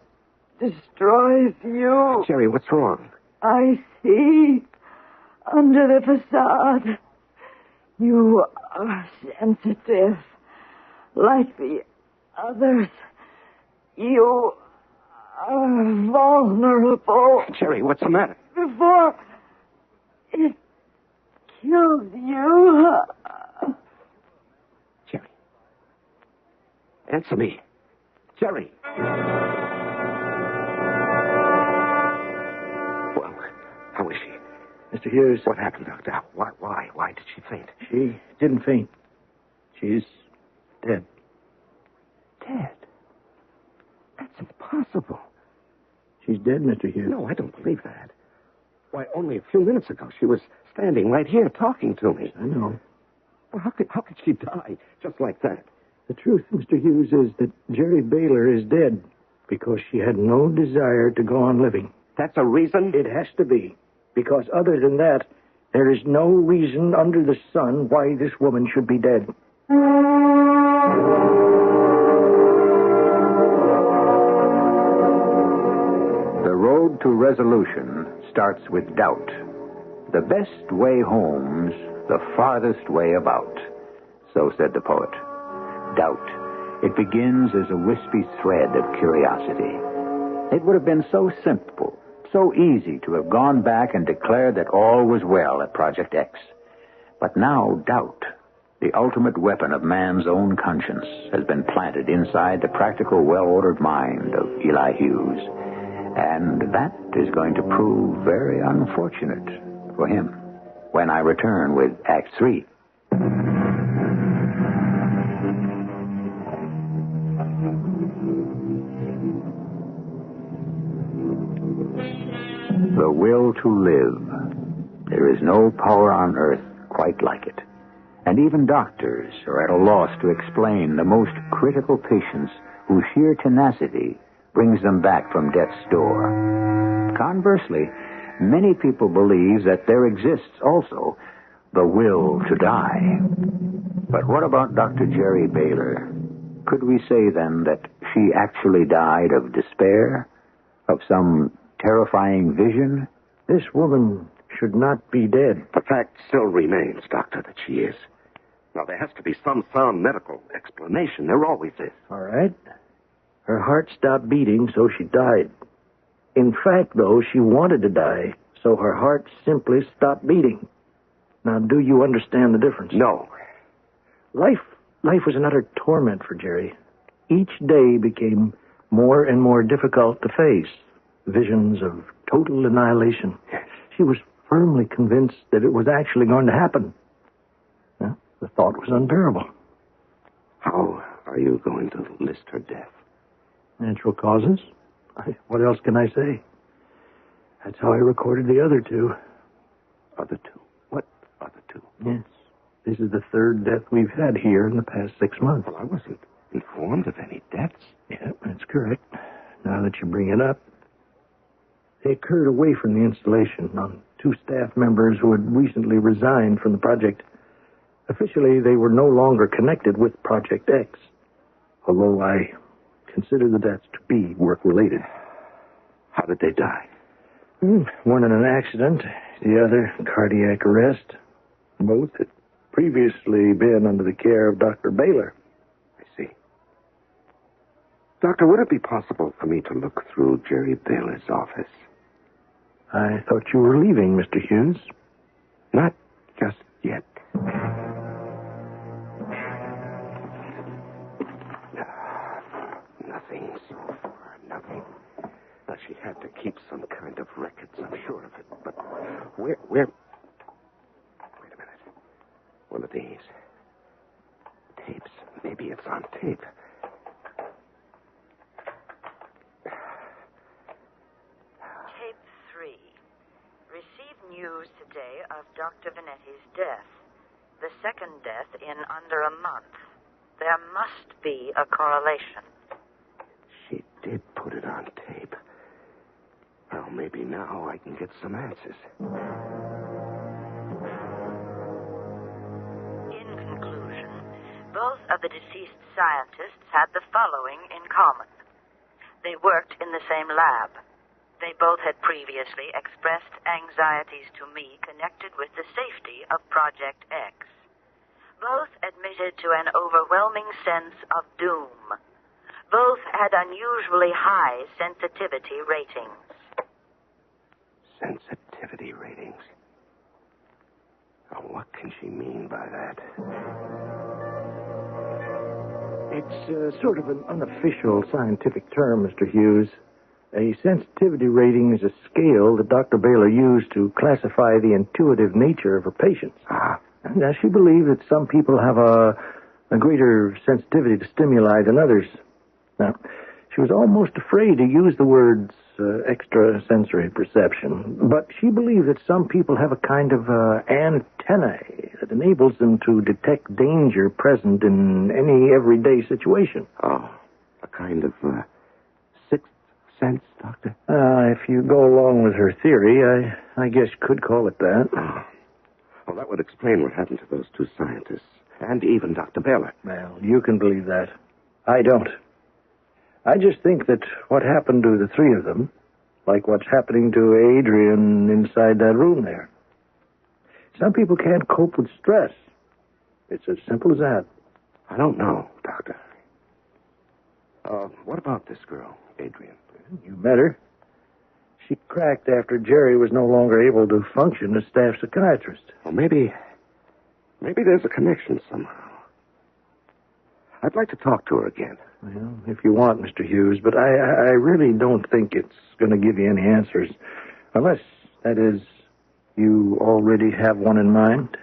destroys you. Jerry, what's wrong? I see under the facade. You are sensitive, like the others. You are vulnerable. Jerry, what's the matter? Before it kills you. Jerry. Answer me. Jerry. Well, how is she? Mr. Hughes. What happened, Doctor? Why did she faint? She didn't faint. She's dead. Dead? That's impossible. She's dead, Mr. Hughes. No, I don't believe that. Why, only a few minutes ago, she was standing right here talking to me. I know. Well, how could she die just like that? The truth, Mr. Hughes, is that Jerry Baylor is dead because she had no desire to go on living. That's a reason? It has to be. Because other than that, there is no reason under the sun why this woman should be dead. The road to resolution starts with doubt. The best way home's the farthest way about. So said the poet. Doubt. It begins as a wispy thread of curiosity. It would have been so simple, so easy to have gone back and declared that all was well at Project X. But now doubt, the ultimate weapon of man's own conscience, has been planted inside the practical, well-ordered mind of Eli Hughes. And that is going to prove very unfortunate for him when I return with Act 3. The will to live. There is no power on earth quite like it. And even doctors are at a loss to explain the most critical patients whose sheer tenacity brings them back from death's door. Conversely, many people believe that there exists also the will to die. But what about Dr. Jerry Baylor? Could we say then that she actually died of despair? Of some terrifying vision? This woman should not be dead. The fact still remains, Doctor, that she is. Now, there has to be some sound medical explanation. There always is. All right. Her heart stopped beating, so she died. In fact, though, she wanted to die, so her heart simply stopped beating. Now, do you understand the difference? No. Life was an utter torment for Jerry. Each day became more and more difficult to face. Visions of total annihilation. She was firmly convinced that it was actually going to happen. Well, the thought was unbearable. How are you going to list her death? Natural causes. What else can I say? That's how I recorded the other two. Other two? What other two? Yes. This is the third death we've had here in the past 6 months. Well, I wasn't informed of any deaths. Yeah, that's correct. Now that you bring it up. They occurred away from the installation on 2 staff members who had recently resigned from the project. Officially, they were no longer connected with Project X, although I consider the deaths to be work-related. How did they die? One in an accident, the other cardiac arrest. Both had previously been under the care of Dr. Baylor. I see. Doctor, would it be possible for me to look through Jerry Baylor's office? I thought you were leaving, Mr. Hughes. Not just yet. Nothing so far, nothing. Now, she had to keep some kind of records, I'm sure of it. But where... Wait a minute. One of these. Tapes. Maybe it's on tape. Tape 3. Received news today of Dr. Vanetti's death. The second death in under a month. There must be a correlation. She did put it on tape. Well, maybe now I can get some answers. In conclusion, both of the deceased scientists had the following in common. They worked in the same lab. They both had previously expressed anxieties to me connected with the safety of Project X. Both admitted to an overwhelming sense of doom. Both had unusually high sensitivity ratings. Sensitivity ratings? Now, what can she mean by that? It's sort of an unofficial scientific term, Mr. Hughes. A sensitivity rating is a scale that Dr. Baylor used to classify the intuitive nature of her patients. Now, she believed that some people have a greater sensitivity to stimuli than others. Now, she was almost afraid to use the words extrasensory perception, but she believed that some people have a kind of antennae that enables them to detect danger present in any everyday situation. Oh, a kind of sixth sense, Doctor? If you go along with her theory, I guess you could call it that. Oh. Well, that would explain what happened to those 2 scientists, and even Dr. Baylor. Well, you can believe that. I don't. I just think that what happened to the 3 of them, like what's happening to Adrian inside that room there. Some people can't cope with stress. It's as simple as that. I don't know, Doctor. What about this girl, Adrian? You met her. She cracked after Jerry was no longer able to function as staff psychiatrist. Well, maybe there's a connection somehow. I'd like to talk to her again. Well, if you want, Mr. Hughes, but I really don't think it's going to give you any answers. Unless, that is, you already have one in mind.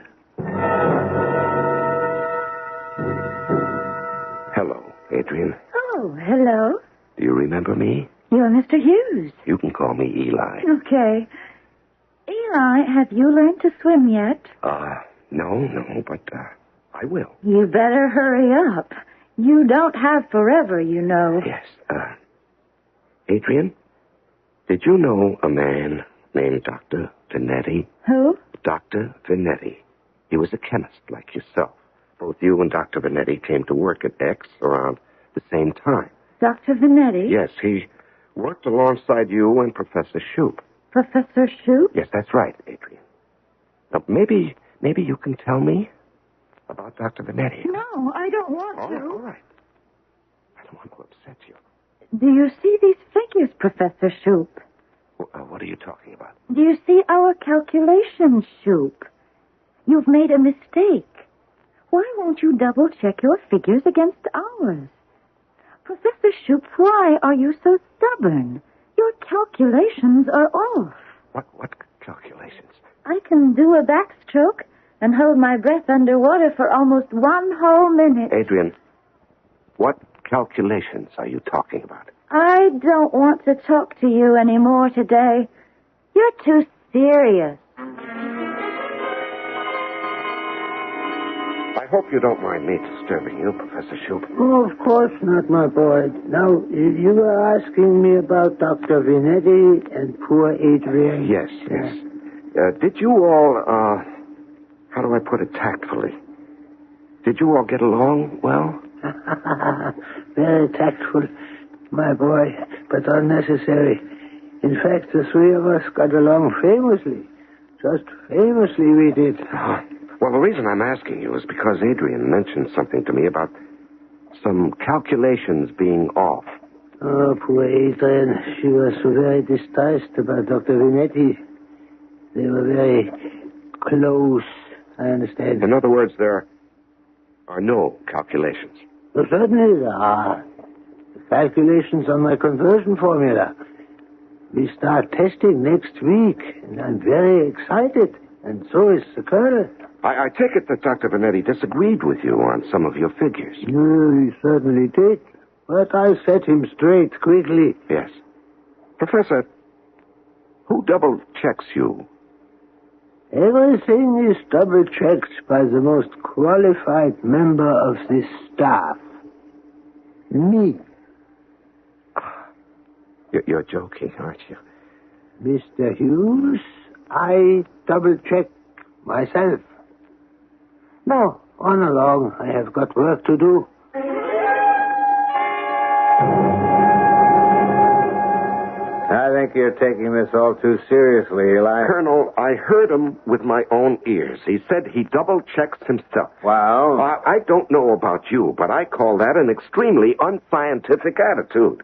Hello, Adrian. Oh, hello. Do you remember me? You're Mr. Hughes. You can call me Eli. Okay. Eli, have you learned to swim yet? No, but I will. You better hurry up. You don't have forever, you know. Yes, Adrian, did you know a man named Dr. Vannetti? Who? Dr. Vannetti. He was a chemist like yourself. Both you and Dr. Vannetti came to work at X around the same time. Dr. Vannetti? Yes, he worked alongside you and Professor Shoup. Professor Shoup? Yes, that's right, Adrian. Now, maybe you can tell me about Dr. Vanetti. No, I don't want to. All right. I don't want to upset you. Do you see these figures, Professor Shoup? What are you talking about? Do you see our calculations, Shoup? You've made a mistake. Why won't you double-check your figures against ours? Professor Shoup, why are you so stubborn? Your calculations are off. What calculations? I can do a backstroke and hold my breath underwater for almost 1 whole minute. Adrian, what calculations are you talking about? I don't want to talk to you anymore today. You're too serious. I hope you don't mind me disturbing you, Professor Shoup. Oh, of course not, my boy. Now, you were asking me about Dr. Vanetti and poor Adrian. Yes. Did you all, how do I put it tactfully? Did you all get along well? Very tactful, my boy, but unnecessary. In fact, the three of us got along famously. Just famously we did. Well, the reason I'm asking you is because Adrian mentioned something to me about some calculations being off. Oh, poor Adrian. She was so very distressed about Dr. Vanetti. They were very close, I understand. In other words, there are no calculations. Well, certainly there are. The calculations on my conversion formula. We start testing next week, and I'm very excited, and so is the Colonel. I take it that Dr. Vanetti disagreed with you on some of your figures. No, he certainly did. But I set him straight quickly. Yes. Professor, who double-checks you? Everything is double-checked by the most qualified member of this staff. Me. You're joking, aren't you? Mr. Hughes, I double-check myself. Now, on along. I have got work to do. I think you're taking this all too seriously, Eli. Colonel, I heard him with my own ears. He said he double-checks himself. Well? I don't know about you, but I call that an extremely unscientific attitude.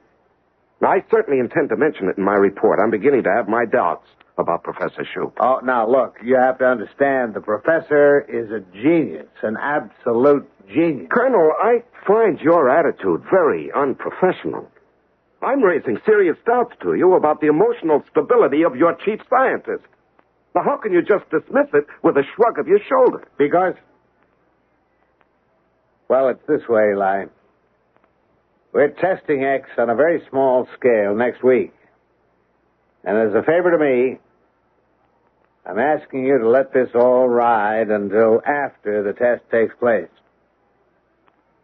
Now, I certainly intend to mention it in my report. I'm beginning to have my doubts about Professor Shoup. Oh, now, look, you have to understand, the professor is a genius, an absolute genius. Colonel, I find your attitude very unprofessional. I'm raising serious doubts to you about the emotional stability of your chief scientist. Now, how can you just dismiss it with a shrug of your shoulder? Because, well, it's this way, Eli. We're testing X on a very small scale next week. And as a favor to me, I'm asking you to let this all ride until after the test takes place.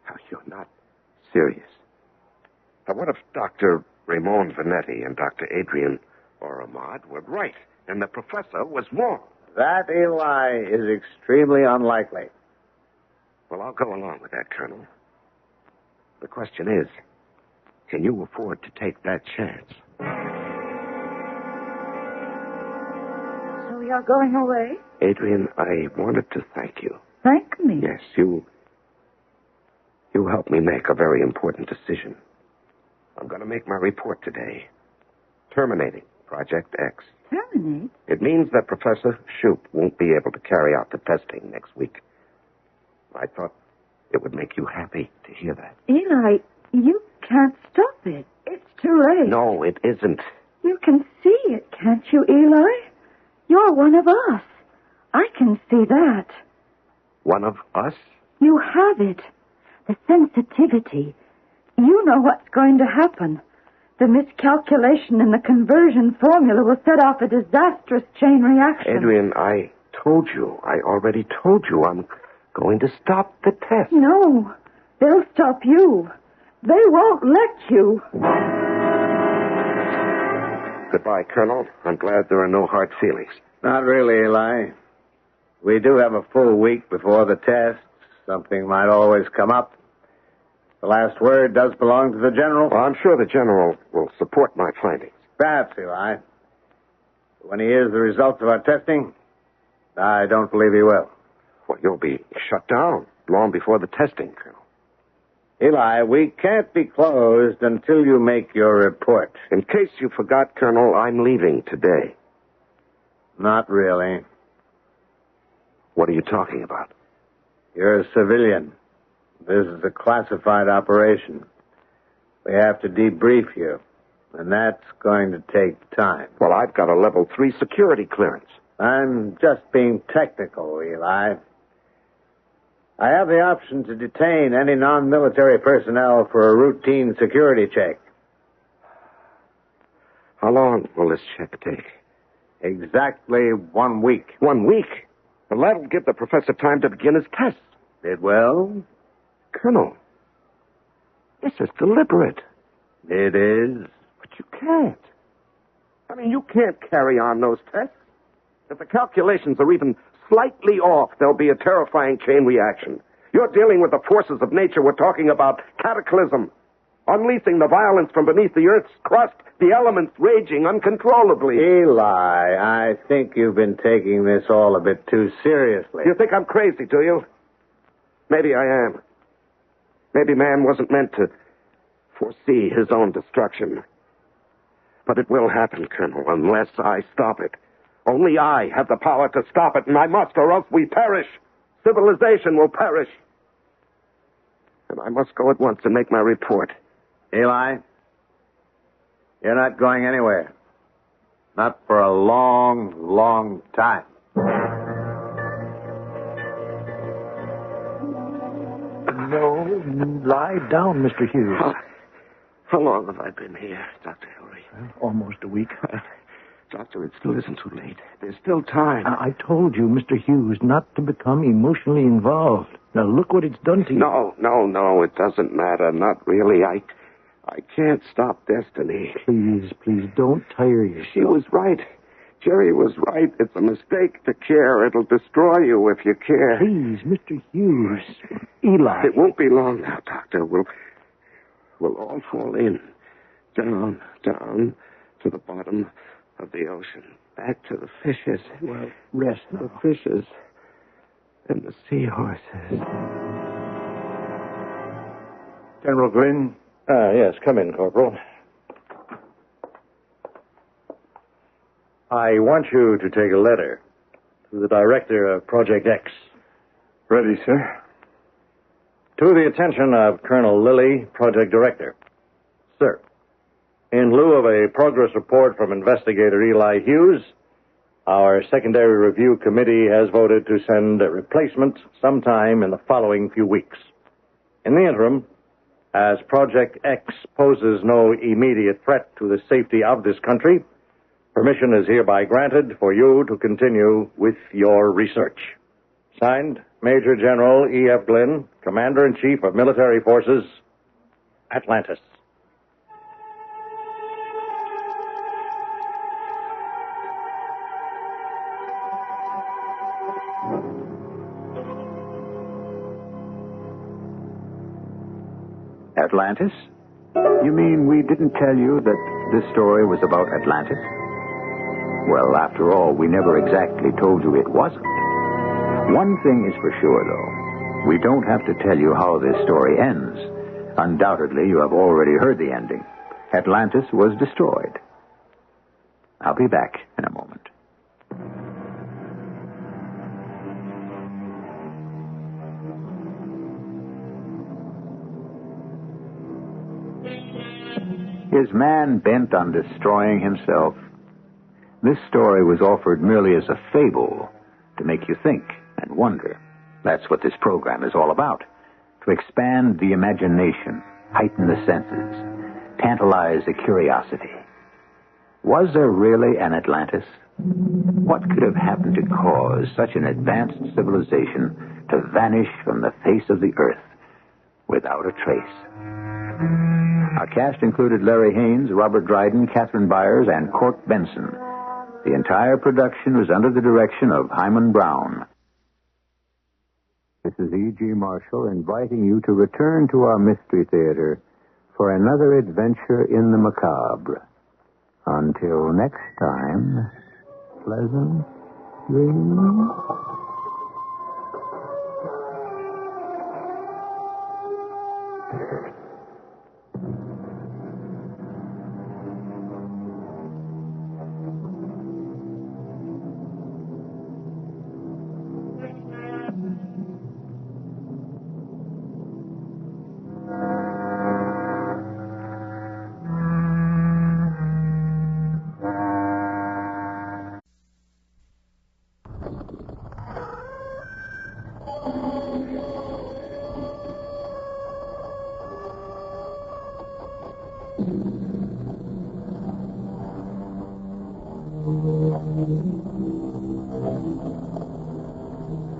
Now, you're not serious. Now, what if Dr. Raymond Vanetti and Dr. Adrian Oromad were right and the professor was wrong? That, Eli, is extremely unlikely. Well, I'll go along with that, Colonel. The question is, can you afford to take that chance? So you're going away? Adrian, I wanted to thank you. Thank me? Yes, you helped me make a very important decision. I'm going to make my report today. Terminating Project X. Terminate? It means that Professor Shoup won't be able to carry out the testing next week. I thought it would make you happy to hear that. Eli, you can't stop it. It's too late. No, it isn't. You can see it, can't you, Eli? You're one of us. I can see that. One of us? You have it. The sensitivity. You know what's going to happen. The miscalculation in the conversion formula will set off a disastrous chain reaction. Adrian, I already told you I'm going to stop the test. No, they'll stop you. They won't let you. Goodbye, Colonel. I'm glad there are no hard feelings. Not really, Eli. We do have a full week before the test. Something might always come up. The last word does belong to the General. Well, I'm sure the General will support my findings. Perhaps, Eli. When he hears the results of our testing, I don't believe he will. Well, you'll be shut down long before the testing, Colonel. Eli, we can't be closed until you make your report. In case you forgot, Colonel, I'm leaving today. Not really. What are you talking about? You're a civilian. This is a classified operation. We have to debrief you, and that's going to take time. Well, I've got a level 3 security clearance. I'm just being technical, Eli. I have the option to detain any non-military personnel for a routine security check. How long will this check take? Exactly 1 week. 1 week? Well, that'll give the professor time to begin his tests. It will? Colonel, this is deliberate. It is. But you can't. I mean, you can't carry on those tests. If the calculations are even slightly off, there'll be a terrifying chain reaction. You're dealing with the forces of nature. We're talking about cataclysm. Unleashing the violence from beneath the Earth's crust, the elements raging uncontrollably. Eli, I think you've been taking this all a bit too seriously. You think I'm crazy, do you? Maybe I am. Maybe man wasn't meant to foresee his own destruction. But it will happen, Colonel, unless I stop it. Only I have the power to stop it, and I must, or else we perish. Civilization will perish. And I must go at once and make my report. Eli, you're not going anywhere. Not for a long, long time. No, lie down, Mr. Hughes. How long have I been here, Dr. Hillary? Almost a week. Doctor, it still isn't too late. There's still time. I told you, Mr. Hughes, not to become emotionally involved. Now, look what it's done to you. No, it doesn't matter. Not really. I can't stop destiny. Please, don't tire yourself. She was right. Jerry was right. It's a mistake to care. It'll destroy you if you care. Please, Mr. Hughes. Eli. It won't be long now, Doctor. We'll all fall in. Down to the bottom of the ocean. Back to the fishes. Well, rest now. The fishes and the seahorses. General Glynn? Yes, come in, Corporal. I want you to take a letter to the director of Project X. Ready, sir. To the attention of Colonel Lilly, Project Director. Sir, in lieu of a progress report from investigator Eli Hughes, our secondary review committee has voted to send a replacement sometime in the following few weeks. In the interim, as Project X poses no immediate threat to the safety of this country, permission is hereby granted for you to continue with your research. Signed, Major General E.F. Glynn, Commander-in-Chief of Military Forces, Atlantis. Atlantis? You mean we didn't tell you that this story was about Atlantis? Well, after all, we never exactly told you it wasn't. One thing is for sure, though. We don't have to tell you how this story ends. Undoubtedly, you have already heard the ending. Atlantis was destroyed. I'll be back in a moment. Is man bent on destroying himself? This story was offered merely as a fable to make you think and wonder. That's what this program is all about. To expand the imagination, heighten the senses, tantalize the curiosity. Was there really an Atlantis? What could have happened to cause such an advanced civilization to vanish from the face of the earth without a trace? Our cast included Larry Haynes, Robert Dryden, Catherine Byers, and Court Benson. The entire production was under the direction of Hyman Brown. This is E.G. Marshall inviting you to return to our Mystery Theater for another adventure in the macabre. Until next time, pleasant dreams.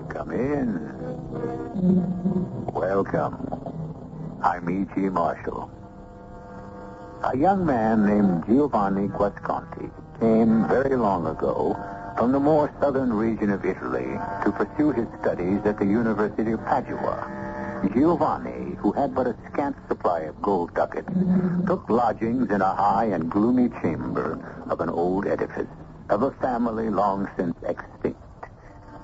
Come in. Welcome. I'm E.G. Marshall. A young man named Giovanni Guasconti came very long ago from the more southern region of Italy to pursue his studies at the University of Padua. Giovanni, who had but a scant supply of gold ducats, took lodgings in a high and gloomy chamber of an old edifice of a family long since extinct.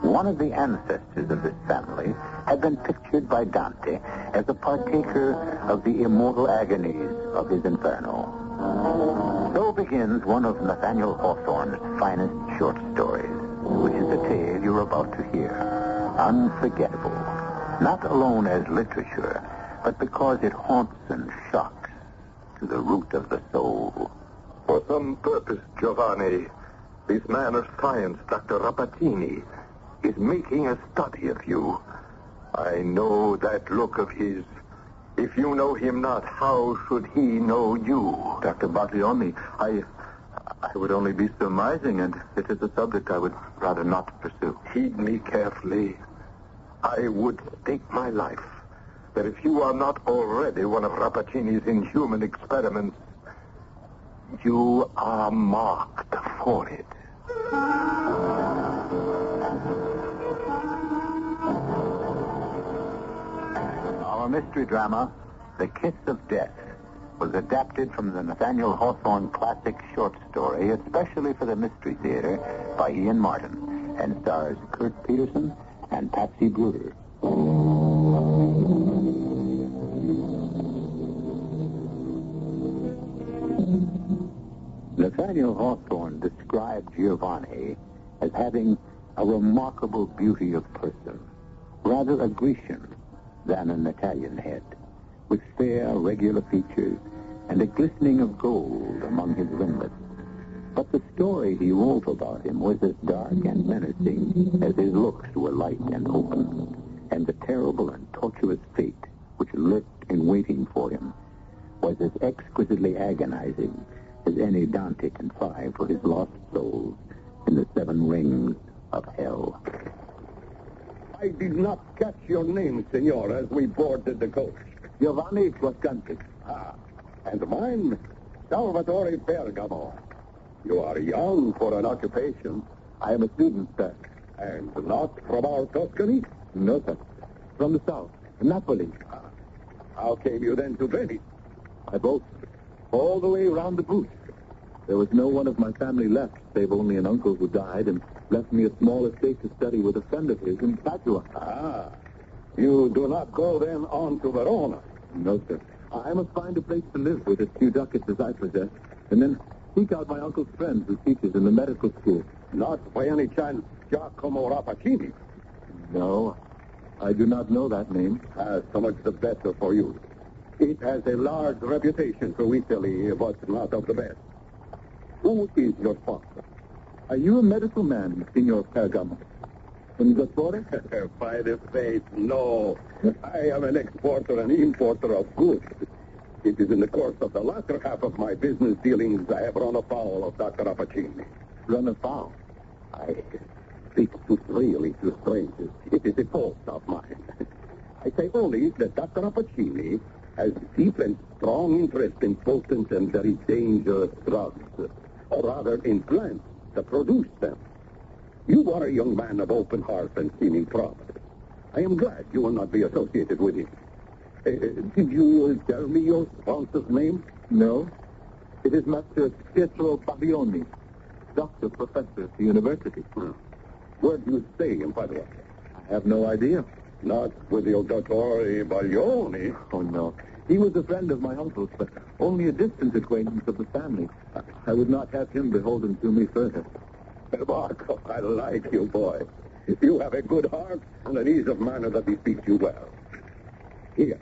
One of the ancestors of this family had been pictured by Dante as a partaker of the immortal agonies of his Inferno. So begins one of Nathaniel Hawthorne's finest short stories, which is the tale you're about to hear. Unforgettable, not alone as literature, but because it haunts and shocks to the root of the soul. For some purpose, Giovanni, this man of science, Dr. Rappaccini, is making a study of you. I know that look of his. If you know him not, how should he know you? Dr. Baglioni, I would only be surmising, and it is a subject I would rather not pursue. Heed me carefully. I would stake my life that if you are not already one of Rappaccini's inhuman experiments, you are marked for it. Our mystery drama, The Kiss of Death, was adapted from the Nathaniel Hawthorne classic short story, especially for the Mystery Theater, by Ian Martin, and stars Kurt Peterson and Patsy Bruder. Nathaniel Hawthorne described Giovanni as having a remarkable beauty of person, rather a Grecian than an Italian head, with fair, regular features and a glistening of gold among his ringlets. But the story he wove about him was as dark and menacing as his looks were light and open, and the terrible and tortuous fate which lurked in waiting for him was as exquisitely agonizing as any Dante contrived for his lost souls in the 7 rings of hell. I did not catch your name, senor, as we boarded the coach. Giovanni Guasconti. Ah, and mine, Salvatore Bergamo. You are young for an occupation. I am a student, sir. And not from our Tuscany? No, sir. From the south, Napoli. How came you then to Venice? By boat, all the way around the coast. There was no one of my family left, save only an uncle who died and left me a small estate to study with a friend of his in Padua. Ah, you do not go then on to Verona? No, sir. I must find a place to live with as few ducats as I possess, and then seek out my uncle's friend who teaches in the medical school. Not by any chance Giacomo Rappaccini? No, I do not know that name. So much the better for you. It has a large reputation through Italy, but not of the best. Who is your father? Are you a medical man, Signor Bergamo? From Dottore? By the faith, no. I am an exporter and importer of goods. It is in the course of the latter half of my business dealings I have run afoul of Dr. Rappaccini. Run afoul? I speak too freely to strangers. It is a fault of mine. I say only that Dr. Rappaccini has deep and strong interest in potent and very dangerous drugs, or rather in plants that produce them. You are a young man of open heart and seeming promise. I am glad you will not be associated with him. Did you tell me your sponsor's name? No. It is Master Pietro Baglioni. doctor, professor at the university. Where do you stay in Padua? I have no idea. Not with the Dottore Baglioni. Oh, no. He was a friend of my uncle's, but only a distant acquaintance of the family. I would not have him beholden to me further. Marco, I like you, boy. You have a good heart and an ease of manner that befits you well. Here.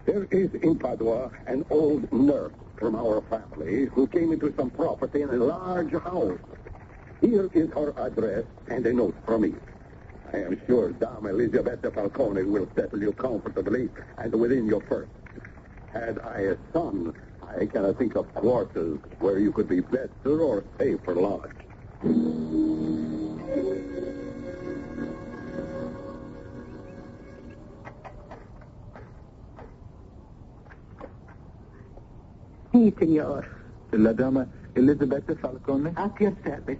There is in Padua an old nurse from our family who came into some property in a large house. Here is her address and a note from me. I am sure Dame Elisabetta Falcone will settle you comfortably and within your purse. Had I a son, I cannot think of quarters where you could be better or safer lodged. Si, signor. La Dama Elisabetta Falcone? At your service.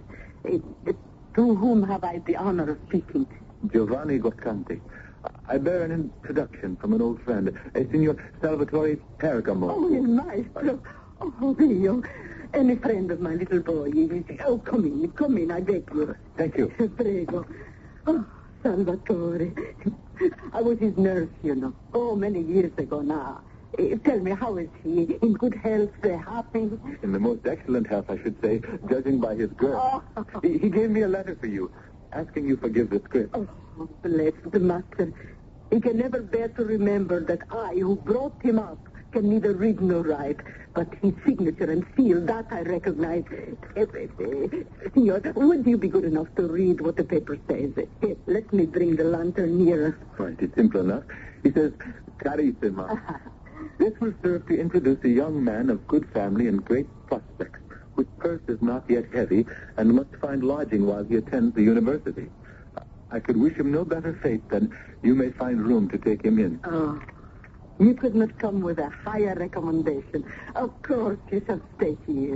To whom have I the honor of speaking? Giovanni Goscanti. I bear an introduction from an old friend, Signor Salvatore Pergamo. Oh, il maestro. Oh, Dio. Any friend of my little boy. Oh, come in, I beg you. Thank you. Prego. Oh, Salvatore. I was his nurse, you know. Oh, many years ago now. Tell me, how is he? In good health, happy? In the most excellent health, I should say, judging by his girth. Oh. He gave me a letter for you, asking you forgive the script. Oh, bless the master. He can never bear to remember that I, who brought him up, can neither read nor write. But his signature and seal, that I recognize. Signor, would you be good enough to read what the paper says? Here, let me bring the lantern nearer. Right, it's simple enough. He says, Carissima. This will serve to introduce a young man of good family and great prospects, whose purse is not yet heavy and must find lodging while he attends the university. I could wish him no better fate than you may find room to take him in. Oh, you could not come with a higher recommendation. Of course, you shall stay here.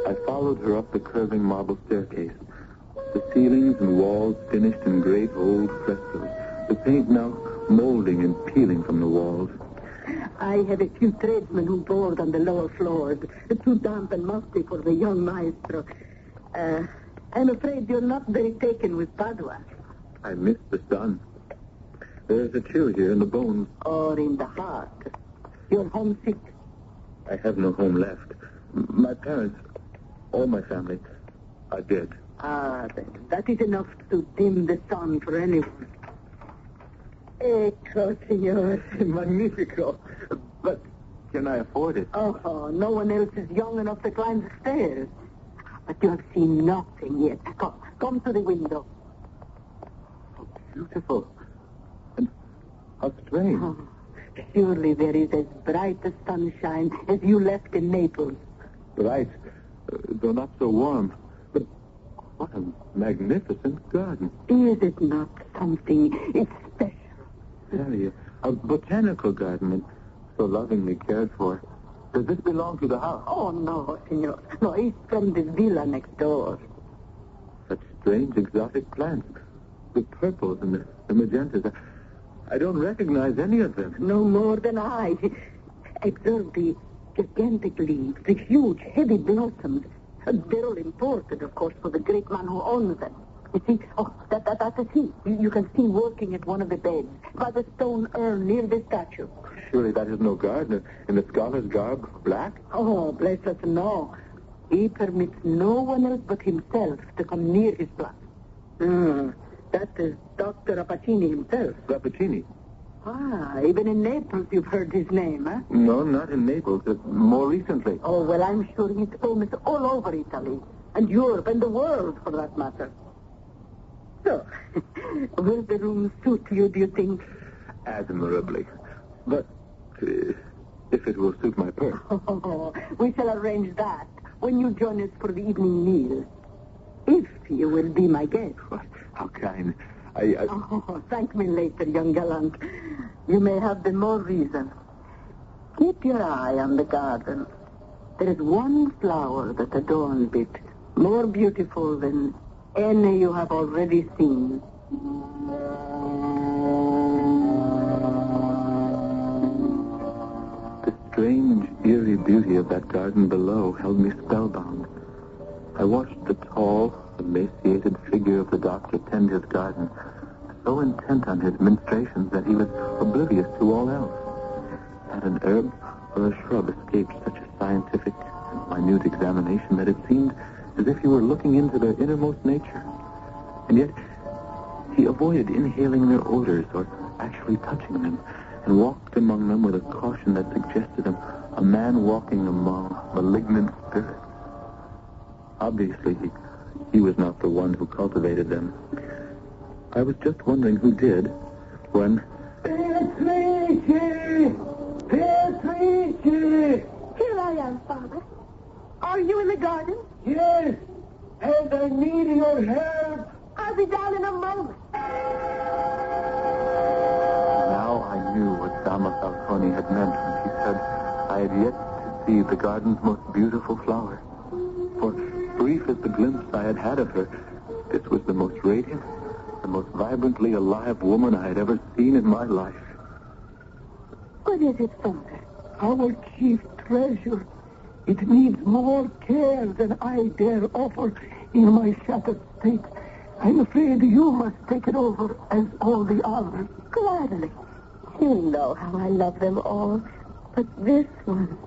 I followed her up the curving marble staircase. The ceilings and walls finished in great old frescoes. The paint now molding and peeling from the walls. I had a few tradesmen who board on the lower floors. Too damp and musty for the young maestro. I'm afraid you're not very taken with Padua. I miss the sun. There's a chill here in the bones. Or in the heart. You're homesick? I have no home left. My parents, all my family, are dead. Ah, that is enough to dim the sun for anyone. Ecco, signor. Magnifico. But can I afford it? Oh, no one else is young enough to climb the stairs. But you have seen nothing yet. Come to the window. How beautiful. And how strange. Oh, surely there is as bright a sunshine as you left in Naples. Bright, though not so warm. But what a magnificent garden. Is it not something? It's special. Very, a botanical garden, and so lovingly cared for. Does this belong to the house? Oh, no, signor. No, it's from the villa next door. Such strange exotic plants. The purples and the magentas. I don't recognize any of them. No more than I. Observe the gigantic leaves, the huge, heavy blossoms. They're all imported, of course, for the great man who owns them. You see, that's a sea. You can see working at one of the beds, by the stone urn near the statue. Surely that is no gardener in the scholar's garb, black? Oh, bless us, no. He permits no one else but himself to come near his plant. That is Dr. Rappaccini himself. Rappaccini? Ah, even in Naples you've heard his name, huh? No, not in Naples. More recently. Oh, well, I'm sure he's famous all over Italy. And Europe and the world, for that matter. So, will the room suit you, do you think? Admirably. But if it will suit my purse. Oh, we shall arrange that when you join us for the evening meal. If you will be my guest. How kind. Oh, thank me later, young gallant. You may have the more reason. Keep your eye on the garden. There is one flower that adorns it, more beautiful than any you have already seen. The strange, eerie beauty of that garden below held me spellbound. I watched the tall, emaciated figure of the doctor tend his garden, so intent on his ministrations that he was oblivious to all else. Had an herb or a shrub escaped such a scientific and minute examination that it seemed as if he were looking into their innermost nature. And yet, he avoided inhaling their odors or actually touching them, and walked among them with a caution that suggested him a man walking among malignant spirits. Obviously, he was not the one who cultivated them. I was just wondering who did when... Beatrice! Beatrice! Here I am, Father. Are you in the garden? Yes, and I need your help. I'll be down in a moment. Now I knew what Dama Falcone had meant when she said I had yet to see the garden's most beautiful flower. For brief as the glimpse I had had of her, this was the most radiant, the most vibrantly alive woman I had ever seen in my life. What is it, Father? Our chief treasure. It needs more care than I dare offer in my shattered state. I'm afraid you must take it over as all the others. Gladly. You know how I love them all. But this one...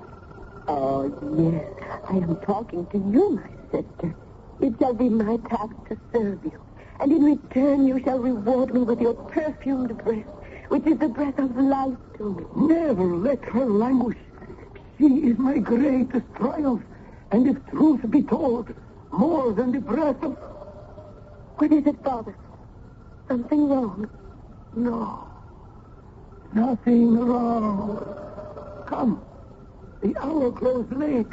Oh, yes. I am talking to you, my sister. It shall be my task to serve you. And in return, you shall reward me with your perfumed breath, which is the breath of life to me. Never let her languish. She is my greatest triumph. And if truth be told, more than the breath of... What is it, Father? Something wrong? No. Nothing wrong. Come. The hour grows late,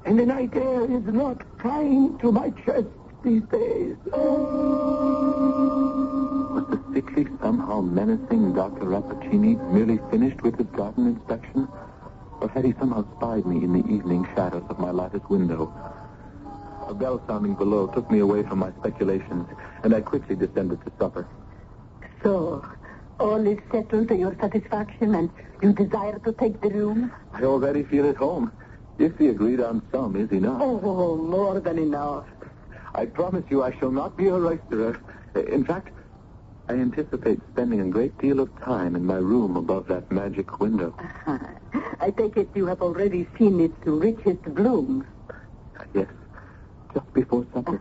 and the night air is not kind to my chest these days. Was the sickly, somehow menacing Dr. Rappaccini merely finished with his garden inspection? Or had he somehow spied me in the evening shadows of my lattice window? A bell sounding below took me away from my speculations, and I quickly descended to supper. So, all is settled to your satisfaction, and you desire to take the room? I already feel at home. If the agreed-on sum is enough. Oh, more than enough. I promise you I shall not be a roisterer. In fact, I anticipate spending a great deal of time in my room above that magic window. I take it you have already seen its richest blooms. Yes, just before supper.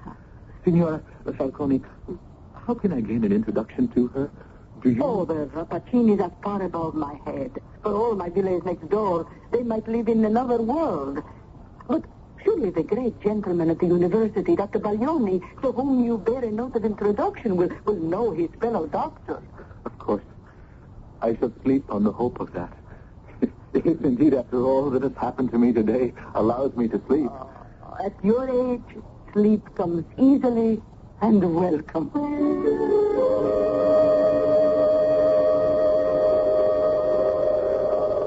Signora Falcone, how can I gain an introduction to her? Do you... Oh, the Rappacinis are far above my head. For all my village next door, they might live in another world. But surely the great gentleman at the university, Dr. Baglioni, to whom you bear a note of introduction, will know his fellow doctor. Of course. I shall sleep on the hope of that. If indeed, after all that has happened to me today, allows me to sleep. At your age, sleep comes easily and welcome.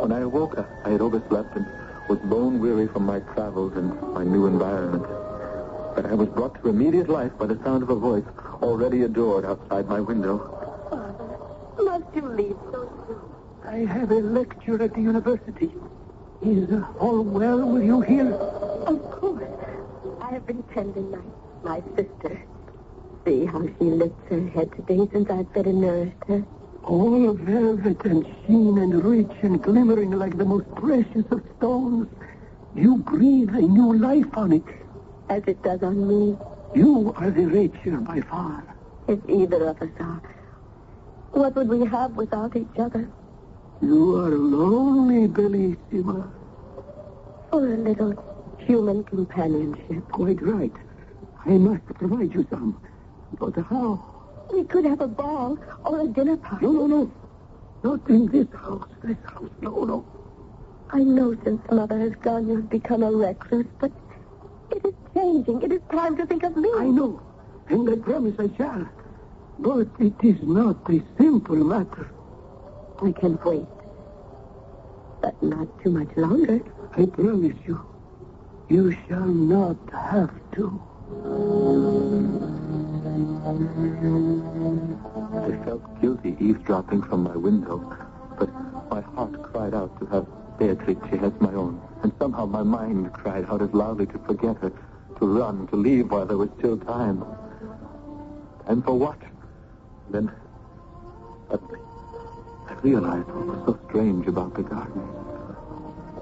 When I awoke, I had overslept and was bone weary from my travels and my new environment. But I was brought to immediate life by the sound of a voice already adored outside my window. Father, must you leave so soon? I have a lecture at the university. Is all well with you here? Of course. I have been tending my sister. See how she lifts her head today since I've fed and nourished her. All velvet and sheen and rich and glimmering like the most precious of stones. You breathe a new life on it. As it does on me. You are the richer by far. If either of us are. What would we have without each other? You are lonely, Bellissima. For a little human companionship. Quite right. I must provide you some. But how? We could have a ball or a dinner party. No. Not in this house. No. I know since Mother has gone, you've become a recluse, but it is changing. It is time to think of me. I know, and I promise I shall. But it is not a simple matter. We can wait, but not too much longer. I promise you, you shall not have to. I felt guilty eavesdropping from my window, but my heart cried out to have Beatrice as my own, and somehow my mind cried out as loudly to forget her, to run, to leave while there was still time. And for what? Then, suddenly, I realized what was so strange about the garden.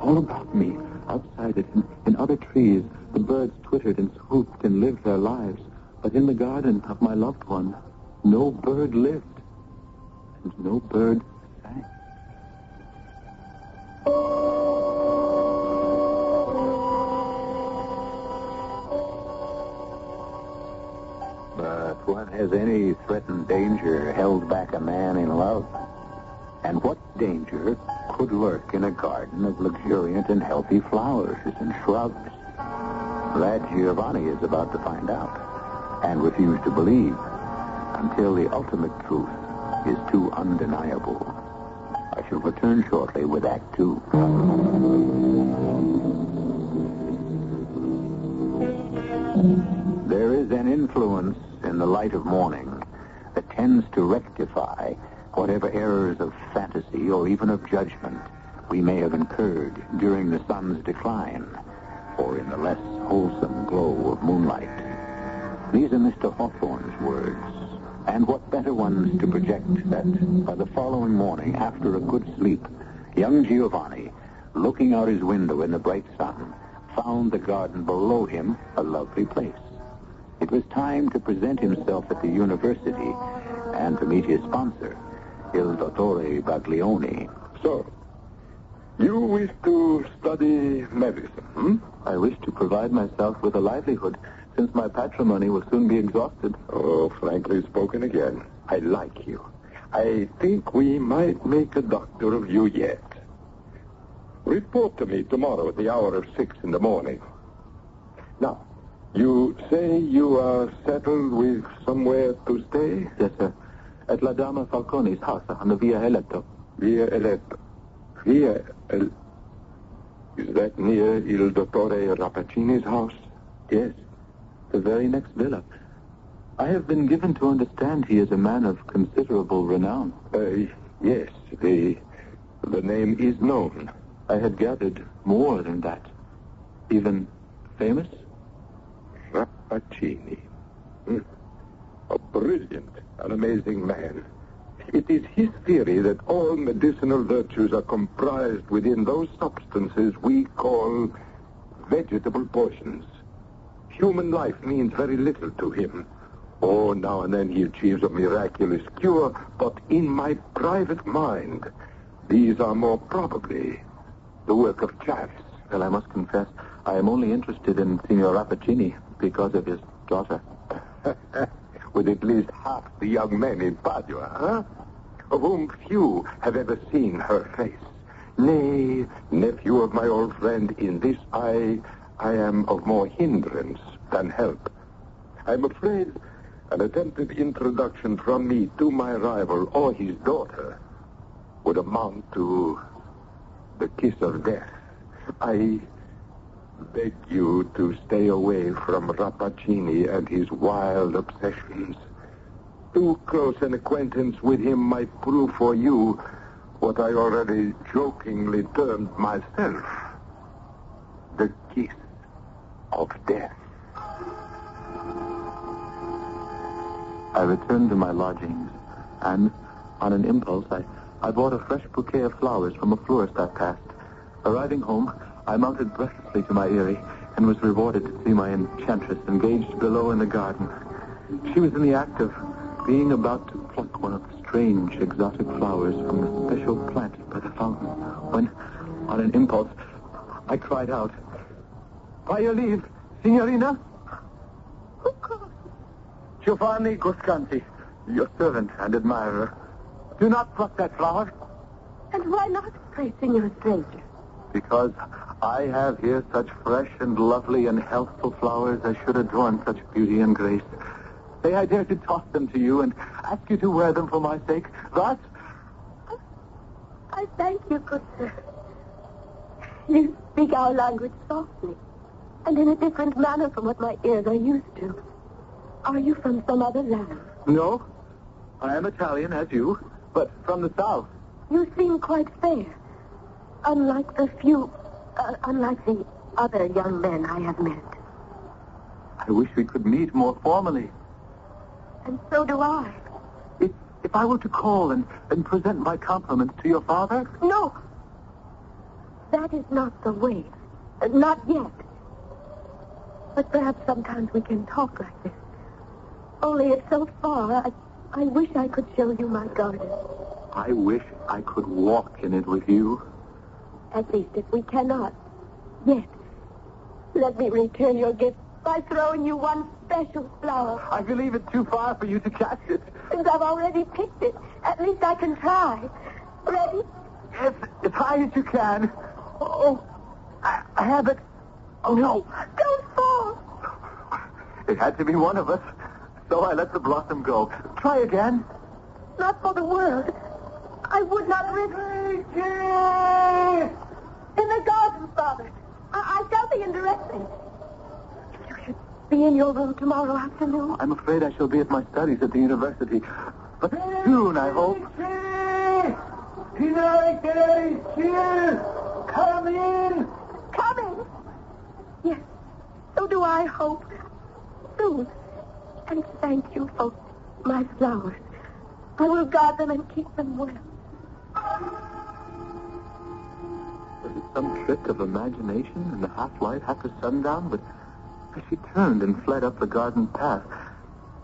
All about me, outside it, in other trees, the birds twittered and swooped and lived their lives. But in the garden of my loved one, no bird lived, and no bird sang. But what has any threatened danger held back a man in love? And what danger could lurk in a garden of luxuriant and healthy flowers and shrubs? That Giovanni is about to find out, and refuse to believe until the ultimate truth is too undeniable. I shall return shortly with Act 2. There is an influence in the light of morning that tends to rectify whatever errors of fantasy or even of judgment we may have incurred during the sun's decline or in the less wholesome glow of moonlight. These are Mr. Hawthorne's words, and what better ones to project that by the following morning, after a good sleep, young Giovanni, looking out his window in the bright sun, found the garden below him a lovely place. It was time to present himself at the university and to meet his sponsor, Il Dottore Baglioni. So, you wish to study medicine, hmm? I wish to provide myself with a livelihood, since my patrimony will soon be exhausted. Oh, frankly spoken again, I like you. I think we might make a doctor of you yet. Report to me tomorrow at the hour of 6 in the morning. Now, you say you are settled with somewhere to stay? Yes, sir. At La Dama Falcone's house on the Via Eletto. Via Eletto. Is that near Il Dottore Rappaccini's house? Yes, the very next villa. I have been given to understand he is a man of considerable renown. Yes, the name is known. I had gathered more than that. Even famous? Rappaccini. A brilliant, an amazing man. It is his theory that all medicinal virtues are comprised within those substances we call vegetable poisons. Human life means very little to him. Oh, now and then he achieves a miraculous cure, but in my private mind, these are more probably the work of chance. Well, I must confess, I am only interested in Signor Rappaccini because of his daughter. With at least half the young men in Padua, huh? Of whom few have ever seen her face. Nay, nephew of my old friend, in this I am of more hindrance than help. I'm afraid an attempted introduction from me to my rival or his daughter would amount to the kiss of death. I beg you to stay away from Rappaccini and his wild obsessions. Too close an acquaintance with him might prove for you what I already jokingly termed myself the kiss of death. I returned to my lodgings, and on an impulse, I bought a fresh bouquet of flowers from a florist I passed. Arriving home, I mounted breathlessly to my eyrie and was rewarded to see my enchantress engaged below in the garden. She was in the act of being about to pluck one of the strange, exotic flowers from the special plant by the fountain, when, on an impulse, I cried out, "By your leave, Signorina?" Who calls? Giovanni Guasconti, your servant and admirer. Do not pluck that flower. And why not, pray, Signor Stranger? Because I have here such fresh and lovely and healthful flowers as should adorn such beauty and grace. May I dare to toss them to you and ask you to wear them for my sake? Thus? I thank you, good sir. You speak our language softly, and in a different manner from what my ears are used to. Are you from some other land? No. I am Italian, as you, but from the south. You seem quite fair. unlike unlike the other young men I have met. I wish we could meet more formally. And so do I. If I were to call and present my compliments to your father? No. That is not the way. Not yet. But perhaps sometimes we can talk like this. Only it's so far, I wish I could show you my garden. I wish I could walk in it with you. At least if we cannot. Yet, let me return your gift by throwing you one special flower. I believe it's too far for you to catch it. Since I've already picked it, at least I can try. Ready? Yes, as high as you can. Oh, I have it. Oh, no. Don't fall. It had to be one of us, so I let the blossom go. Try again. Not for the world. I would not risk... In the garden, Father. I shall be in directly. You should be in your room tomorrow afternoon. I'm afraid I shall be at my studies at the university. But soon, I hope. Come in. Coming? Yes. So do I hope. Soon. And thank you for my flowers. I will guard them and keep them well. Was it some trick of imagination in the half-light after sundown? But as she turned and fled up the garden path,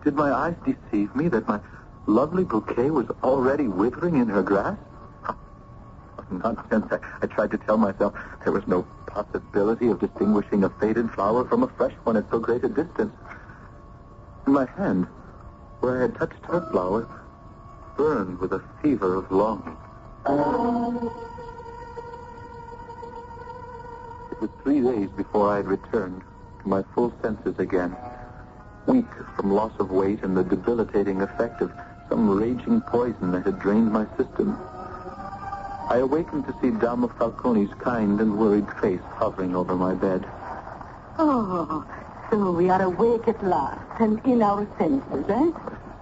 did my eyes deceive me that my lovely bouquet was already withering in her grasp? Nonsense. I tried to tell myself there was no possibility of distinguishing a faded flower from a fresh one at so great a distance. And my hand, where I had touched her flower, burned with a fever of longing. It was 3 days before I had returned to my full senses again, weak from loss of weight and the debilitating effect of some raging poison that had drained my system. I awakened to see Dama Falcone's kind and worried face hovering over my bed. Oh, so we are awake at last and in our senses, eh?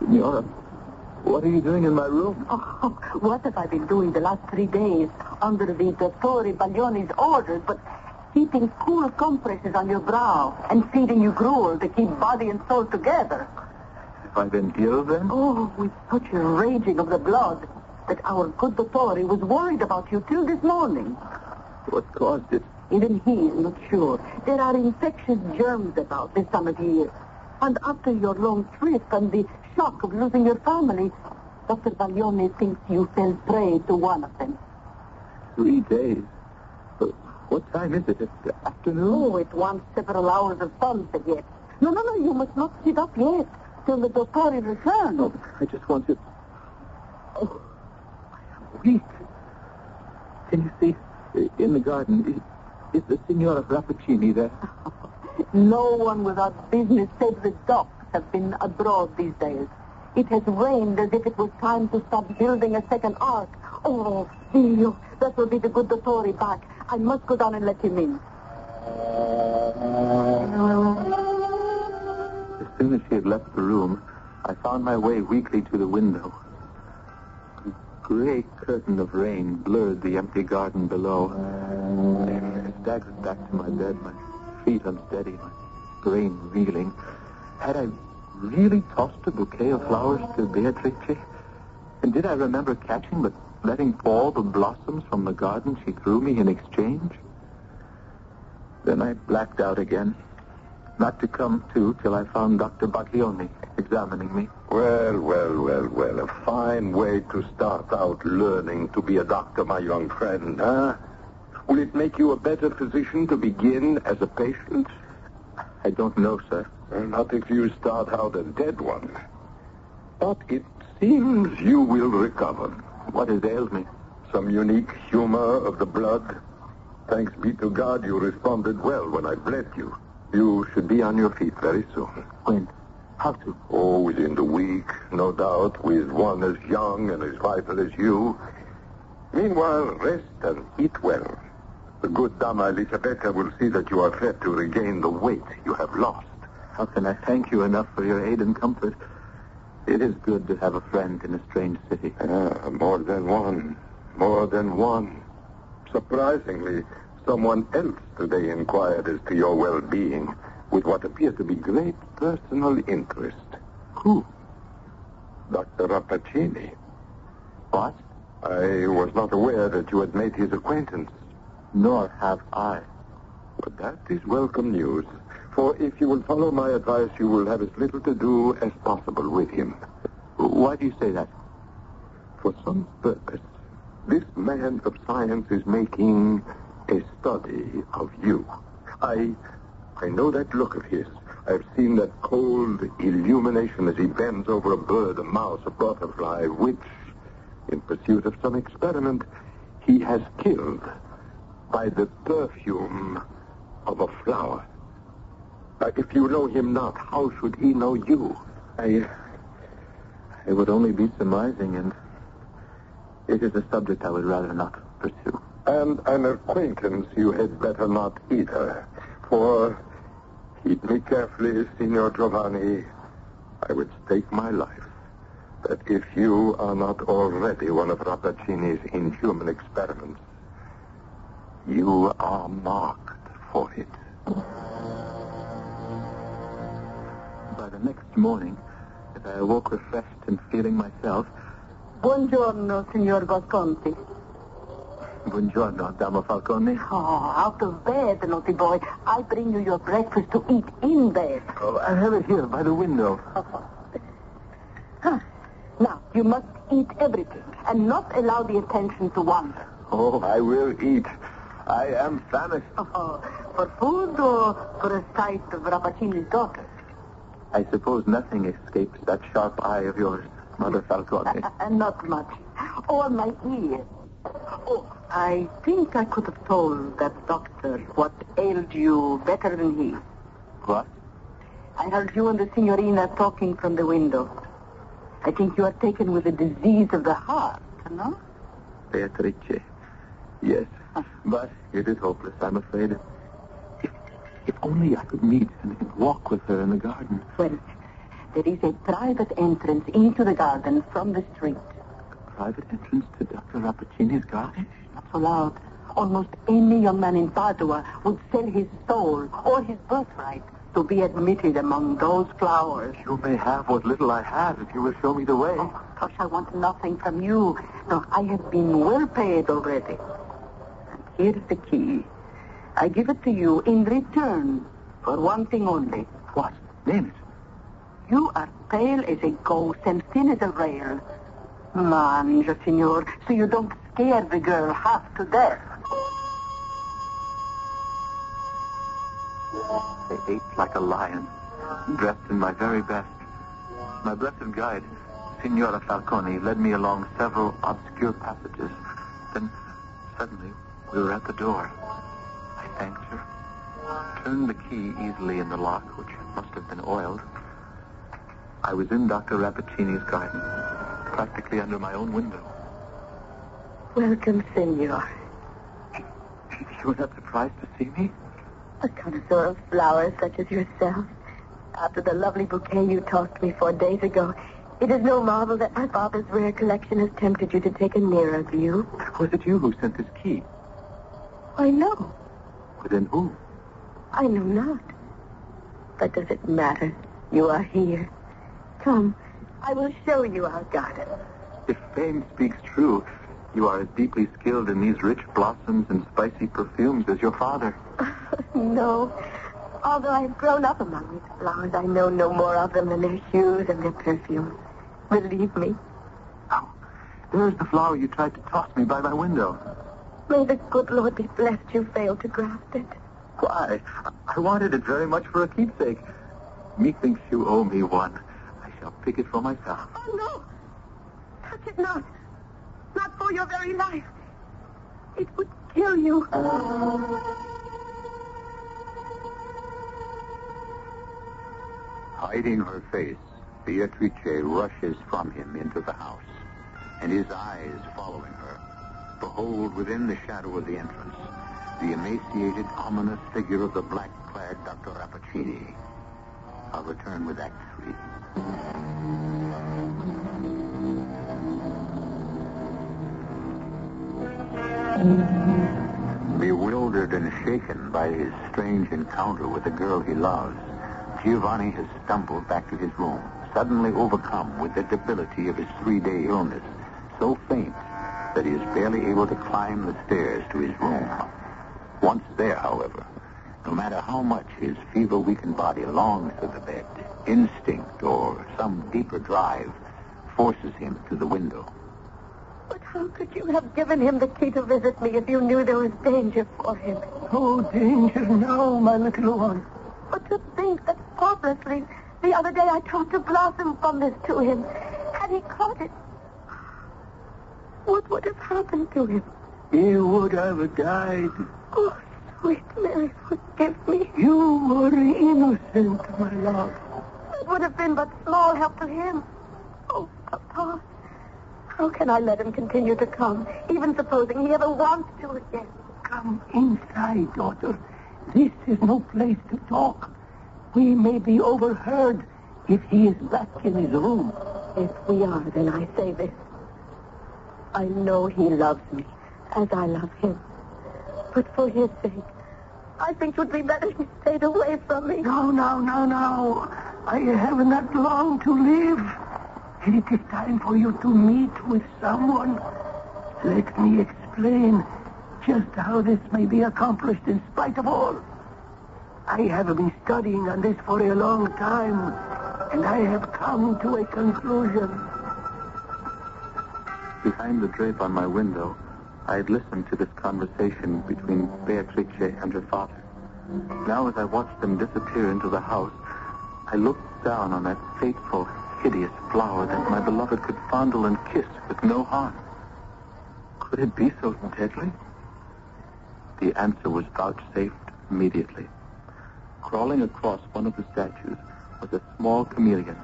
Signora, what are you doing in my room? Oh, what have I been doing the last 3 days under the Dottore Baglioni's orders, but heaping cool compresses on your brow and feeding you gruel to keep body and soul together. Have I been ill, then? Oh, with such a raging of the blood that our good Dottore was worried about you till this morning. What caused it? Even he is not sure. There are infectious germs about this time of year. And after your long trip and the shock of losing your family, Dr. Baglioni thinks you fell prey to one of them. 3 days? What time is it? It's the afternoon? Oh, it wants several hours of sunset yet. No, you must not sit up yet till the Dottore returns. Oh, I just want to... Oh, I am weak. Can you see, in the garden, is the Signora Rappaccini there? No one without business save the docks have been abroad these days. It has rained as if it was time to start building a second ark. Oh, Dio, that will be the good Dottore back. I must go down and let him in. As soon as she had left the room, I found my way weakly to the window. A gray curtain of rain blurred the empty garden below. I staggered back to my bed, my feet unsteady, my brain reeling. Had I really tossed a bouquet of flowers to Beatrice? And did I remember catching but letting fall the blossoms from the garden she threw me in exchange? Then I blacked out again, not to come to till I found Dr. Baglioni examining me. Well, a fine way to start out learning to be a doctor, my young friend, huh? Will it make you a better physician to begin as a patient? I don't know, sir. Well, not if you start out a dead one. But it seems you will recover. What has ailed me? Some unique humor of the blood. Thanks be to God you responded well when I bled you. You should be on your feet very soon. When? How to? Oh, within the week, no doubt, with one as young and as vital as you. Meanwhile, rest and eat well. The good Dama Elisabetta will see that you are fed to regain the weight you have lost. How can I thank you enough for your aid and comfort? It is good to have a friend in a strange city. More than one. Surprisingly, someone else today inquired as to your well-being with what appeared to be great personal interest. Who? Dr. Rappaccini. What? I was not aware that you had made his acquaintance. Nor have I. But that is welcome news. For if you will follow my advice, you will have as little to do as possible with him. Why do you say that? For some purpose. This man of science is making a study of you. I know that look of his. I've seen that cold illumination as he bends over a bird, a mouse, a butterfly, which, in pursuit of some experiment, he has killed by the perfume of a flower. If you know him not, how should he know you? I would only be surmising, and it is a subject I would rather not pursue. And an acquaintance you had better not either. For, heed me carefully, Signor Giovanni, I would stake my life that if you are not already one of Rappaccini's inhuman experiments, you are marked for it. By the next morning, as I awoke refreshed and feeling myself... Buongiorno, Signor Visconti. Buongiorno, Damo Falcone. Oh, out of bed, naughty boy. I bring you your breakfast to eat in bed. Oh, I have it here by the window. Now, you must eat everything and not allow the attention to wander. Oh, I will eat. I am famished. Oh, for food or for a sight of Rappaccini's daughter? I suppose nothing escapes that sharp eye of yours, Mother Falcone. Not much. Or my ear. Oh, I think I could have told that doctor what ailed you better than he. What? I heard you and the signorina talking from the window. I think you are taken with a disease of the heart, no? Beatrice. Yes, but it is hopeless, I'm afraid. If only I could meet and walk with her in the garden. Well, there is a private entrance into the garden from the street. Private entrance to Dr. Rappaccini's garden? Not so loud. Almost any young man in Padua would sell his soul or his birthright to be admitted among those flowers. You may have what little I have if you will show me the way. Oh, gosh, I want nothing from you. No, I have been well paid already. And here's the key. I give it to you in return for one thing only. What? Name it. You are pale as a ghost and thin as a rail. Mangia, signor, so you don't scare the girl half to death. I ate like a lion, dressed in my very best. My blessed guide, Signora Falcone, led me along several obscure passages. Then, suddenly, we were at the door. I thanked her, turned the key easily in the lock, which must have been oiled. I was in Dr. Rappaccini's garden, practically under my own window. Welcome, Signor. You were not surprised to see me? A connoisseur of flowers such as yourself. After the lovely bouquet you tossed me 4 days ago, it is no marvel that my father's rare collection has tempted you to take a nearer view. Was it you who sent this key? I know. But then who? I know not. But does it matter? You are here. Come, I will show you our garden. If fame speaks true, you are as deeply skilled in these rich blossoms and spicy perfumes as your father. No. Although I've grown up among these flowers, I know no more of them than their hues and their perfumes. Believe me. Oh, there's the flower you tried to toss me by my window. May the good Lord be blessed you failed to grasp it. Why? I wanted it very much for a keepsake. Methinks you owe me one. I shall pick it for myself. Oh, no. Touch it not. Not for your very life. It would kill you. Hiding her face, Beatrice rushes from him into the house, and his eyes following her. Behold, within the shadow of the entrance, the emaciated, ominous figure of the black-clad Dr. Rappaccini. I'll return with Act 3. stirred and shaken by his strange encounter with the girl he loves, Giovanni has stumbled back to his room, suddenly overcome with the debility of his 3-day illness, so faint that he is barely able to climb the stairs to his room. Once there, however, no matter how much his fever-weakened body longs for the bed, instinct or some deeper drive forces him to the window. But how could you have given him the key to visit me if you knew there was danger for him? Oh, danger now, my little one. But to think that thoughtlessly, the other day I talked to Blossom from this to him. Had he caught it, what would have happened to him? He would have died. Oh, sweet Mary, forgive me. You were innocent, my love. It would have been but small help to him. Oh, Papa, how can I let him continue to come, even supposing he ever wants to again? Come inside, daughter. This is no place to talk. We may be overheard if he is back in his room. If we are, then I say this. I know he loves me, as I love him. But for his sake, I think it would be better if he stayed away from me. No. I have not long to live. And it is time for you to meet with someone. Let me explain just how this may be accomplished in spite of all. I have been studying on this for a long time, and I have come to a conclusion. Behind the drape on my window, I had listened to this conversation between Beatrice and her father. Now, as I watched them disappear into the house, I looked down on that fateful, hideous flower that my beloved could fondle and kiss with no harm. Could it be so deadly? The answer was vouchsafed immediately. Crawling across one of the statues was a small chameleon,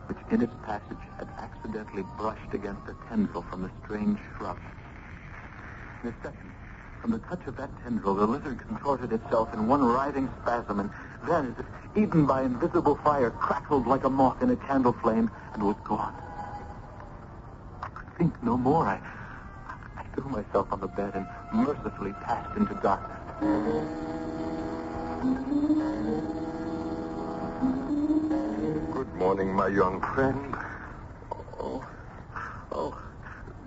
which in its passage had accidentally brushed against a tendril from the strange shrub. In a second, from the touch of that tendril, the lizard contorted itself in one writhing spasm, and then, as if eaten by invisible fire, crackled like a moth in a candle flame and was gone. I could think no more. I threw myself on the bed and mercifully passed into darkness. Good morning, my young friend. Oh,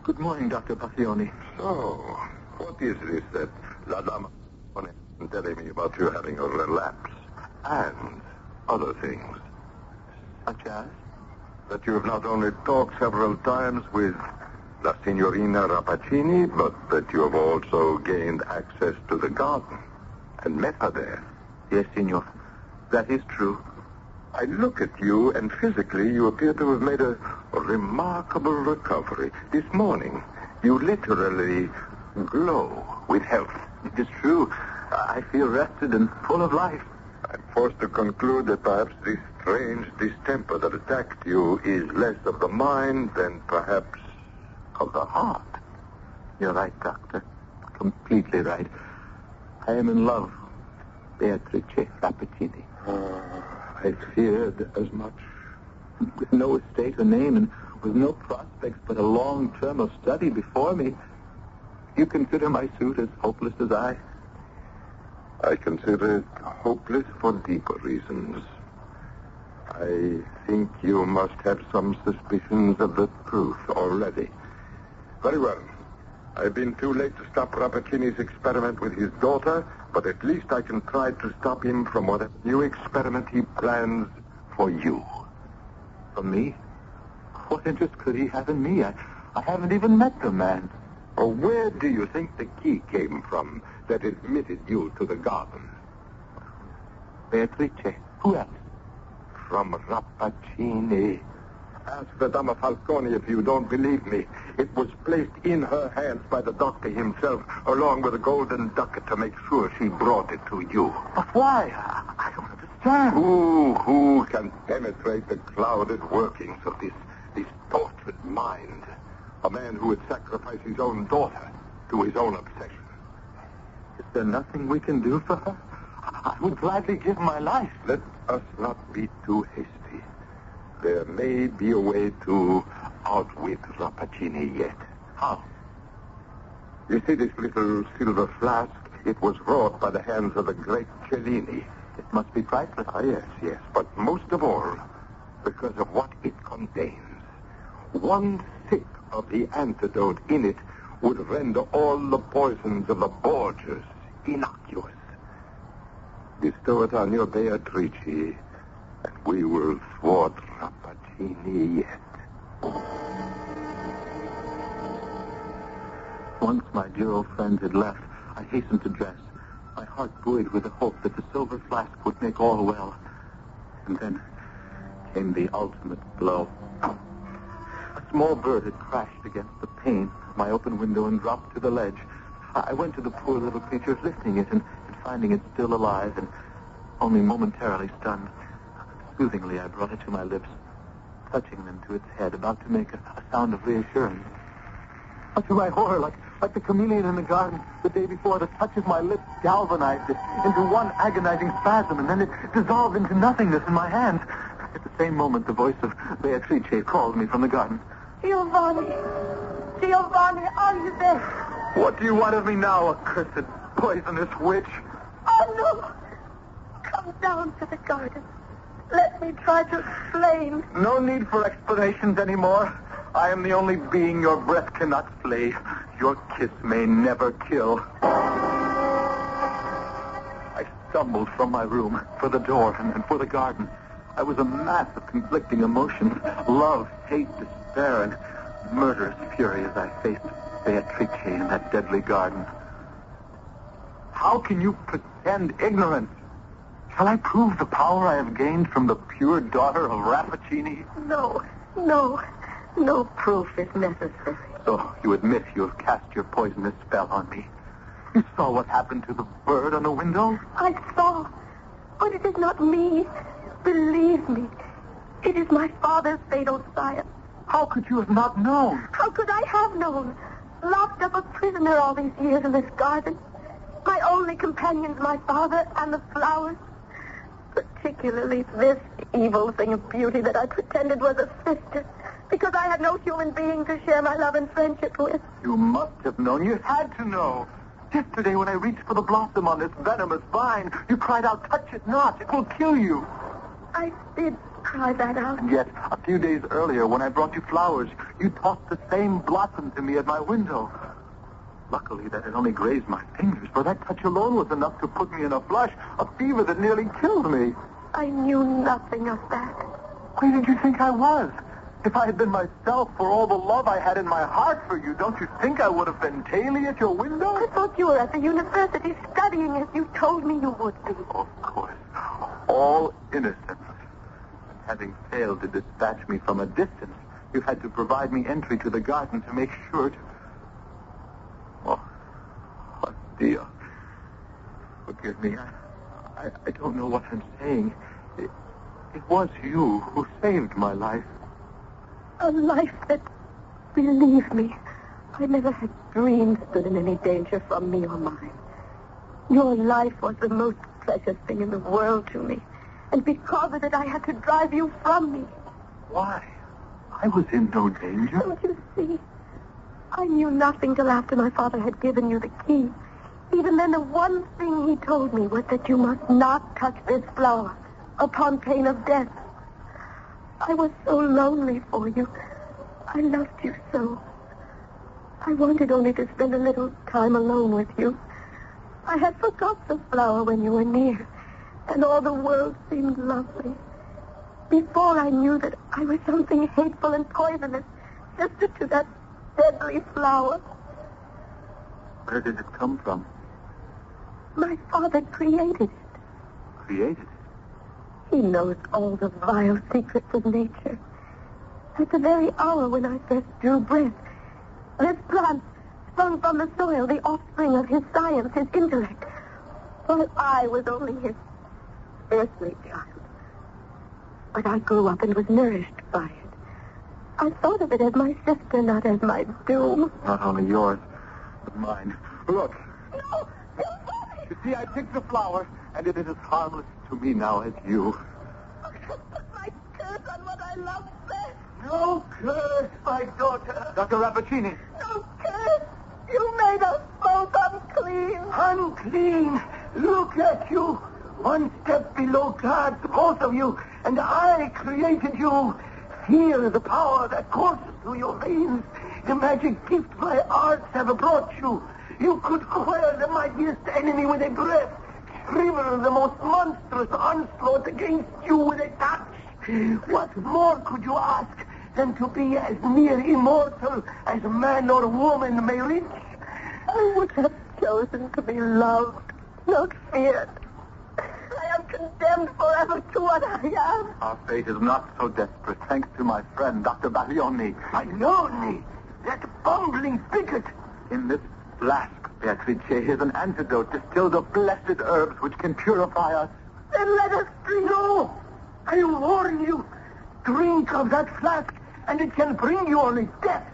good morning, Dr. Pacioni. So, what is this that La Dama is telling me about you having a relapse and other things? Such as? That you have not only talked several times with La Signorina Rappaccini, but that you have also gained access to the garden and met her there. Yes, Signor. That is true. I look at you, and physically you appear to have made a remarkable recovery. This morning, you literally glow with health. It is true. I feel rested and full of life. I'm forced to conclude that perhaps this strange distemper that attacked you is less of the mind than perhaps of the heart. You're right, Doctor. Completely right. I am in love. Beatrice Rappaccini. I feared as much. With no estate or name and with no prospects but a long term of study before me, you consider my suit as hopeless as I? I consider it hopeless for deeper reasons. I think you must have some suspicions of the truth already. Very well. I've been too late to stop Rappaccini's experiment with his daughter, but at least I can try to stop him from whatever new experiment he plans for you. For me? What interest could he have in me? I haven't even met the man. Oh, where do you think the key came from that admitted you to the garden? Beatrice. Who else? From Rappaccini. Ask the Dama Falcone if you don't believe me. It was placed in her hands by the doctor himself, along with a golden ducat to make sure she brought it to you. But why? I don't understand. Who can penetrate the clouded workings of this tortured mind? A man who would sacrifice his own daughter to his own obsession. Is there nothing we can do for her? I would gladly give my life. Let us not be too hasty. There may be a way to outwit Rappaccini yet. How? You see this little silver flask It was wrought by the hands of the great Cellini. It must be priceless. Ah, yes. But most of all, because of what it contains. 1 sip of the antidote in it would render all the poisons of the Borgias innocuous. Bestow it on your Beatrice, and we will thwart Rappaccini yet. Once my dear old friends had left, I hastened to dress, my heart buoyed with the hope that the silver flask would make all well. And then came the ultimate blow. A small bird had crashed against the pane of my open window and dropped to the ledge. I went to the poor little creature, lifting it and finding it still alive and only momentarily stunned. Soothingly, I brought it to my lips, touching them to its head, about to make a sound of reassurance. But to my horror, like the chameleon in the garden the day before, the touch of my lips galvanized it into one agonizing spasm, and then it dissolved into nothingness in my hands. At the same moment, the voice of Beatrice called me from the garden. Giovanni, are you there? What do you want of me now, accursed, poisonous witch? Oh, no. Come down to the garden. Let me try to explain. No need for explanations anymore. I am the only being your breath cannot slay. Your kiss may never kill. I stumbled from my room, for the door, and for the garden. I was a mass of conflicting emotions. Love, hate, despair, and murderous fury as I faced Beatrice in that deadly garden. How can you pretend ignorance? Shall I prove the power I have gained from the pure daughter of Rappaccini? No proof is necessary. So you admit you have cast your poisonous spell on me. You saw what happened to the bird on the window? I saw, but it is not me. Believe me, it is my father's fatal science. How could you have not known? How could I have known? Locked up a prisoner all these years in this garden. My only companions, my father and the flowers. Particularly this evil thing of beauty that I pretended was a sister, because I had no human being to share my love and friendship with. You must have known. You had to know. Yesterday, when I reached for the blossom on this venomous vine, you cried out, "Touch it not, it will kill you." I did cry that out. And yet, a few days earlier, when I brought you flowers, you tossed the same blossom to me at my window. Luckily, that had only grazed my fingers, for that touch alone was enough to put me in a blush, a fever that nearly killed me. I knew nothing of that. Where did you think I was? If I had been myself, for all the love I had in my heart for you, don't you think I would have been daily at your window? I thought you were at the university studying as you told me you would be. Of course. All innocence. Having failed to dispatch me from a distance, you had to provide me entry to the garden to make sure to... Oh, dear. Forgive me. I don't know what I'm saying. It was you who saved my life. A life that, believe me, I never had dreamed stood in any danger from me or mine. Your life was the most precious thing in the world to me. And because of it, I had to drive you from me. Why? I was in no danger. Don't you see? I knew nothing till after my father had given you the key. Even then, the one thing he told me was that you must not touch this flower upon pain of death. I was so lonely for you. I loved you so. I wanted only to spend a little time alone with you. I had forgot the flower when you were near, and all the world seemed lovely. Before I knew that I was something hateful and poisonous, sister to that deadly flower. Where did it come from? My father created it. Created it? He knows all the vile secrets of nature. At the very hour when I first drew breath, this plant sprung from the soil, the offspring of his science, his intellect, while I was only his earthly child. But I grew up and was nourished by it. I thought of it as my sister, not as my doom. Not only yours, but mine. Look. No! You see, I picked the flower, and it is as harmless to me now as you. My curse on what I love best. No curse, my daughter. Dr. Rappaccini. No curse. You made us both unclean. unclean. Unclean? Look at you. One step below God, both of you, and I created you. Feel the power that courses through your veins. The magic gift my arts have brought you. You could quell the mightiest enemy with a breath. Shrivel the most monstrous onslaught against you with a touch. What more could you ask than to be as near immortal as man or woman may reach? I would have chosen to be loved, not feared. I am condemned forever to what I am. Our fate is not so desperate, thanks to my friend, Dr. Baglioni. Baglioni? That bumbling bigot. In this flask, Beatrice, is an antidote distilled of blessed herbs which can purify us. Then let us drink. No! I warn you. Drink of that flask, and it can bring you only death.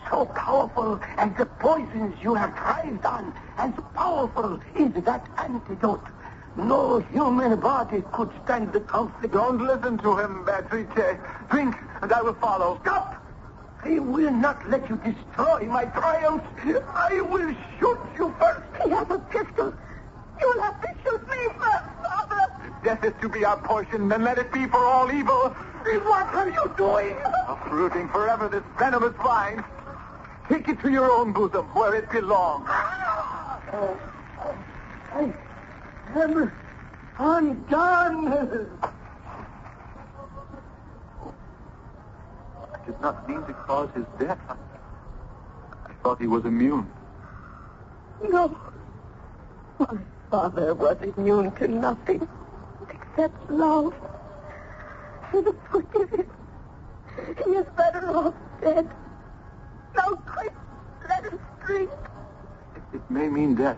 So powerful as the poisons you have thrived on, as powerful is that antidote. No human body could stand the conflict. Don't listen to him, Beatrice. Drink, and I will follow. Stop! I will not let you destroy my triumph. I will shoot you first. He has a pistol. You will have to shoot me first, Father. If death is to be our portion, then let it be for all evil. What are you doing? Uprooting forever this venomous vine. Take it to your own bosom, where it belongs. I am undone. I did not mean to cause his death. I thought he was immune. No. My father was immune to nothing except love. Forgive him. He is better off dead. Now, quick, let us drink. It may mean death.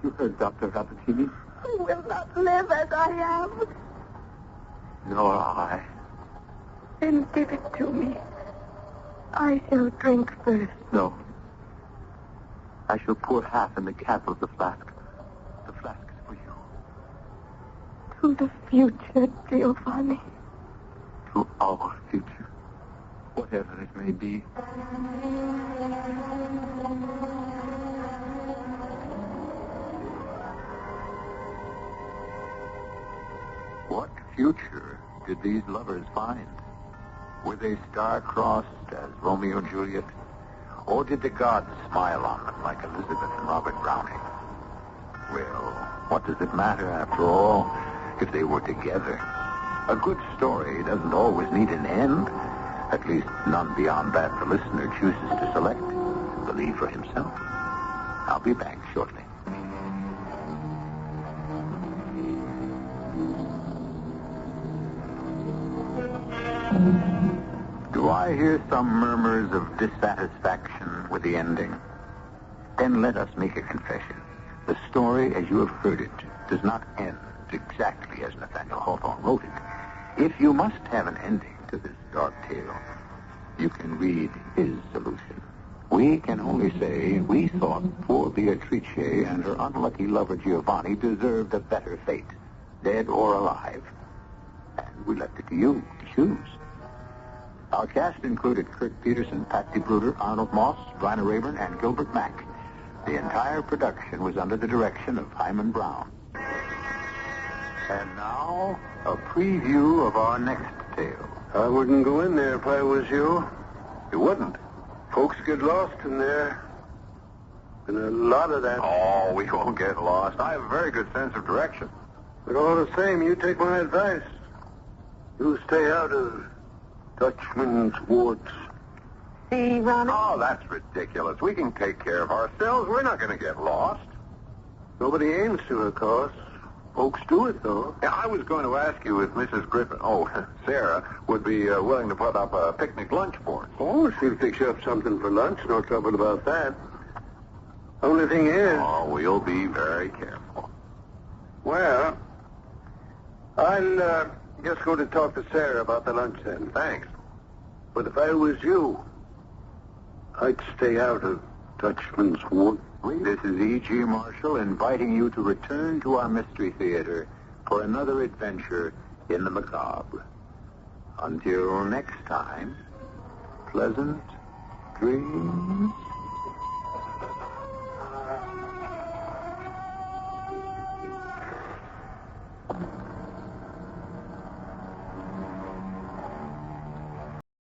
You heard Dr. Rappaccini. I will not live as I am. Nor I. Then give it to me. I shall drink first. No. I shall pour half in the cap of the flask. The flask is for you. To the future, Giovanni. To our future. Whatever it may be. What future did these lovers find? Were they star-crossed as Romeo and Juliet? Or did the gods smile on them like Elizabeth and Robert Browning? Well, what does it matter after all if they were together? A good story doesn't always need an end. At least none beyond that the listener chooses to select. Believe for himself. I'll be back shortly. Do I hear some murmurs of dissatisfaction with the ending? Then let us make a confession. The story, as you have heard it, does not end exactly as Nathaniel Hawthorne wrote it. If you must have an ending to this dark tale, you can read his solution. We can only say we thought poor Beatrice and her unlucky lover Giovanni deserved a better fate, dead or alive. And we left it to you to choose. Our cast included Kurt Peterson, Patsy Bruder, Arnold Moss, Bryna Rayburn, and Gilbert Mack. The entire production was under the direction of Hyman Brown. And now, a preview of our next tale. I wouldn't go in there if I was you. You wouldn't? Folks get lost in there. And a lot of that. Oh, we won't get lost. I have a very good sense of direction. But all the same, you take my advice. You stay out of Dutchman's woods. See, Ronnie? Oh, that's ridiculous. We can take care of ourselves. We're not going to get lost. Nobody aims to, of course. Folks do it, though. Yeah, I was going to ask you if Mrs. Griffin, Sarah, would be willing to put up a picnic lunch for us. Oh, she'll fix you up something for lunch. No trouble about that. Only thing is... Oh, we'll be very careful. Well, I'll just go to talk to Sarah about the lunch then. Thanks. But if I was you, I'd stay out of Dutchman's Wood. This is E.G. Marshall inviting you to return to our Mystery Theater for another adventure in the macabre. Until next time, pleasant dreams.